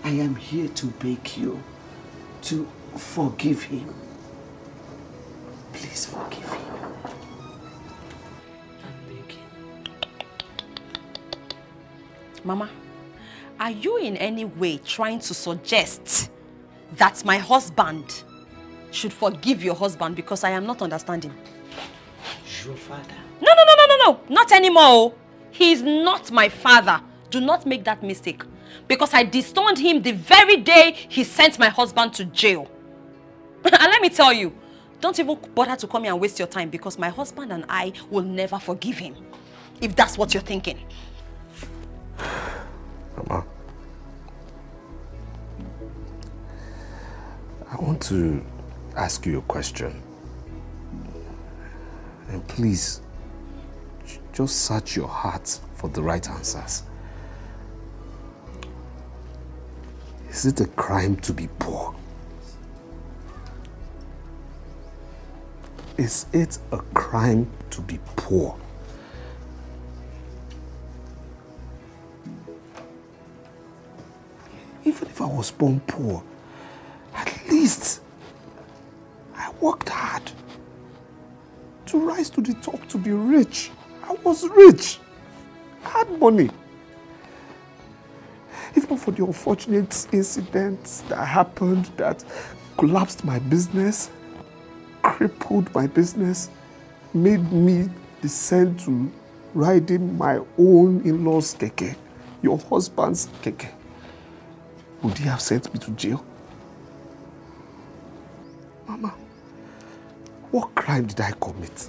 I am here to beg you to forgive him. Please forgive him. Mama, are you in any way trying to suggest that my husband should forgive your husband? Because I am not understanding. Your father? No, not anymore. He is not my father. Do not make that mistake. Because I disowned him the very day he sent my husband to jail. And let me tell you, don't even bother to come here and waste your time, because my husband and I will never forgive him. If that's what you're thinking. Mama, I want to ask you a question. And please, just search your heart for the right answers. Is it a crime to be poor? Is it a crime to be poor? Even if I was born poor, at least I worked hard to rise to the top, to be rich. I was rich. I had money. If not for the unfortunate incidents that happened that collapsed my business, crippled my business, made me descend to riding my own in-laws' keke, your husband's keke, would he have sent me to jail? Mama, what crime did I commit?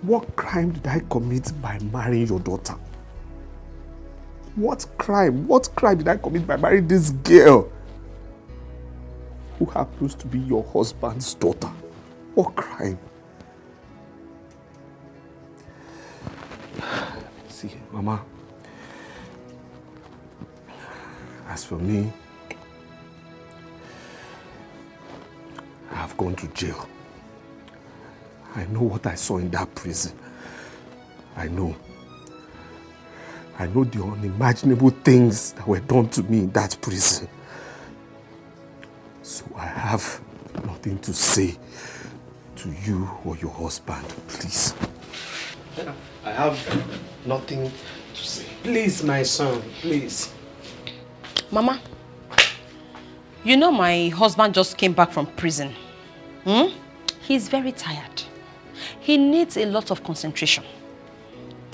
What crime did I commit by marrying your daughter? What crime did I commit by marrying this girl who happens to be your husband's daughter? What crime? See, Mama, as for me, I have gone to jail. I know what I saw in that prison. I know the unimaginable things that were done to me in that prison. So I have nothing to say to you or your husband, please. I have nothing to say. Please, my son, please. Mama, you know my husband just came back from prison. He's very tired. He needs a lot of concentration.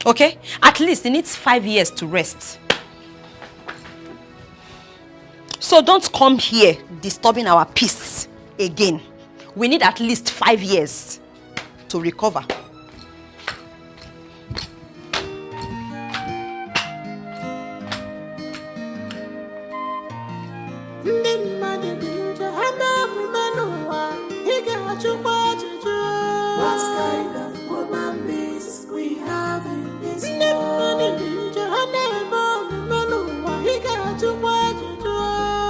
Okay? At least he needs 5 years to rest. So don't come here disturbing our peace again. We need at least 5 years to recover. What kind of woman beings we have in this world?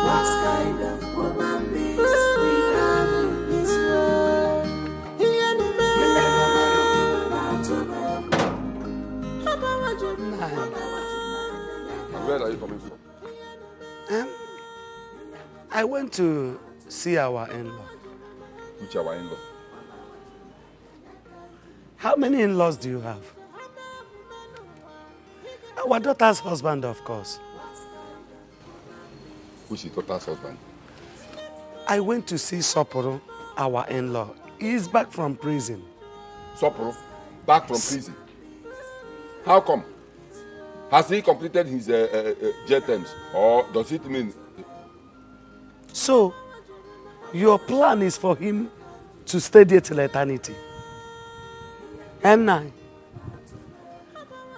What kind of woman beings we have in this world? You never marry a woman out to went to see our in-law. Which our in-law? How many in-laws do you have? Our daughter's husband, of course. Which is daughter's husband? I went to see Soporo, our in-law. He's back from prison. Soporo? Back from prison? How come? Has he completed his jail terms? Or does it mean... So, your plan is for him to stay there till eternity? M9,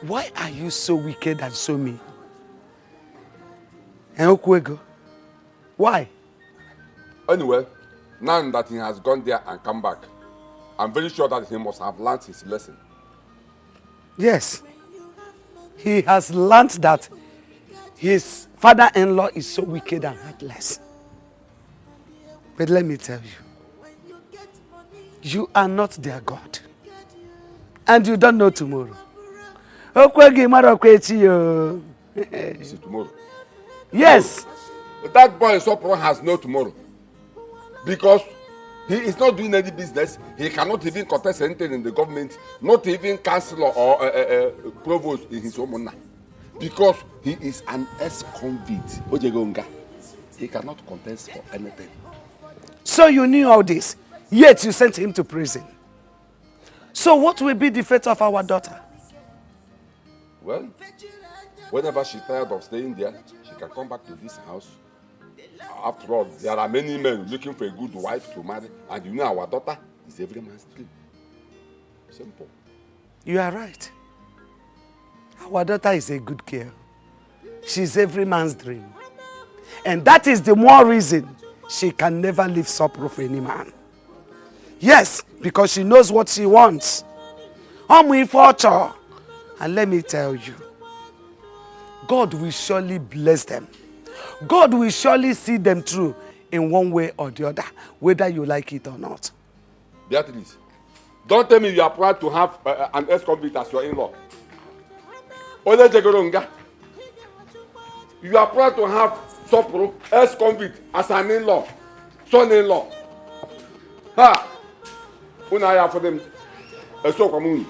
why are you so wicked and so mean? And Okwego, why? Anyway, now that he has gone there and come back, I'm very sure that he must have learnt his lesson. Yes, he has learnt that his father-in-law is so wicked and heartless. But let me tell you, you are not their God. And you don't know tomorrow. Is it tomorrow? Yes. No. That boy Sopro has no tomorrow. Because he is not doing any business. He cannot even contest anything in the government. Not even councillor or provost in his home. Because he is an ex-convict. He cannot contest for anything. So you knew all this, yet you sent him to prison. So what will be the fate of our daughter? Well, whenever she's tired of staying there, she can come back to this house. After all, there are many men looking for a good wife to marry, and you know our daughter is every man's dream. Simple. You are right. Our daughter is a good girl. She's every man's dream. And that is the more reason she can never leave Sopro for any man. Yes, because she knows what she wants. And let me tell you, God will surely bless them. God will surely see them through in one way or the other, whether you like it or not. Beatrice, don't tell me you are proud to have an ex-convict as your in-law. You are proud to have Sopro, ex-convict, as an in-law, son-in-law. Ha! Unaya for them. Ex-convict,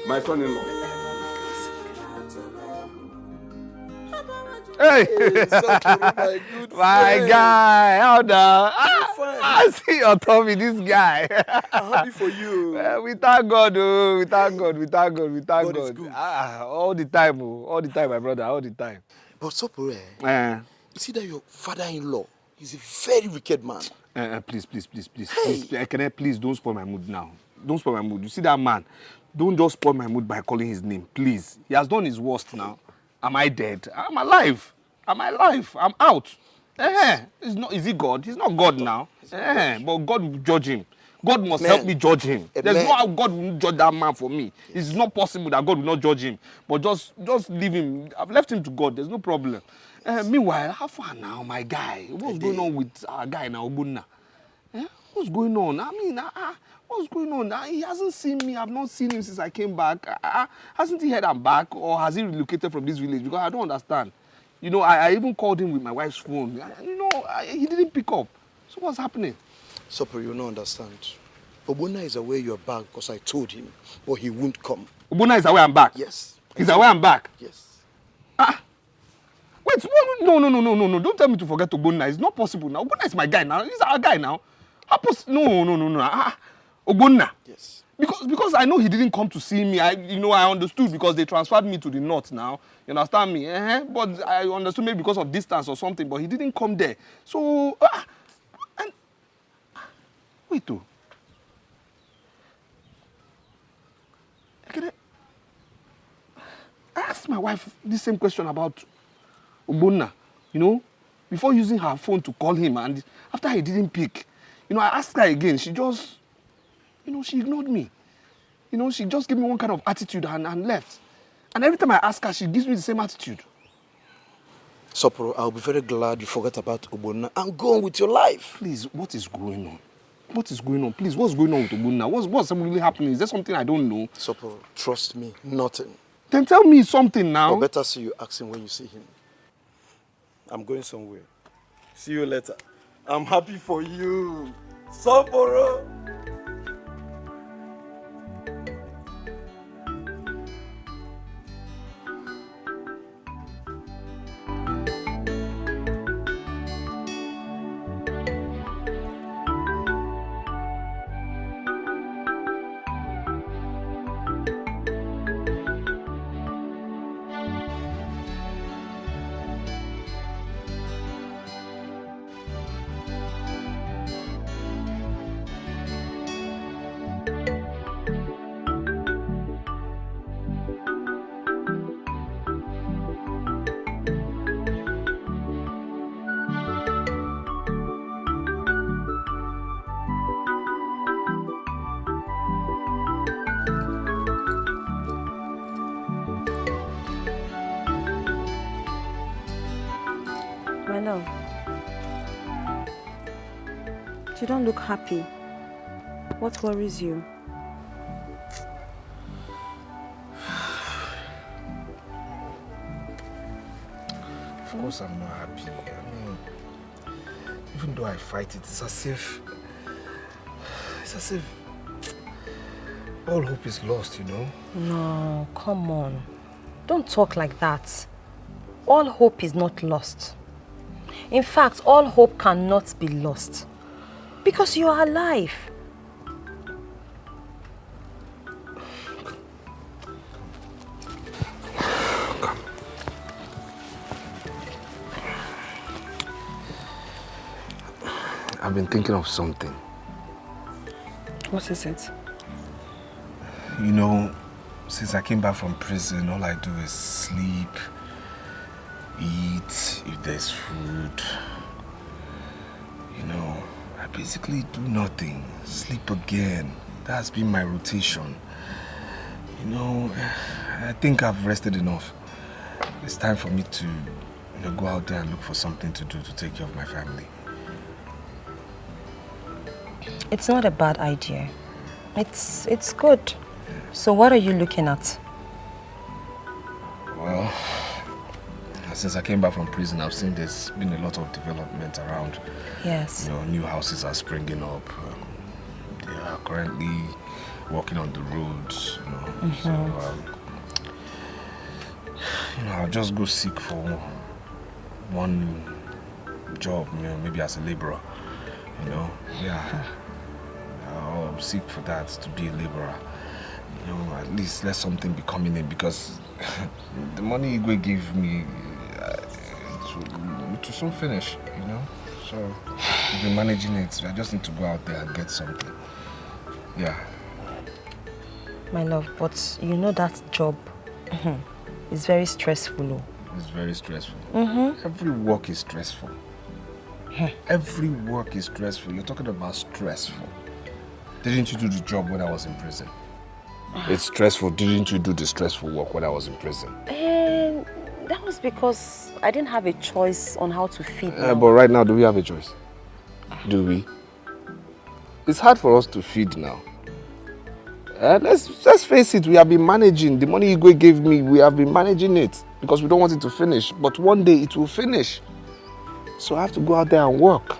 my son-in-law. Hey, my good my guy, how the? I see your Tommy, this guy. I'm happy for you. We thank God, oh, we thank God. God is good. All the time, my brother, all the time. But Sopore, you see that your father-in-law is a very wicked man. Please, please, don't spoil my mood now. Don't spoil my mood. You see that man? Don't just spoil my mood by calling his name, please. He has done his worst now. Am I dead? I'm alive. I'm out. Is he God? He's not God now. But God will judge him. God must help me judge him. There's no how God will judge that man for me. It's not possible that God will not judge him. But just leave him. I've left him to God. There's no problem. Meanwhile, how far now, my guy? What's going on with our guy now, Obunna? What's going on? I mean, what's going on? He hasn't seen me. I've not seen him since I came back. Hasn't he heard I'm back? Or has he relocated from this village? Because I don't understand. You know, I even called him with my wife's phone. He didn't pick up. So what's happening? Sopro, you don't understand. Obuna is aware you're back because I told him, but he won't come. Obuna is aware I'm back? Yes. He's aware I'm back? Yes. Wait, no. Don't tell me to forget Obuna. It's not possible now. Obuna is my guy now. He's our guy now. No. Obuna. Yes. Because I know he didn't come to see me. I understood because they transferred me to the north now. You understand me? But I understood maybe because of distance or something, but he didn't come there. So, wait though. I asked my wife the same question about Obuna, before using her phone to call him, and after he didn't pick, I asked her again. She just, she ignored me. She just gave me one kind of attitude and left. And every time I ask her, she gives me the same attitude. Sopro, I'll be very glad you forgot about Obuna and go on with your life. Please, what is going on? What is going on? Please, what's going on with Obuna? What's really happening? Is there something I don't know? Sopro, trust me, nothing. Then tell me something now. Or better see you ask him when you see him. I'm going somewhere. See you later. I'm happy for you. Saboro. My love, you don't look happy. What worries you? Of course I'm not happy. I mean, even though I fight it, it's as if all hope is lost, you know? No, come on. Don't talk like that. All hope is not lost. In fact, all hope cannot be lost. Because you are alive. Come. I've been thinking of something. What is it? You know, since I came back from prison, all I do is sleep, eat, if there's food. You know, I basically do nothing. Sleep again. That's been my rotation. You know, I think I've rested enough. It's time for me to go out there and look for something to do to take care of my family. It's not a bad idea. It's good. So what are you looking at? Well, since I came back from prison, I've seen there's been a lot of development around. Yes. You know, new houses are springing up. They are currently working on the roads, you know. So, you know, I'll just go seek for one job, you know, maybe as a laborer, you know. Yeah. I'll seek for that, to be a laborer. You know, at least let something be coming in, because the money Igwe gave me, it will soon finish, you know. So we've been managing it. I just need to go out there and get something. Yeah. My love, but you know that job is very stressful. It's very stressful. Mm-hmm. Every work is stressful. Every work is stressful. You're talking about stressful. Didn't you do the job when I was in prison? It's stressful. Didn't you do the stressful work when I was in prison? That was because I didn't have a choice on how to feed them. But right now, do we have a choice? Do we? It's hard for us to feed now. Let's face it, we have been managing. The money Igwe gave me, we have been managing it because we don't want it to finish. But one day it will finish. So I have to go out there and work.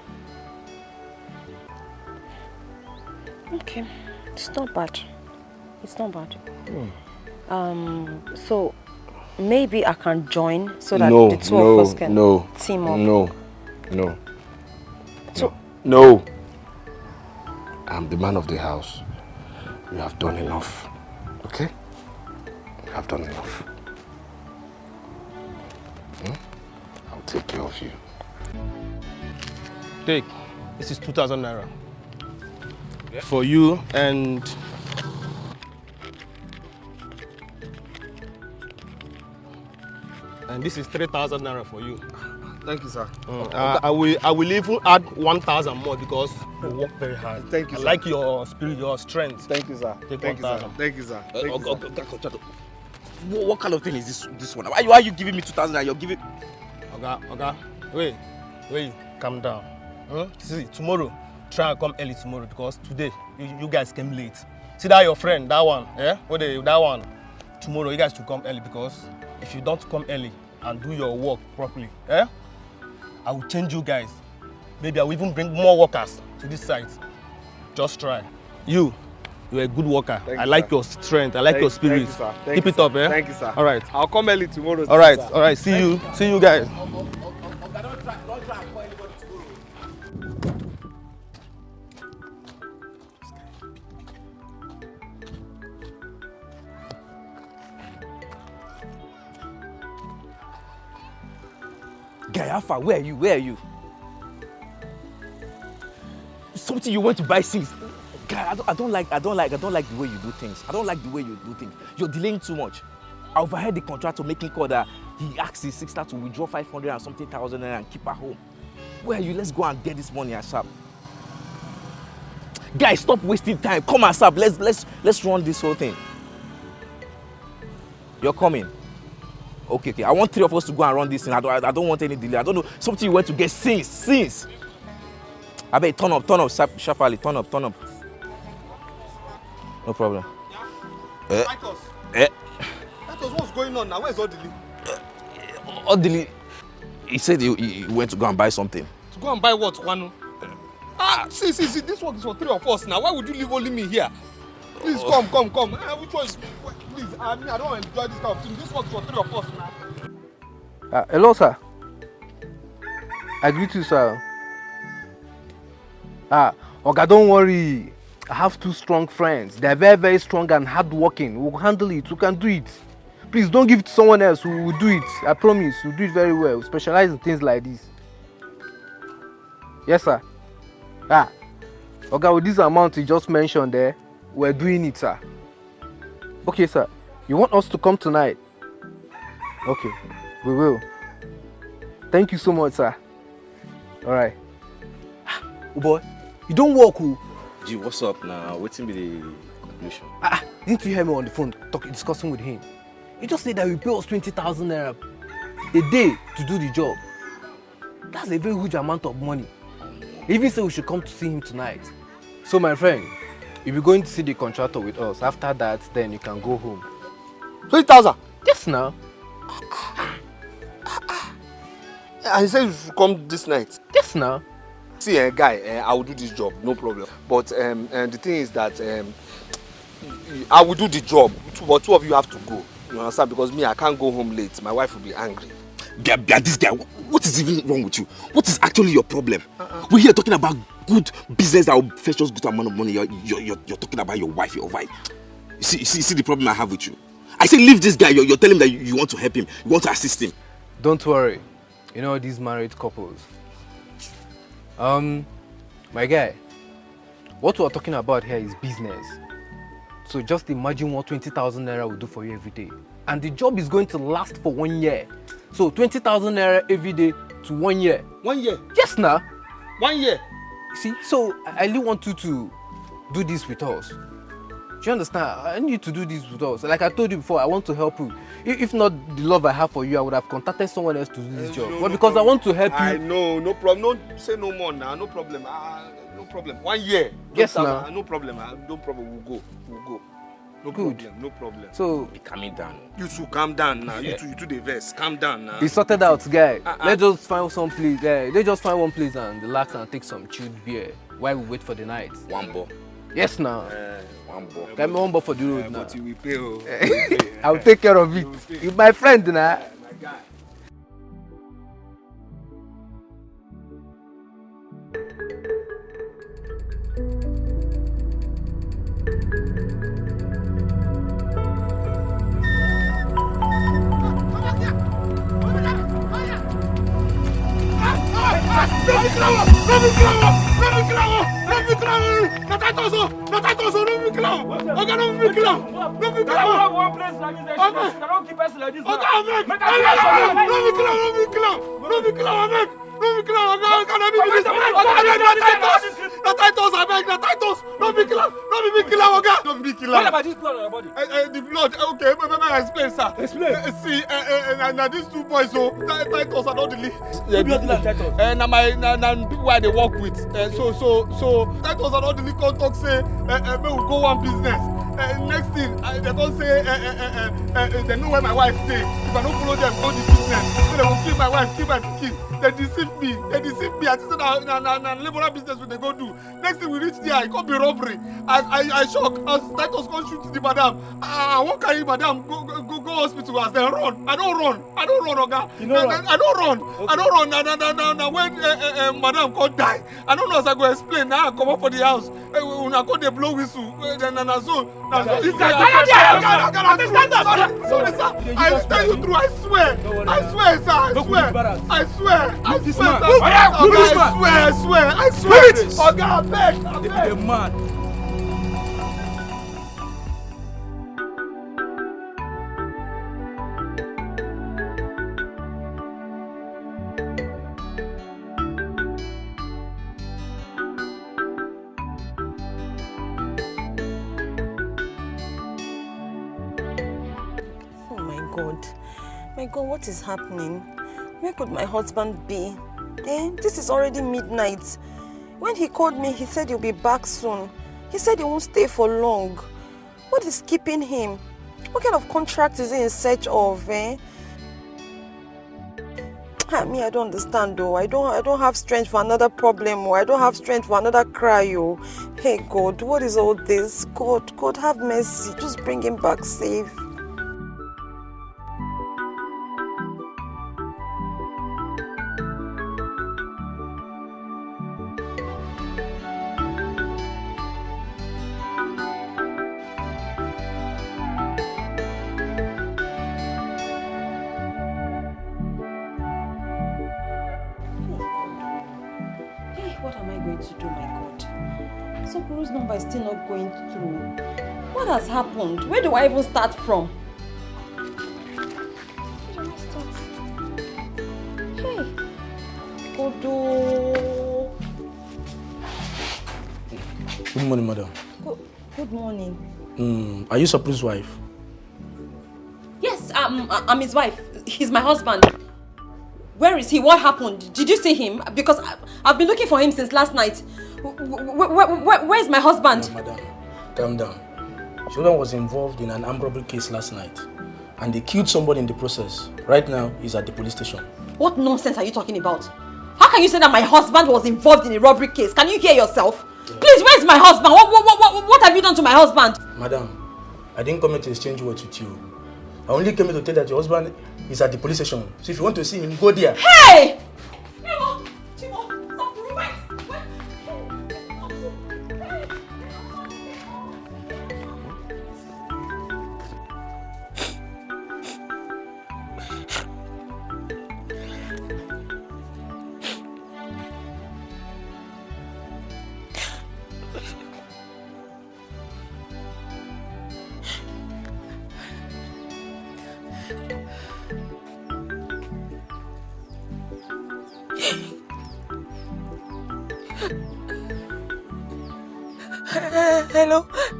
Okay, it's not bad. It's not bad. So maybe I can join so that the two of us can team up. No. I'm the man of the house. You have done enough. Okay? You have done enough. I'll take care of you. Take. This is 2,000 naira. Yeah. For you and this is 3,000 naira for you. Thank you, sir. I will even add 1,000 more because you work very hard. Thank you, I sir. like your spirit, your strength. Thank you, sir. Take Thank you, sir. 1,000. Thank you, sir. What kind of thing is this one? Why are you giving me 2,000 and you're giving... Okay. Wait, calm down. See, tomorrow, try and come early tomorrow because today, you guys came late. See that your friend, that one, yeah? That one. tomorrow you guys should come early, because if you don't come early and do your work properly, I will change you guys. Maybe I will even bring more workers to this site. Just try. You're a good worker. I like your strength. I like your spirit. Keep it up, Thank you, sir. All right. I'll come early tomorrow. All right. All right. See you guys. Guy Alpha, where are you? Where are you? Something you want to buy since. Guy, I don't like the way you do things. I don't like the way you do things. You're delaying too much. I overheard the contractor making call that he asked his sister to withdraw 500 and something thousand and keep her home. Where are you? Let's go and get this money ASAP. Guys, stop wasting time. Come ASAP. Let's run this whole thing. You're coming. Okay. I want 3 of us to go and run this thing. I don't want any delay. I don't know something you want to get since. I bet turn up, sharply, turn up. No problem. Titus, what's going on now? Where's Odili? Odili, he said he went to go and buy something. To go and buy what, Wanu? See, this work is for 3 of us now. Why would you leave only me here? Please, come. Which one is... Please, I don't enjoy this kind of thing. This work is for 3 of us now. Hello, sir. I greet you, sir. Oga, don't worry. I have 2 strong friends. They are very, very strong and hardworking. We'll handle it. We can do it. Please don't give it to someone else. We will do it. I promise. We'll do it very well. We specialize in things like this. Yes, sir. Oga, with this amount you just mentioned there, we're doing it, sir. Okay, sir. You want us to come tonight? Okay, we will. Thank you so much, sir. All right. Oh boy, you don't work, who? Gee, what's up now? Waiting be the conclusion. Didn't you hear me on the phone discussing with him? He just said that we pay us 20,000 naira a day to do the job. That's a very huge amount of money. He even said we should come to see him tonight. So my friend, you'll be going to see the contractor with us. After that, then you can go home. 20,000? Yes, now. And he said you should come this night? Yes, now. See, guy, I will do this job, no problem. But the thing is that I will do the job, but 2 of you have to go. You understand? Because me, I can't go home late. My wife will be angry. This guy, what is even wrong with you? What is actually your problem? We're here talking about good business that will fetch us good amount of money. You're talking about your wife. You see the problem I have with you? I say leave this guy. You're telling him that you want to help him. You want to assist him. Don't worry. You know these married couples. My guy, what we're talking about here is business. So just imagine what 20,000 naira will do for you every day. And the job is going to last for 1 year. So 20,000 naira every day to 1 year. 1 year? Yes, now. 1 year? See, so I really want you to do this with us. Do you understand? I need you to do this with us. Like I told you before, I want to help you. If not the love I have for you, I would have contacted someone else to do this job. But because I want to help you. I know, no problem. Don't say no more now. No problem. No problem. 1 year. Yes, now. No problem. No problem. We'll go. No Good. problem. No problem. So be calming down. You two calm down now. You two the verse. Calm down now. It's sorted out, guy. Let's just find some place. They just find one place and relax and take some chilled beer while we wait for the night. 1 ball. Yes, now. 1 ball. Get me 1 ball for the road now. But you will pay. I'll take care of it. You're my friend now. My guy. The blood, okay, let me explain, sir. Explain. See, now these 2 boys, Titus are not the lead. Now people where they work with. So Titus are not the lead contact say, we will go one business. Next thing, they don't say they know where my wife stay. If I don't follow them, go the business. So they will kill my wife, kill my kids. They deceive me. I just said na liberal business what they go do. Next thing we reach there, it could be robbery. I shock. As Titus go shoot the madam. I won't carry madam go hospital as they run. I don't run, Oga. You know run? I don't run. Okay. I don't run. Now when madam could die, I don't know as I go explain. Now I come up for the house. When I go they blow whistle. This guy, sorry, sir. I tell you true. I swear, sir. I swear, sir. I swear. Oga, beg. The man. My God, what is happening? Where could my husband be? This is already midnight. When he called me, he said he'll be back soon. He said he won't stay for long. What is keeping him? What kind of contract is he in search of, I don't understand though. I don't have strength for another problem, or I don't have strength for another cry, oh. Hey God, what is all this? God, have mercy. Just bring him back safe. Is still not going through. What has happened? Where do I even start from? Where do I start? Hey, Odo. Good morning, madam. Good morning. Are you Supreme's wife? Yes, I'm his wife. He's my husband. Where is he? What happened? Did you see him? Because I've been looking for him since last night. Where is my husband? No, madam, calm down. Children was involved in an armed robbery case last night, and they killed somebody in the process. Right now, he's at the police station. What nonsense are you talking about? How can you say that my husband was involved in a robbery case? Can you hear yourself? Yeah. Please, where is my husband? What have you done to my husband? Madam, I didn't come here to exchange words with you. I only came here to tell that your husband is at the police station. So if you want to see him, go there. Hey!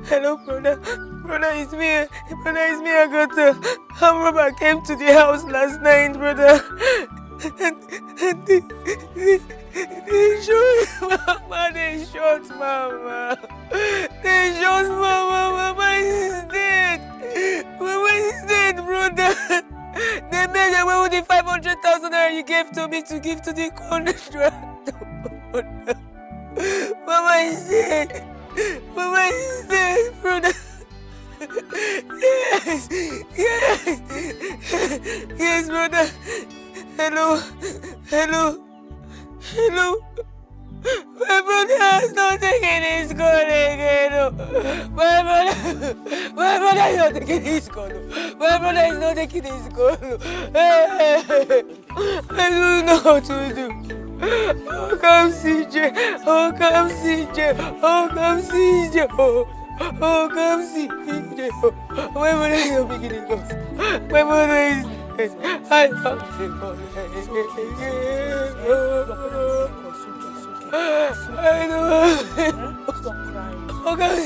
Hello, brother. Brother, it's me. Agatha. Robber came to the house last night, brother. They shot Mama. They shot Mama. Mama is dead. Mama is dead, brother. They made away with the 500,000 naira you gave to me to give to the contractor. Mama is dead. Mama is dead, brother. Yes, brother. Hello. My brother has not taken his gun again. My brother is not taking his gun. My brother is not taking his gun. I don't know what to do. Oh, come CJ. Oh, come CJ. My brother is not picking his gun. My brother is dead. I have to go. I know. Oh, God.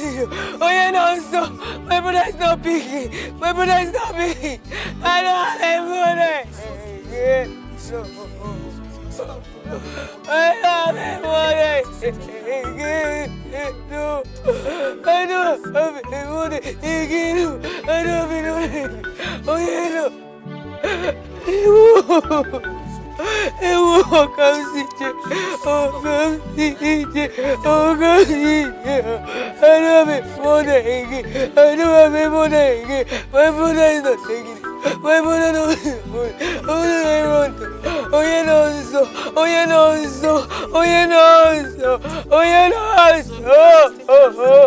Oh, yeah, no, stop. My brother is not picking. I don't have a brother. I love him more than no. I know I'm more than I know oh yeah no. Oh, come see, oh, come see, oh, come see. I love it more than again. I love it more than again. My mother is not taking it. My mother knows it. Oh, I want to. Oh, you know so. Oh, you know so. Oh, you know so. Oh, you know so. Oh.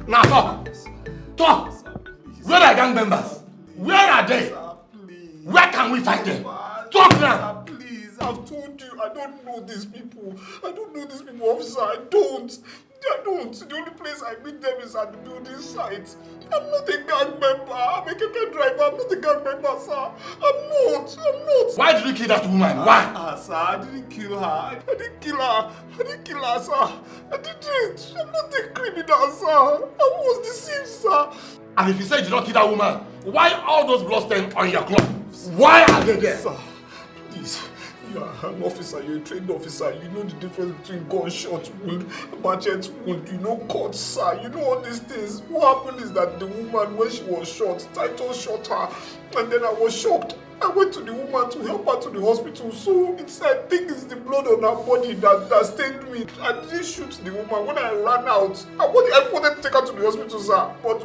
Now, talk. Where are gang members? Where are they? Where can we find them? Talk now! Please, I've told you, I don't know these people. I don't know these people, officer. I don't. The only place I meet them is at the building site. I'm not a gang member. I'm a keke driver. I'm not a gang member, sir. I'm not. Why did you kill that woman? Why? Sir, I didn't kill her. I didn't kill her, sir. I didn't. I'm not a criminal, sir. I was deceived, sir. And if you say you did not kill that woman, why all those blood stains on your clothes? Why are they there? Sir, please. You are an officer, you're a trained officer. You know the difference between gunshot wound, machete wound, you know cuts, sir. You know all these things. What happened is that the woman, when she was shot, Titus shot her. And then I was shocked. I went to the woman to help her to the hospital. So I think it's the blood on her body that stained me. I didn't shoot the woman. When I ran out, I wanted to take her to the hospital, sir. But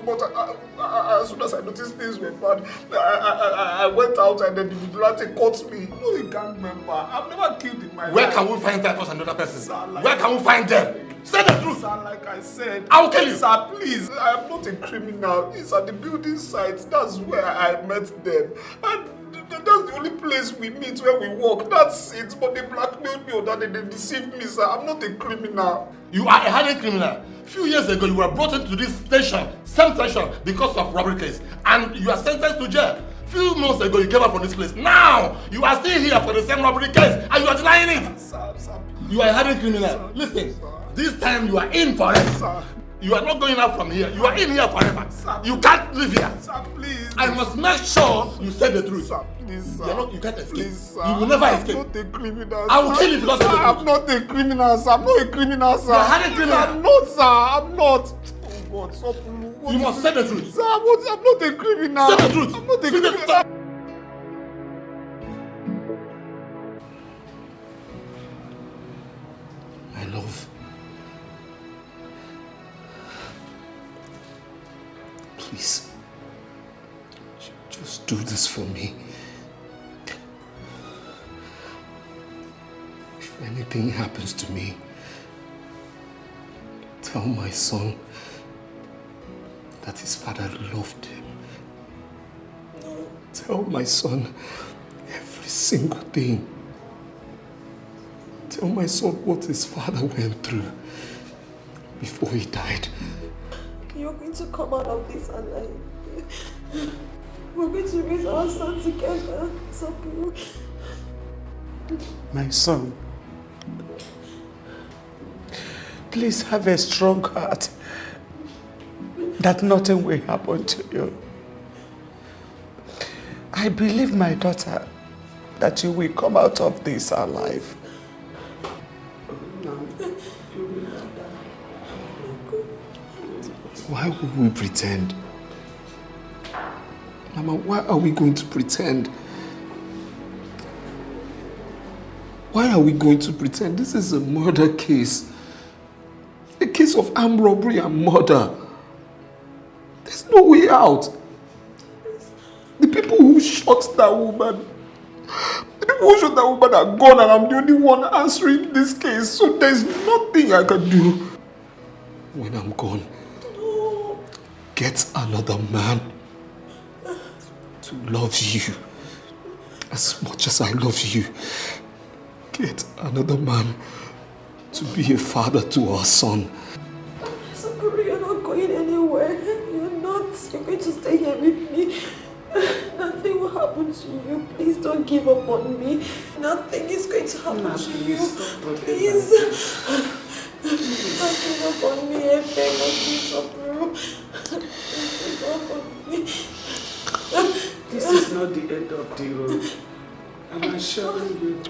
as soon as I noticed things were bad, I went out and then the vigilante caught me. I'm not a gang member. I've never killed in my life. Where can we find Titus and another person? Sir, where can we find them? Say the truth! Sir, like I said, I will kill you! Sir, please, I am not a criminal. It's at the building site. That's where I met them. And that's the only place we meet where we work. That's it. But they blackmailed me or that they deceived me, sir. I'm not a criminal. You are a hardened criminal. A few years ago, you were brought into this station, same station, because of robbery case. And you are sentenced to jail. A few months ago, you came out from this place. Now, you are still here for the same robbery case. And you are denying it. Sir, you are a hardened criminal. Sir, listen, this time you are in forever. Sir. You are not going out from here. You are in here forever. Sir, you can't live here. Sir, please. I must make sure you say the truth. Sir, please, sir. You can't escape. Please, sir. You will never escape. I'm not a criminal, I will kill you because of the truth. I'm not a criminal, sir. I'm not a criminal, sir. You are a hardened criminal. I'm not, sir. I'm not. Oh, God, stop. You must say the truth. Sir, I'm not a criminal. Say the truth. I'm not a criminal. My love. Please. Just do this for me. If anything happens to me, tell my son that his father loved him. Tell my son every single thing. Tell my son what his father went through before he died. You're going to come out of this alive. We're going to raise our son together. Sabu. My son, please have a strong heart that nothing will happen to you. I believe, my daughter, that you will come out of this alive. Why would we pretend? Mama, why are we going to pretend? Why are we going to pretend? This is a murder case. A case of armed robbery and murder. There's no way out. The people who shot that woman, are gone, and I'm the only one answering this case. So there's nothing I can do. When I'm gone, get another man to love you as much as I love you. Get another man to be a father to our son. Sakura, you're not going anywhere. You're not. You're going to stay here with me. Nothing will happen to you. Please don't give up on me. Nothing is going to happen to you. Please. Don't give up on me. I beg of you, Sakura. Don't give up on me. This is not the end of the road. I'm assuring you.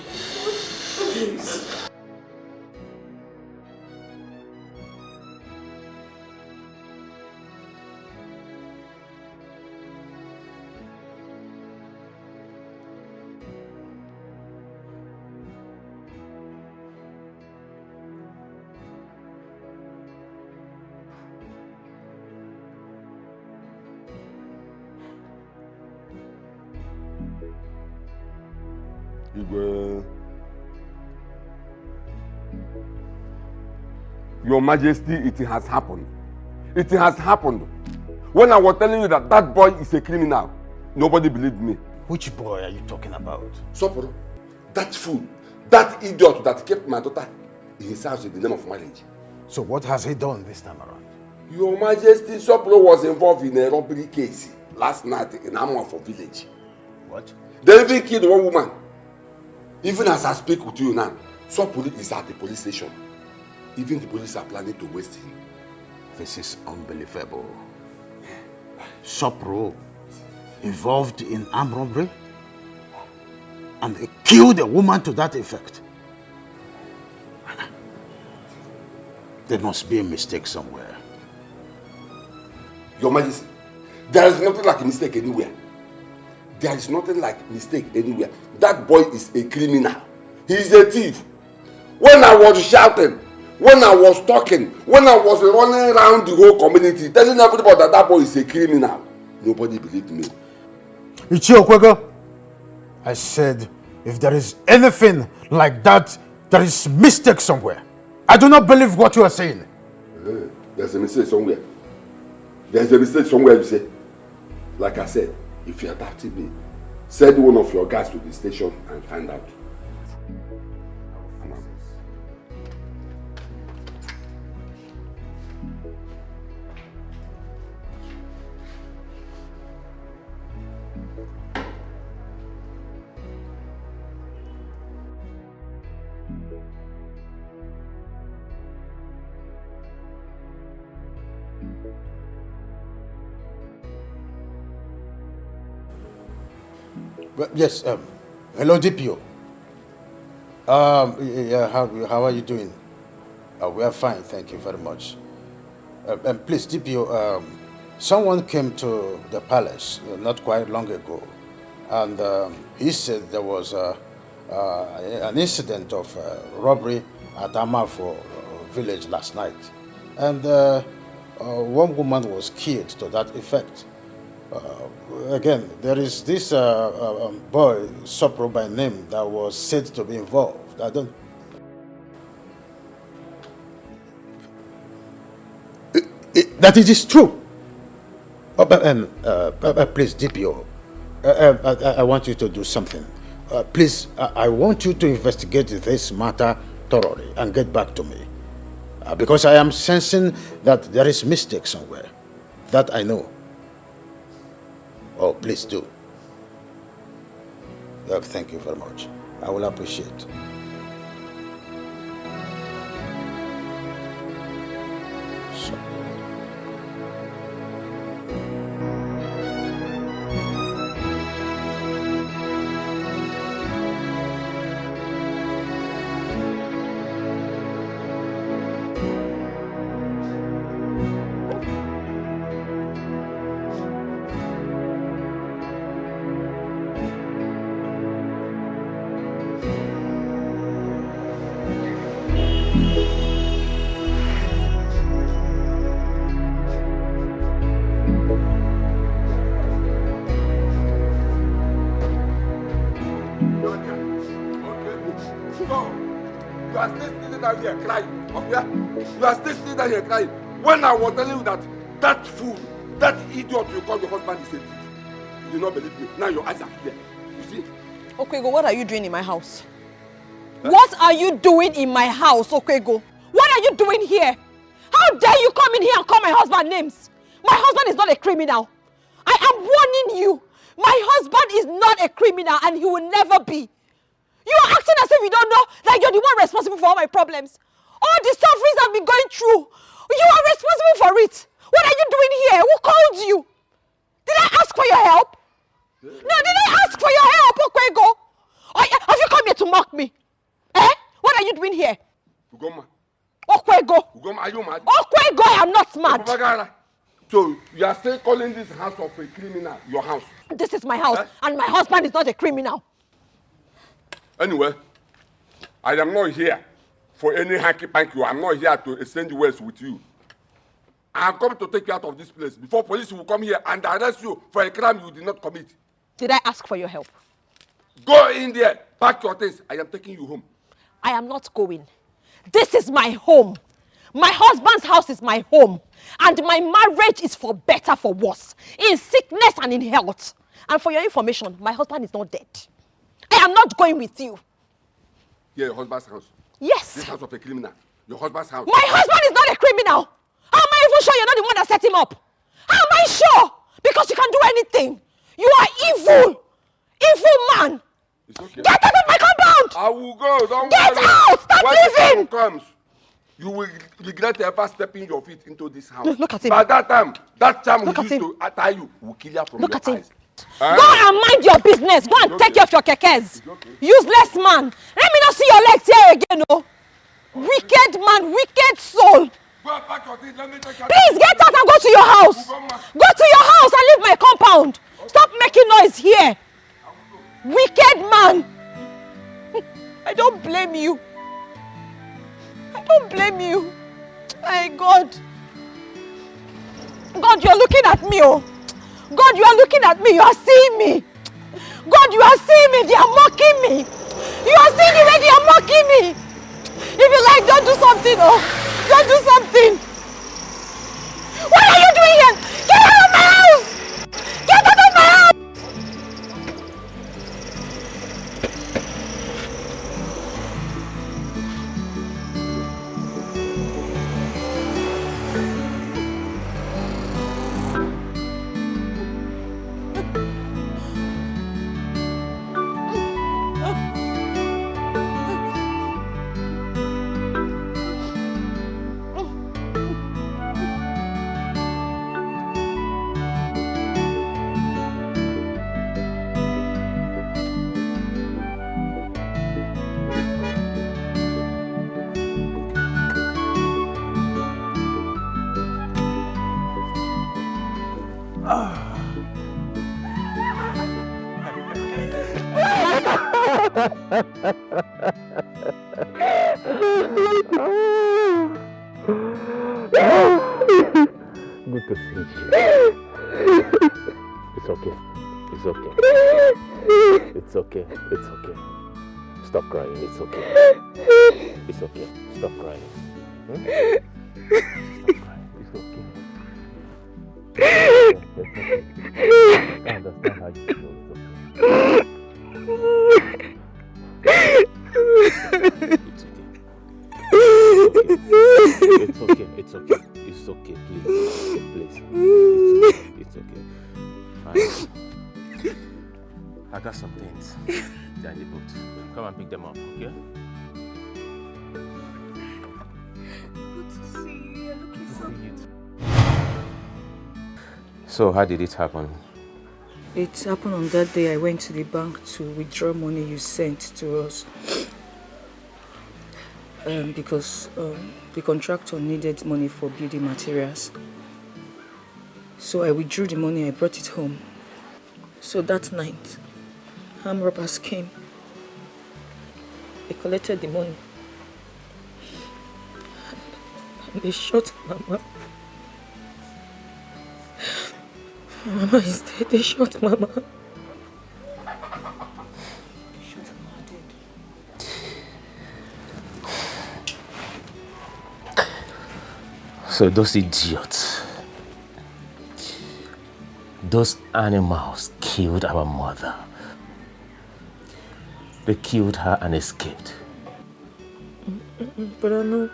Your Majesty, it has happened. It has happened. When I was telling you that that boy is a criminal, nobody believed me. Which boy are you talking about? Soporo, that fool, that idiot that kept my daughter in his house in the name of marriage. So what has he done this time around? Your Majesty, Soporo was involved in a robbery case last night in Amwafo village. What? They even killed one woman. Even as I speak with you now, Soporo is at the police station. Even the police are planning to waste him. This is unbelievable. Sopro involved in armed robbery and he killed a woman to that effect. There must be a mistake somewhere. Your Majesty, there is nothing like a mistake anywhere. There is nothing like mistake anywhere. That boy is a criminal. He is a thief. When I was shouting, when I was talking, when I was running around the whole community, telling everybody that that boy is a criminal, nobody believed me. Ichiokwego, I said, if there is anything like that, there is mistake somewhere. I do not believe what you are saying. There's a mistake somewhere. There's a mistake somewhere, you say. Like I said, if you are doubting me, send one of your guys to the station and find out. Well, yes, hello DPO. Yeah, how are you doing? We are fine, thank you very much. Please, DPO, someone came to the palace not quite long ago, and he said there was an incident of robbery at Amafo village last night, and one woman was killed to that effect. Again, there is this boy, Sopro by name, that was said to be involved. I don't... That it is true. Please, DPO, I want you to do something. Please, I want you to investigate this matter thoroughly and get back to me. Because I am sensing that there is mistake somewhere. That I know. Oh, please do. Thank you very much. I will appreciate. When I was telling you that that fool, that idiot you call your husband is a thief, you did not believe me. Now your eyes are clear. You see? Okwego, what are you doing in my house? Huh? What are you doing in my house, Okwego? What are you doing here? How dare you come in here and call my husband names? My husband is not a criminal. I am warning you. My husband is not a criminal and he will never be. You are acting as if you don't know that you're the one responsible for all my problems. All the sufferings I've been going through. You are responsible for it. What are you doing here? Who called you? Did I ask for your help? No, did I ask for your help, Okwego? Have you come here to mock me? Eh? What are you doing here? Ugoma. Okwego. Ugoma, are you mad? Okwego, I am not mad. So you are still calling this house of a criminal your house? This is my house, and my husband is not a criminal. Anyway, I am not here for any hanky-panky. I'm not here to exchange words with you. I'm coming to take you out of this place before police will come here and arrest you for a crime you did not commit. Did I ask for your help? Go in there, pack your things. I am taking you home. I am not going. This is my home. My husband's house is my home. And my marriage is for better, for worse. In sickness and in health. And for your information, my husband is not dead. I am not going with you. Yeah, your husband's house. Yes. This house of a criminal. Your husband's house. My husband is not a criminal. How am I even sure you're not the one that set him up? How am I sure? Because you can do anything. You are evil. Evil man. It's okay. Get out of my compound. I will go. Don't Get worry. out. Stop when living. the time comes, you will regret ever stepping your feet into this house. Look at him. By that time Look who at used him. to tie you will kill you from Look your at him. eyes. Go and mind your business. Go and take care of your kekes. Useless man. Let me not see your legs here again, no. Wicked man, wicked soul. Go pack your things. Let me take care. Please get out and go to your house. Go to your house and leave my compound. Stop making noise here. Wicked man. I don't blame you. I don't blame you. My God. God, you are looking at me, oh. God, you are looking at me. You are seeing me. God, you are seeing me. They are mocking me. You are seeing the way they are mocking me. If you like, don't do something, oh. Don't do something. What are you doing here? Get out of my house. Get out of my house. Good to see you. It's okay. It's okay. It's okay. It's okay. Stop crying. It's okay. It's okay. Stop crying. Hmm? Stop crying. It's okay. It's okay. I understand how you feel. It's okay. It's okay. It's okay. Please. Please. It's okay. Fine. I got some things. They're in the boot. Come and pick them up, okay? Good to see you. You're looking so good. So, how did it happen? It happened on that day I went to the bank to withdraw money you sent to us. Because the contractor needed money for building materials. So I withdrew the money, I brought it home. So that night, armed robbers came. They collected the money. And they shot Mama. Mama is dead. They shot Mama. So those idiots, those animals killed our mother. They killed her and escaped. But I know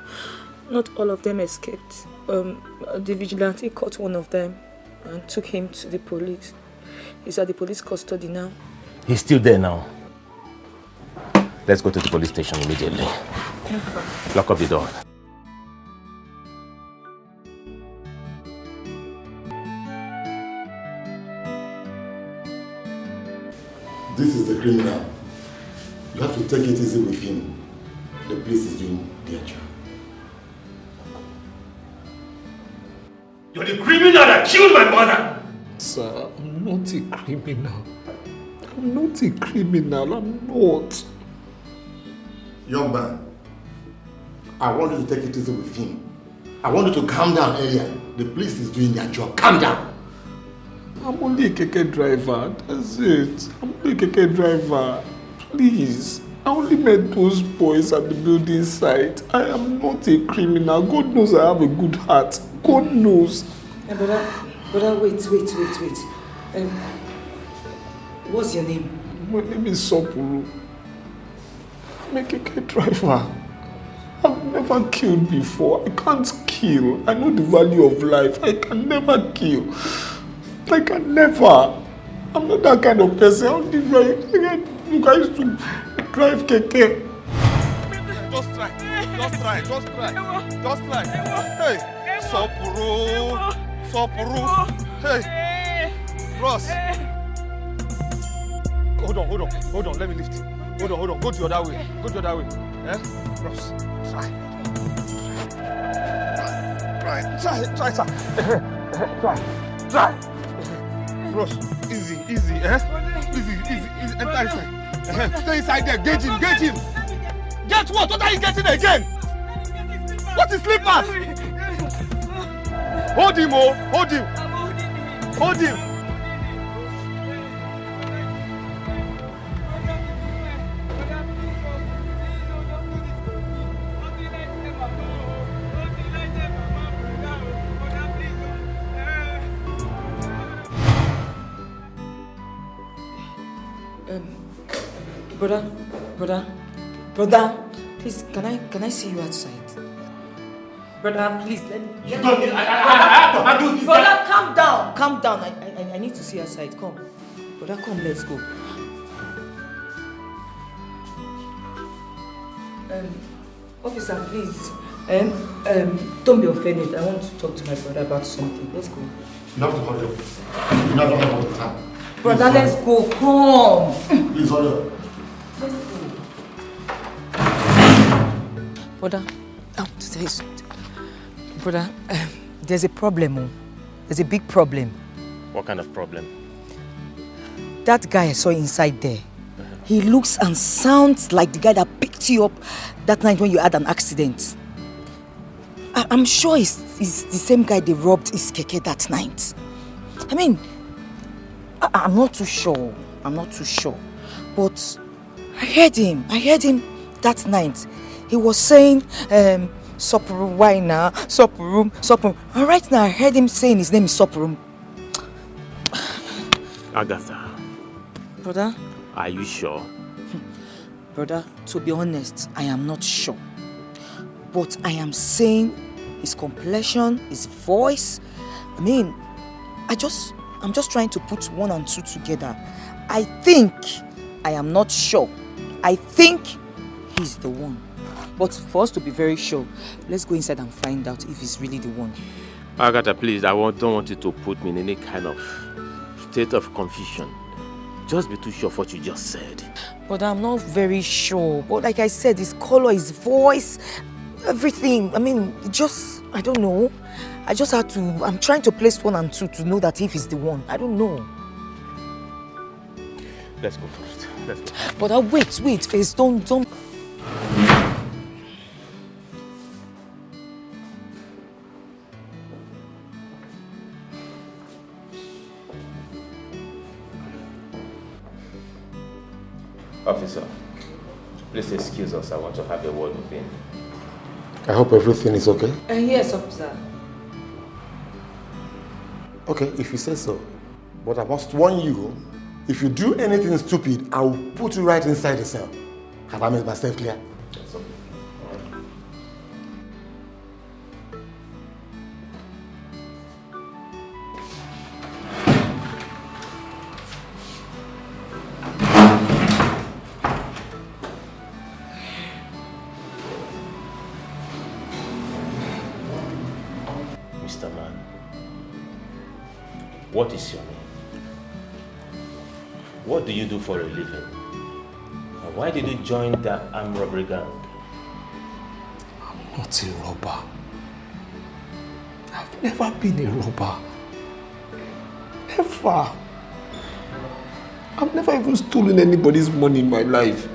not all of them escaped. The vigilante caught one of them and took him to the police. He's at the police custody now. He's still there now. Let's go to the police station immediately. Lock up the door. This is the criminal. You have to take it easy with him. The police is doing their job. You're the criminal that killed my mother! Sir, I'm not a criminal. I'm not a criminal. I'm not. Young man, I want you to take it easy with him. I want you to calm down earlier. The police is doing their job. Calm down. I'm only a keke driver. That's it. I'm only a keke driver. Please. I only met those boys at the building site. I am not a criminal. God knows I have a good heart. God knows. Hey, brother, wait. What's your name? My name is Sopuru. I'm a keke driver. I've never killed before. I can't kill. I know the value of life. I can never kill. I can never. I'm not that kind of person. I only drive. You guys to drive keke. Just try. Hey, Sopuru. Hey, Ross. Hold on. Let me lift you. Hold on. Go the other way. Eh? Ross, try. Try. Ross, easy. Eh? Easy. Enter inside. Stay inside there. Gauge him. Get what? What are you getting again? What is slippers? Hold him. Hold him. Brother, please, can I see you outside? Brother, please, let me... You don't need... I have to handle this. Brother, calm down. I need to see you outside. Come. Brother, come, let's go. Officer, please. Don't be offended. I want to talk to my brother about something. Let's go. You have to hurry up. You never have all the time. Brother, let's go. Come. Please hurry up. Let's go. Brother, I want to tell you something. Brother, there's a problem. Oh. There's a big problem. What kind of problem? That guy I saw inside there, he looks and sounds like the guy that picked you up that night when you had an accident. I'm sure he's the same guy they robbed his keke that night. I mean, I'm not too sure. But I heard him that night. He was saying, Sopuru, why now? Sopuru. And right now I heard him saying his name is Sopuru. Agatha. Brother? Are you sure? Brother, to be honest, I am not sure. But I am saying his complexion, his voice. I mean, I'm just trying to put 1 and 2 together. I am not sure. I think he's the one. But for us to be very sure, let's go inside and find out if he's really the one. Agatha, please, don't want you to put me in any kind of state of confusion. Just be too sure of what you just said. But I'm not very sure. But like I said, his color, his voice, everything. I mean, I don't know. I'm trying to place 1 and 2 to know that if he's the one. I don't know. Let's go first. Let's go. But wait, Face, don't. Officer, please excuse us. I want to have a word with him. I hope everything is okay. Yes, officer. Okay, if you say so. But I must warn you, if you do anything stupid, I will put you right inside the cell. Have I made myself clear? That's okay. Mr. Man, what is your name? What do you do for a living? And why did you join the armed robbery gang? I'm not a robber. I've never been a robber. Never. I've never even stolen anybody's money in my life.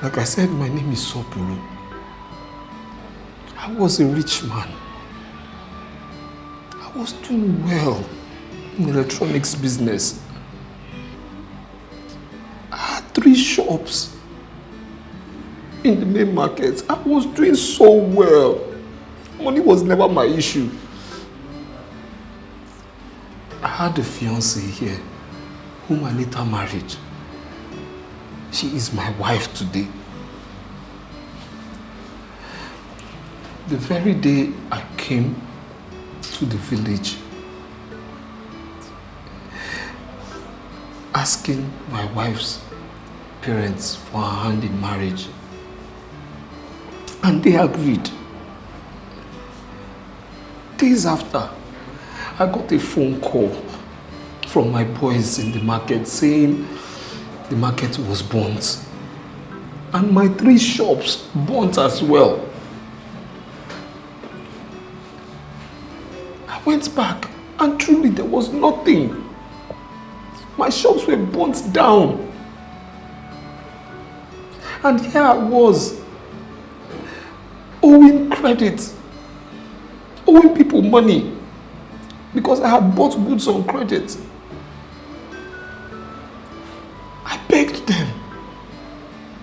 Like I said, my name is Sopuru. I was a rich man. I was doing well in the electronics business. 3 shops in the main market. I was doing so well. Money was never my issue. I had a fiancée here whom I later married. She is my wife today. The very day I came to the village asking my wife's parents for her hand in marriage, and they agreed. Days after, I got a phone call from my boys in the market saying the market was burnt and my 3 shops burnt as well. I went back and truly there was nothing. My shops were burnt down. And here I was, owing credit, owing people money because I had bought goods on credit. I begged them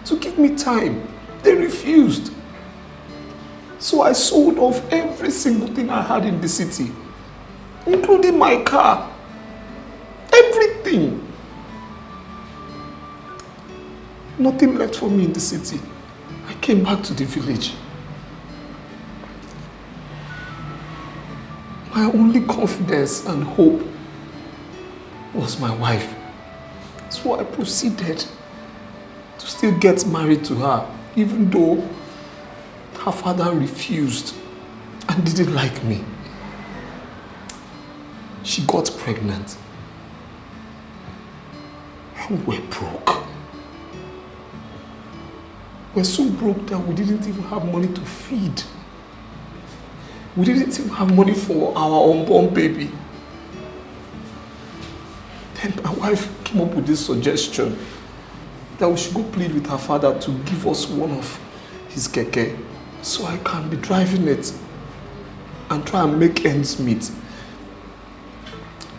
to give me time. They refused. So I sold off every single thing I had in the city, including my car. Everything. Nothing left for me in the city. I came back to the village. My only confidence and hope was my wife. So I proceeded to still get married to her, even though her father refused and didn't like me. She got pregnant. And we're broke. We're so broke that we didn't even have money to feed. We didn't even have money for our unborn baby. Then my wife came up with this suggestion that we should go plead with her father to give us one of his keke so I can be driving it and try and make ends meet.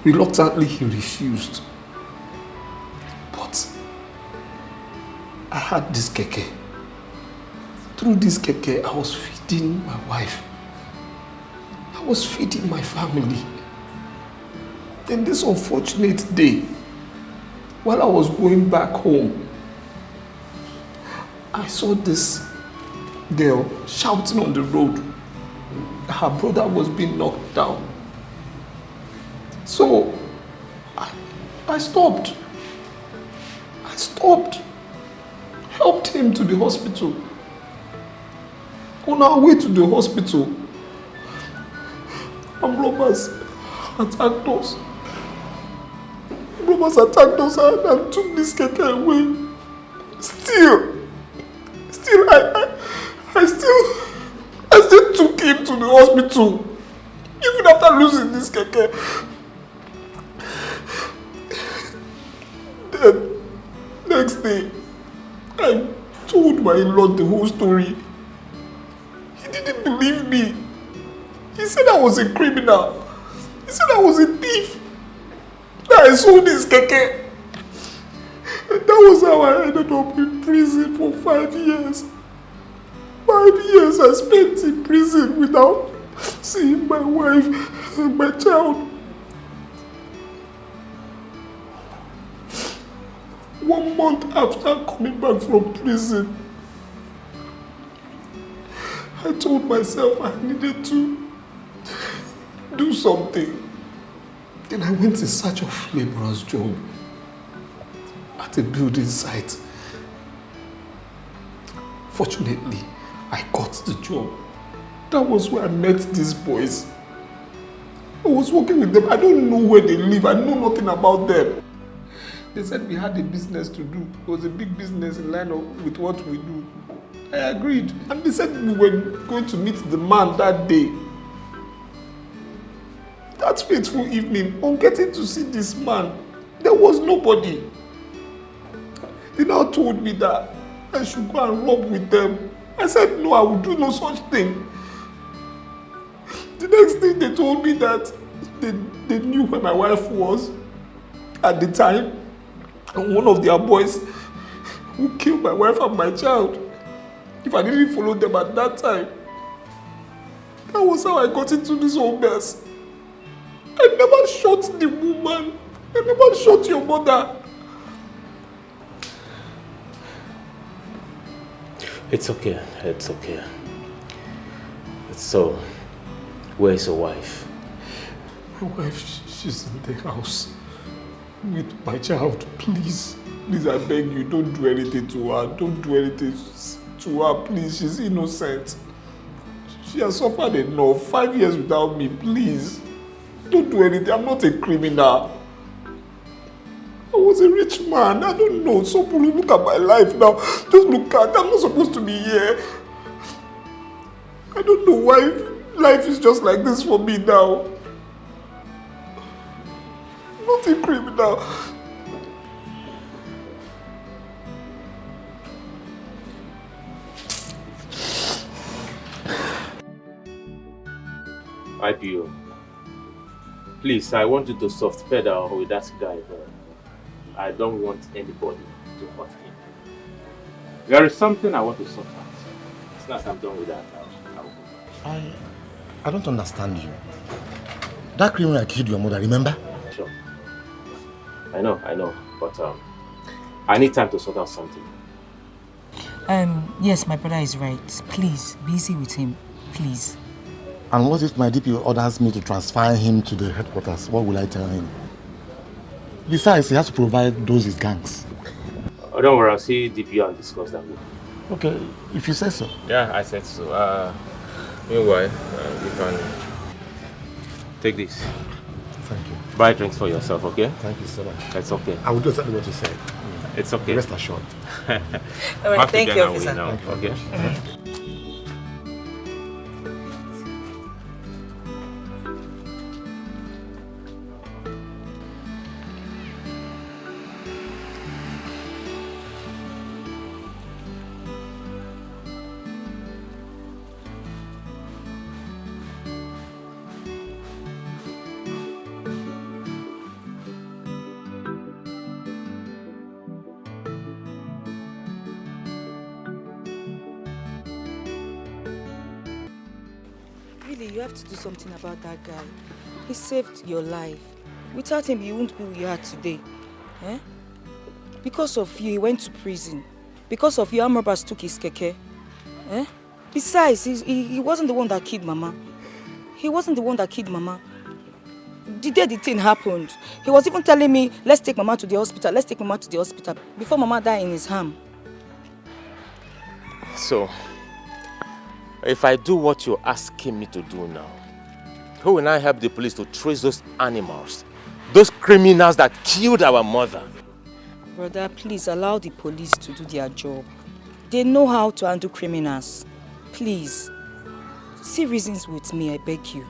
Reluctantly, he refused. But I had this keke. Through this keke, I was feeding my wife. I was feeding my family. Then this unfortunate day, while I was going back home, I saw this girl shouting on the road that her brother was being knocked down. So I stopped. I stopped. Helped him to the hospital. On our way to the hospital, robbers attacked us. Robbers attacked us and took this keke away. Still, I still took him to the hospital, even after losing this keke. Then, next day, I told my in-law the whole story. He didn't believe me. He said I was a criminal. He said I was a thief. That I sold his keke. And that was how I ended up in prison for 5 years. 5 years I spent in prison without seeing my wife and my child. 1 month after coming back from prison, I told myself I needed to do something. Then I went in search of laborer's job at a building site. Fortunately, I got the job. That was where I met these boys. I was working with them. I don't know where they live. I know nothing about them. They said we had a business to do. It was a big business in line with what we do. I agreed. And they said we were going to meet the man that day. That fateful evening, on getting to see this man, there was nobody. They now told me that I should go and rob with them. I said, no, I will do no such thing. The next thing they told me that they knew where my wife was at the time. And one of their boys who killed my wife and my child. If I didn't follow them at that time, that was how I got into this whole mess. I never shot the woman. I never shot your mother. It's okay. It's okay. So, where's your wife? My wife, she's in the house with my child. Please, please, I beg you, don't do anything to her. Don't do anything to her, please. She's innocent. She has suffered enough. 5 years without me, please. Don't do anything. I'm not a criminal. I was a rich man. I don't know. So look at my life now. Just look at. I'm not supposed to be here. I don't know why life is just like this for me now. I'm not a criminal. IPO. Please, I want you to soft pedal with that guy there. I don't want anybody to hurt him. There is something I want to sort out. As soon as I'm done with that, I'll go. I don't understand you. That criminal that killed your mother, remember? Sure. I know. But I need time to sort out something. Yes, my brother is right. Please, be easy with him. Please. And what if my DPO orders me to transfer him to the headquarters? What will I tell him? Besides, he has to provide those his gangs. Oh, don't worry, I'll see DPO and discuss that with him. Okay, if you say so. Yeah, I said so. Meanwhile, you can take this. Thank you. Buy drinks for yourself, okay? Thank you so much. It's okay. I will do exactly what you said. It's okay. Rest assured. All right, thank you, officer. Now, okay? You have to do something about that guy. He saved your life. Without him, you wouldn't be who you are today. Eh? Because of you, he went to prison. Because of you, armed robbers took his keke. Eh? Besides, he wasn't the one that killed Mama. He wasn't the one that killed Mama. The day the thing happened, he was even telling me, let's take Mama to the hospital, let's take Mama to the hospital, before Mama died in his arm. So, if I do what you're asking me to do now, who will I help the police to trace those animals? Those criminals that killed our mother? Brother, please allow the police to do their job. They know how to handle criminals. Please, see reasons with me, I beg you.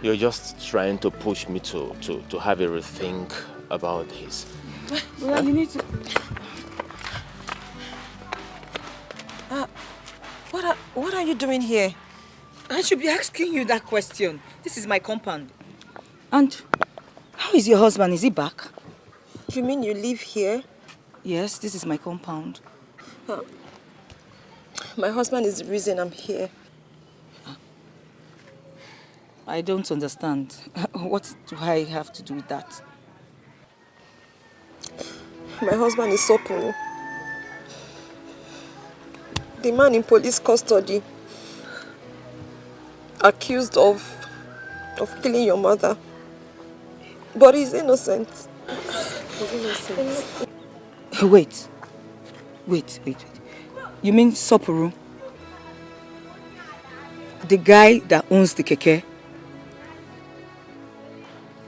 You're just trying to push me to have a rethink about this. Brother, you need to... What are you doing here? I should be asking you that question. This is my compound. And how is your husband? Is he back? You mean you live here? Yes, this is my compound. My husband is the reason I'm here. I don't understand. What do I have to do with that? My husband is Sopuru. The man in police custody, accused of killing your mother. But he's innocent. He's innocent. Wait. You mean Sopuru? The guy that owns the keke?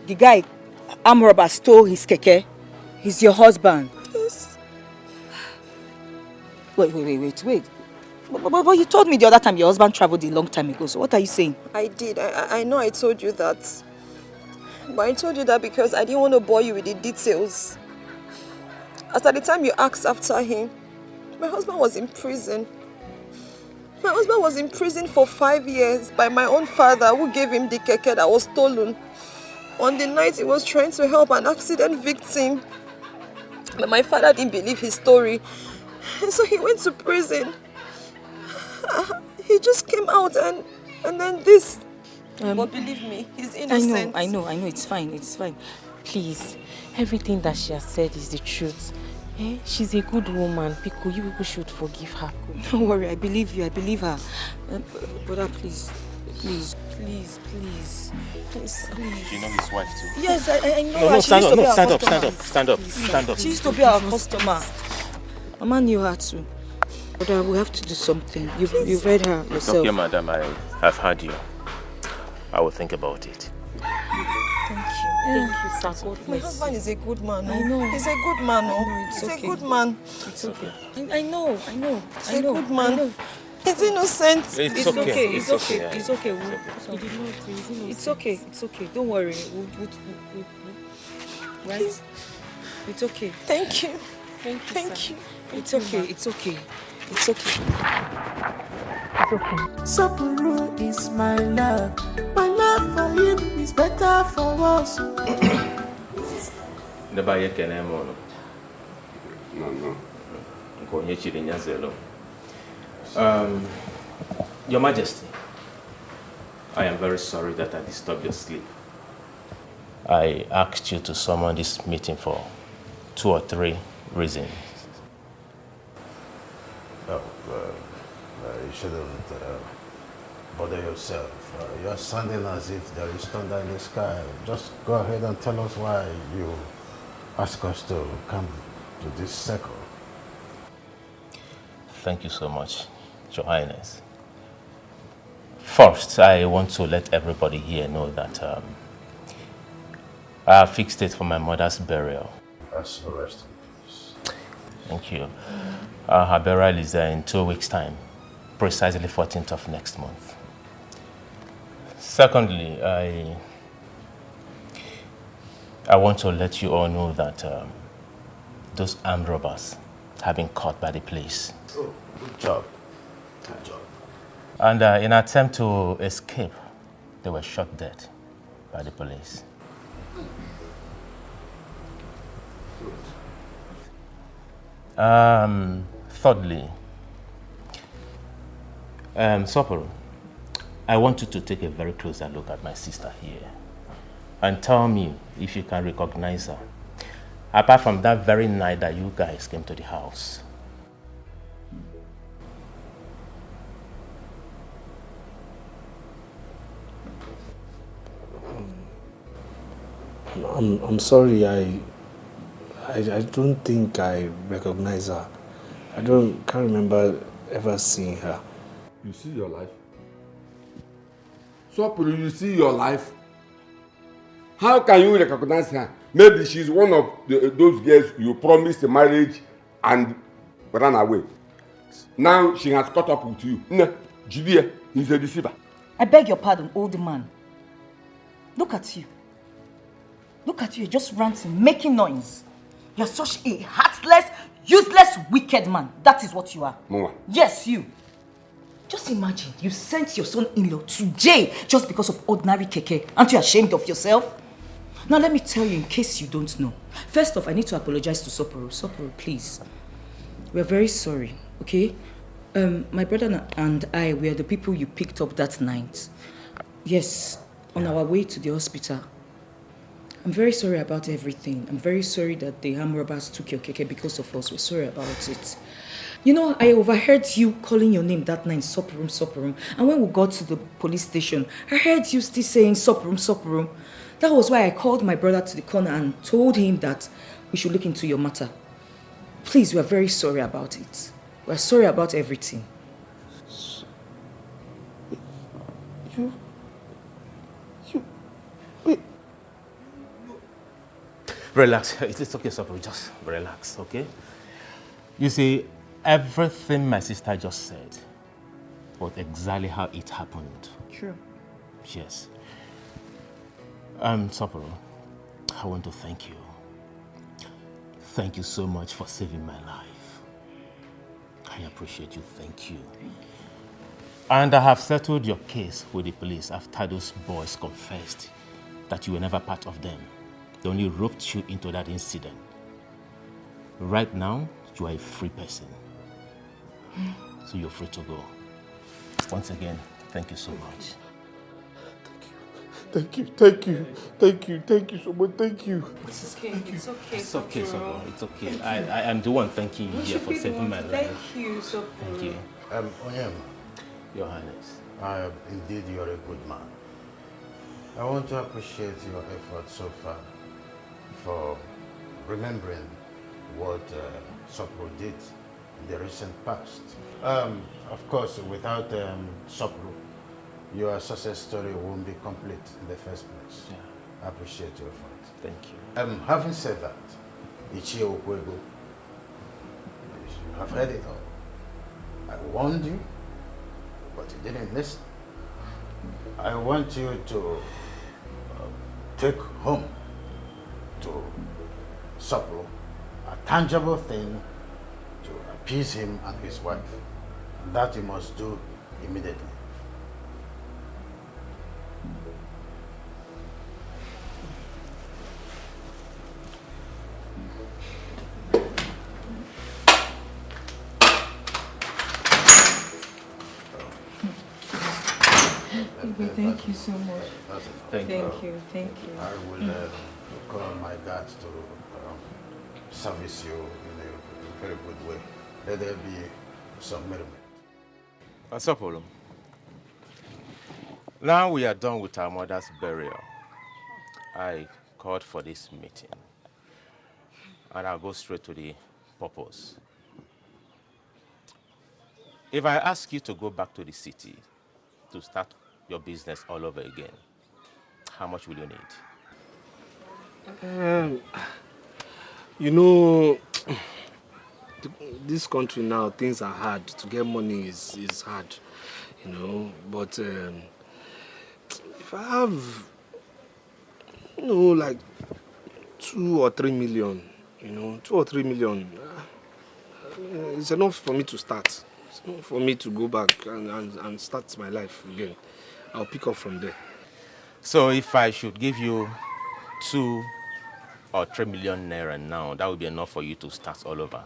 The guy armed robber stole his keke? He's your husband? Yes. Wait. But you told me the other time your husband traveled a long time ago, so what are you saying? I did. I know I told you that. But I told you that because I didn't want to bore you with the details. As at the time you asked after him, my husband was in prison. My husband was in prison for 5 years by my own father who gave him the keke that was stolen. On the night he was trying to help an accident victim. But my father didn't believe his story. So he went to prison. He just came out and then this. But believe me, he's innocent. I know, it's fine. Please, everything that she has said is the truth. She's a good woman. Pico, you people should forgive her. Don't worry, I believe you. I believe her. Brother, please. You know his wife too? Yes, I know. No, Stand up. She used to be our customer. Mama knew her too. Brother, we have to do something. You've read her yourself. It's okay, madam. I have heard you. I will think about it. Thank you, sir. My husband is a good man. I know. He's a good man. It's He's okay. a good man. It's okay. I know. He's a good man. He's innocent. It's okay. It's okay. Don't worry. Right? It's okay. Thank you. Thank you. It's okay. Sopuru is my love. My love for him is better for us. Never yet can I mono. No. Your Majesty, I am very sorry that I disturbed your sleep. I asked you to summon this meeting for 2 or 3 reasons. Oh, you shouldn't bother yourself. You're sounding as if there is thunder in the sky. Just go ahead and tell us why you ask us to come to this circle. Thank you so much, Your Highness. First, I want to let everybody here know that I have fixed it for my mother's burial. That's arresting. Thank you. Her burial is in 2 weeks' time, precisely 14th of next month. Secondly, I want to let you all know that those armed robbers have been caught by the police. Oh, good job. Good job. And in an attempt to escape, they were shot dead by the police. Thirdly, Soporo, I want you to take a very closer look at my sister here and tell me if you can recognize her, apart from that very night that you guys came to the house. I'm sorry, I don't think I recognize her. Can't remember ever seeing her. You see your life? So, you see your life? How can you recognize her? Maybe she's one of those girls you promised marriage and ran away. Now she has caught up with you. No, Judea, he's a deceiver. I beg your pardon, old man. Look at you. You're just ranting, making noise. You're such a heartless, useless, wicked man. That is what you are. Mama. Yes, you. Just imagine, you sent your son-in-law to jail just because of ordinary keke. Aren't you ashamed of yourself? Now let me tell you in case you don't know. First off, I need to apologize to Soporo. Soporo, please. We're very sorry, okay? My brother and I were the people you picked up that night. Yes, on our way to the hospital. I'm very sorry about everything. I'm very sorry that the armed robbers took your keke because of us. We're sorry about it. You know, I overheard you calling your name that night, Soporum. And when we got to the police station, I heard you still saying Soporum. That was why I called my brother to the corner and told him that we should look into your matter. Please, we are very sorry about it. We're sorry about everything. Relax. It's okay, Soporo. Just relax, okay? You see, everything my sister just said was exactly how it happened. True. Yes. Soporo, I want to thank you. Thank you so much for saving my life. I appreciate you. Thank you. And I have settled your case with the police after those boys confessed that you were never part of them. They only roped you into that incident. Right now, you are a free person. So you're free to go. Once again, thank you so much. Thank you so much, thank you. It's okay, it's okay. It's okay, Sopro. It's okay. I am the one thanking you here for saving my life. Thank you, Sopro. Thank you. Onyema, Your Highness. Indeed, you're a good man. I want to appreciate your efforts so far for remembering what Sopro did in the recent past. Of course, without Sopro, your success story won't be complete in the first place. Yeah. I appreciate your effort. Thank you. Having said that, Ichie Okwego, you have heard it all. I warned you, but you didn't listen. I want you to take home to Sopro a tangible thing to appease him and his wife. That you must do immediately. Thank you so much. Thank you. I will call my dad to service you in a very good way. Let there be some merriment. Asopolo. Now we are done with our mother's burial. I called for this meeting. And I'll go straight to the purpose. If I ask you to go back to the city to start your business all over again, how much will you need? You know, this country now, things are hard. To get money is hard, you know. But if I have, you know, like 2 or 3 million, you know, 2 or 3 million, it's enough for me to start. It's enough for me to go back and start my life again. I'll pick up from there. So if I should give you 2 or 3 million naira now, that would be enough for you to start all over?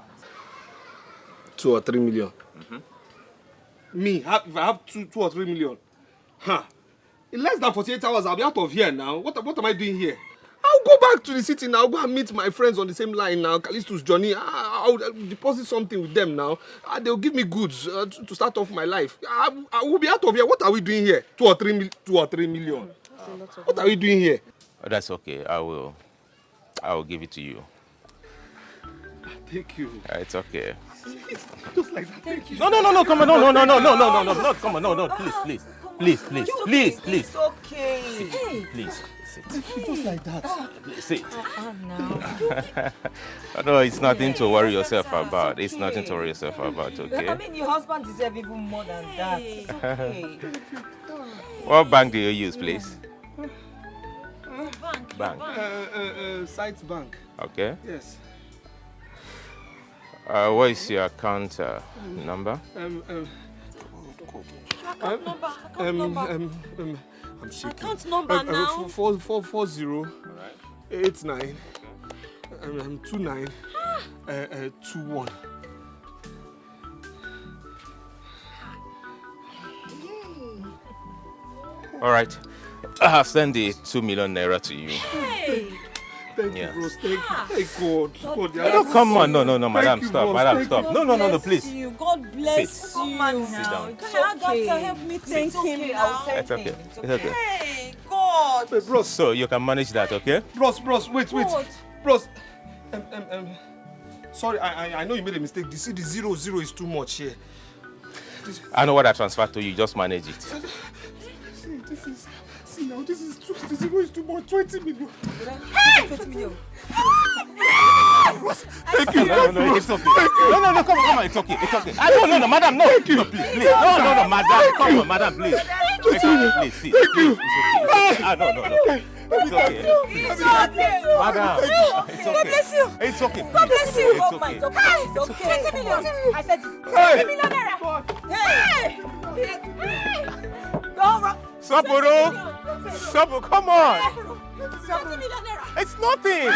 2 or 3 million? Me, if I have 2 or 3 million, in less than 48 hours, I'll be out of here now. What am I doing here? I'll go back to the city now. I'll go and meet my friends on the same line now. Callisto's Johnny. I'll deposit something with them now. They'll give me goods to start off my life. I will be out of here. What are we doing here? 2 or 3 million. What are we doing here? Oh, that's okay. I will give it to you. Thank you. It's okay. Just like that. Thank you. No, come on, no, come on, no, please. It's okay. Please, sit. Just like that. Please, sit. No, it's nothing to worry yourself about. It's nothing to worry yourself about, okay? I mean, your husband deserves even more than that. It's okay. What bank do you use, please? Bank. Sites Bank. Okay. Yes. What is your account number? I'm shaking. Account number now. 40 89 29 21. All right. I have sent the 2 million naira to you. Hey. Thank you, bros. Thank you. Thank God. No, come on. No, madam, you, stop. bros. Madam, Thank stop. you. No, please. God bless Sit. you. Sit down. Can I doctor help me thank him now? It's okay. It's okay. Hey, God. Hey, bros. So you can manage that, okay? Bros, wait. What? Bros. Sorry, I know you made a mistake. You see, the 0 is too much here. I know what I transferred to you. Just manage it. This is the 0 is too much. 20 million. Hey! 20 million. Thank you. No, it's okay. No, come on, it's okay. No, madam, no. Please. No, madam. Come on, madam, please. Please, see. Thank you. No. It's okay. Madam, it's okay. God bless you. It's okay. God bless you. It's okay. It's okay. 20 million. I said 20 million naira. Hey. Don't run. Soporo, come on. 20 million naira. It's nothing.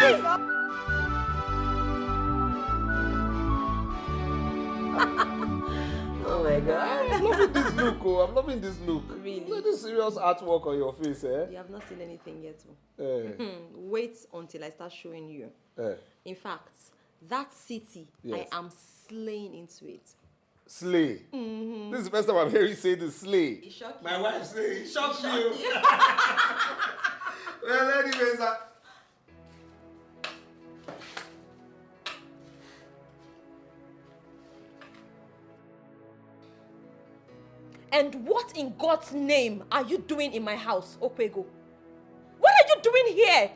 my God. I'm loving this look, oh. I'm loving this look. Really? Look at this serious artwork on your face, eh? You have not seen anything yet. Eh. Wait until I start showing you. Eh. In fact, that city, Yes. I am slaying into it. Slay. Mhm. This is the first time I'm hearing you say the slay. It shocked My you. wife say it shocked It you. Well, anyways, And what in God's name are you doing in my house, Okwego? What are you doing here?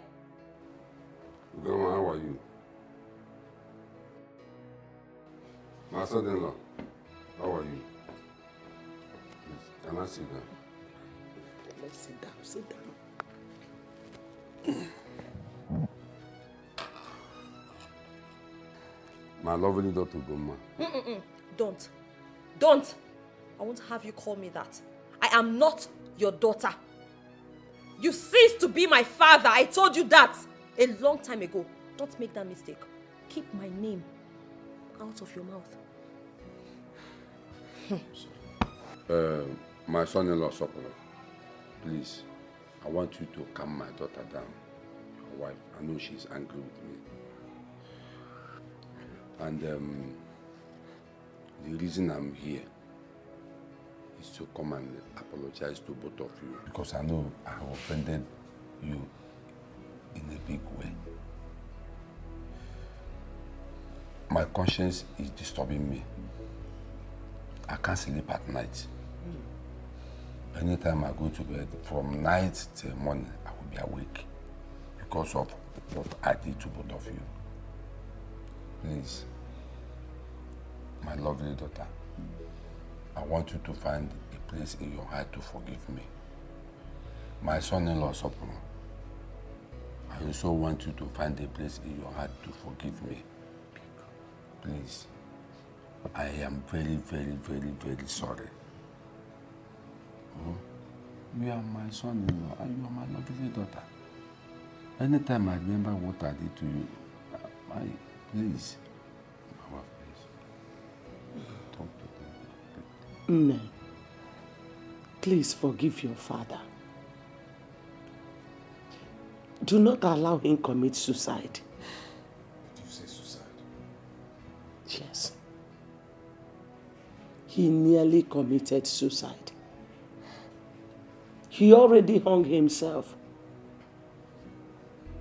Grandma, how are you? My son-in-law, how are you? Please, can I sit down? Let's sit down, sit down. My lovely daughter, Goma. Don't. Don't. I won't have you call me that. I am not your daughter. You ceased to be my father. I told you that a long time ago. Don't make that mistake. Keep my name out of your mouth. My son-in-law, Sokolo, please, I want you to calm my daughter down. Your wife, I know she's angry with me. And the reason I'm here is to come and apologize to both of you. Because I know I have offended you in a big way. My conscience is disturbing me. I can't sleep at night. Anytime I go to bed, from night till morning, I will be awake because of what I did to both of you. Please, my lovely daughter, I want you to find a place in your heart to forgive me. My son-in-law, Soprano, I also want you to find a place in your heart to forgive me. Please, I am very, very, very, very sorry. You are my son-in-law and you are my lovely daughter. Anytime I remember what I did to you, please, my wife, please, talk to them. No. Please forgive your father. Do not allow him commit suicide. Did you say suicide? Yes. He nearly committed suicide. He already hung himself.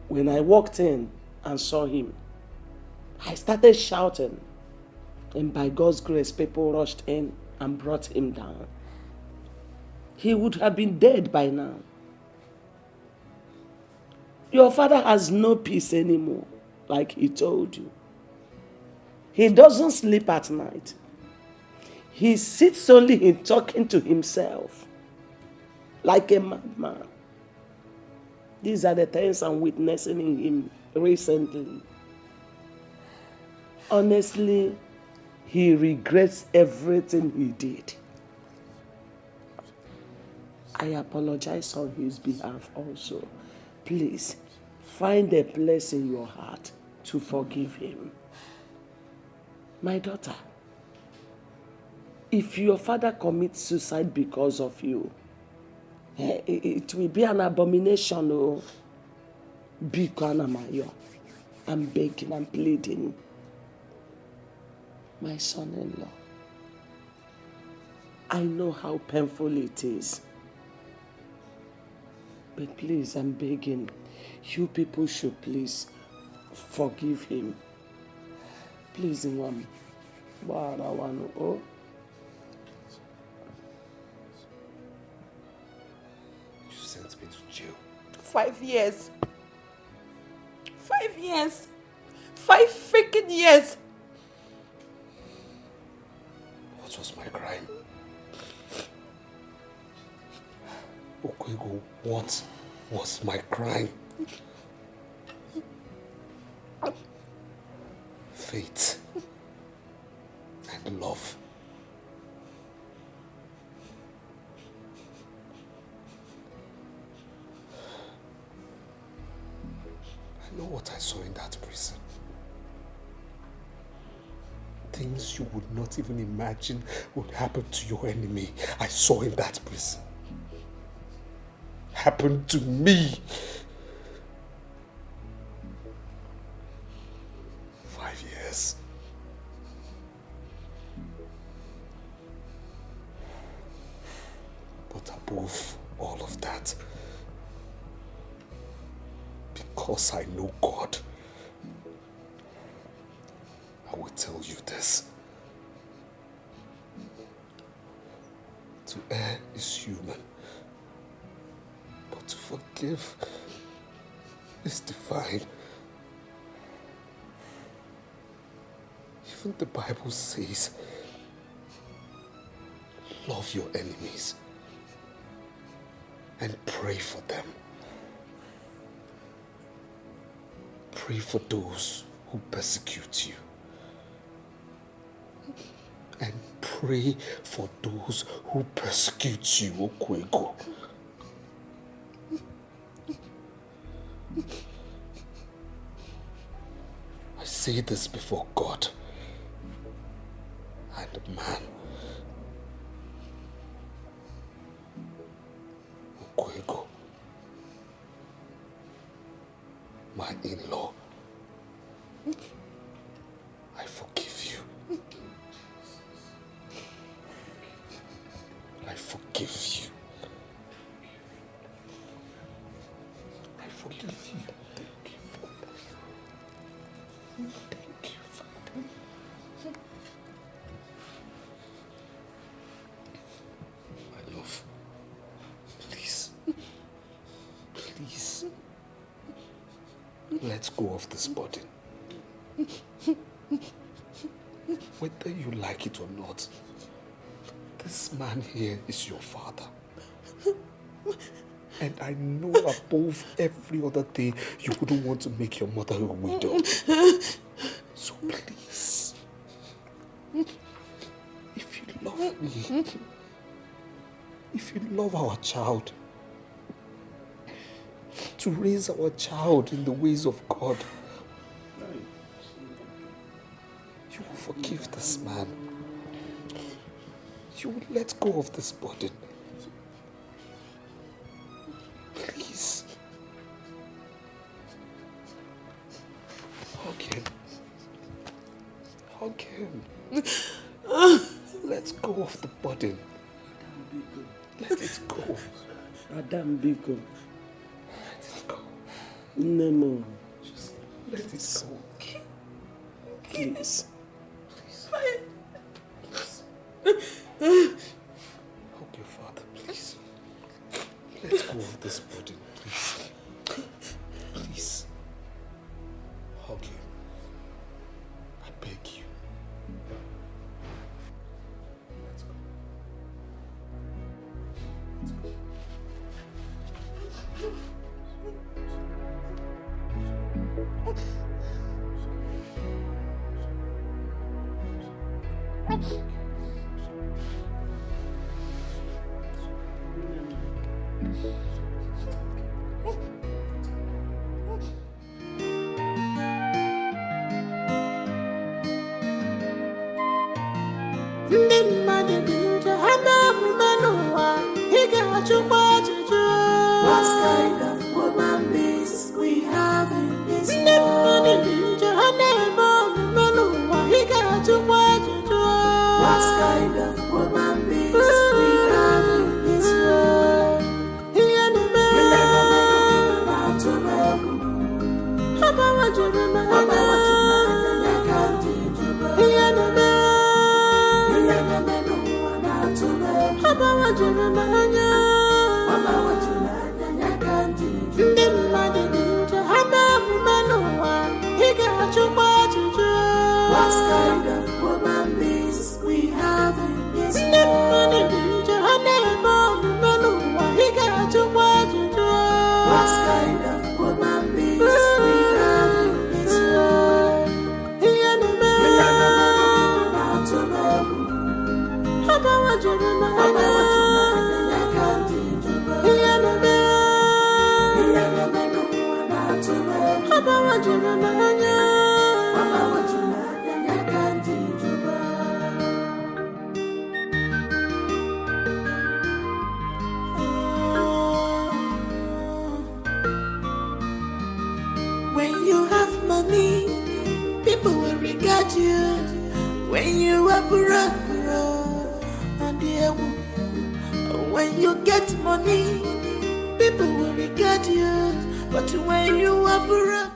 When I walked in and saw him, I started shouting. And by God's grace, people rushed in and brought him down. He would have been dead by now. Your father has no peace anymore, like he told you. He doesn't sleep at night. He sits only in talking to himself, like a madman. These are the things I'm witnessing in him recently. Honestly, he regrets everything he did. I apologize on his behalf also. Please, find a place in your heart to forgive him. My daughter, if your father commits suicide because of you, it will be an abomination. Oh, I'm begging, I'm pleading. My son-in-law, I know how painful it is. But please, I'm begging, you people should please forgive him. Please, Nwam. Oh. You sent me to jail. 5 years. 5 years. 5 freaking years. What was my crime? Okwego, what was my crime? Faith and love. I know what I saw in that prison. The things you would not even imagine would happen to your enemy, I saw in that prison. Happened to me. 5 years. But above all of that, because I know God, I will tell you this. To err is human, but to forgive is divine. Even the Bible says, love your enemies and pray for them. Pray for those who persecute you. And pray for those who persecute you, Okwego. I say this before God and man. Okwego, my in-law, I forgive you. I forgive you. I forgive you. Thank you, Father. My love, please, please, let's go of this burden. Whether you like it or not, this man here is your father. And I know above every other thing, you wouldn't want to make your mother a widow. So please, if you love me, if you love our child, to raise our child in the ways of God, you will forgive this man. You will let go of this burden. Please. Hug him. Hug him. Let go of the burden. Let it go. Adam Biko. Let it go. Nemo. Just let it go. Please. Hug your father, please. Let go of this burden, please. Please. Hug him. I beg you. Let's go. Ndị mmadụ dị njọ, ha na-emume n'ụwa, ị ga-achụkwa ajụjụ. What kind of woman beings we have in this world? Ndị mmadụ dị njọ, ha na-eme omume n'ụwa, ị ga-achụkwa ajụjụ. What kind of woman beings we have in this world? Ihe na-eme na-atụ m egwu. Ha gbawajuru m anya. Ihe na-eme ndị mmadụ dị njọ, ha na-emume n'ụwa, ị ga-achụkwa ajụjụ. What kind of woman beings we have in this world? Ndị mmadụ dị njọ, ha na-eme omume n'ụwa, ị ga-achụkwa ajụjụ. What kind of woman beings we have in this world? Ihe na-eme na-atụ m egwu. Ha gbawajuru m anya. Ihe na-eme n'ụwa na-atụ m egwu. Ha gbawajuru m anya. you. When you are broke, when you get money, people will regard you. But when you are broke,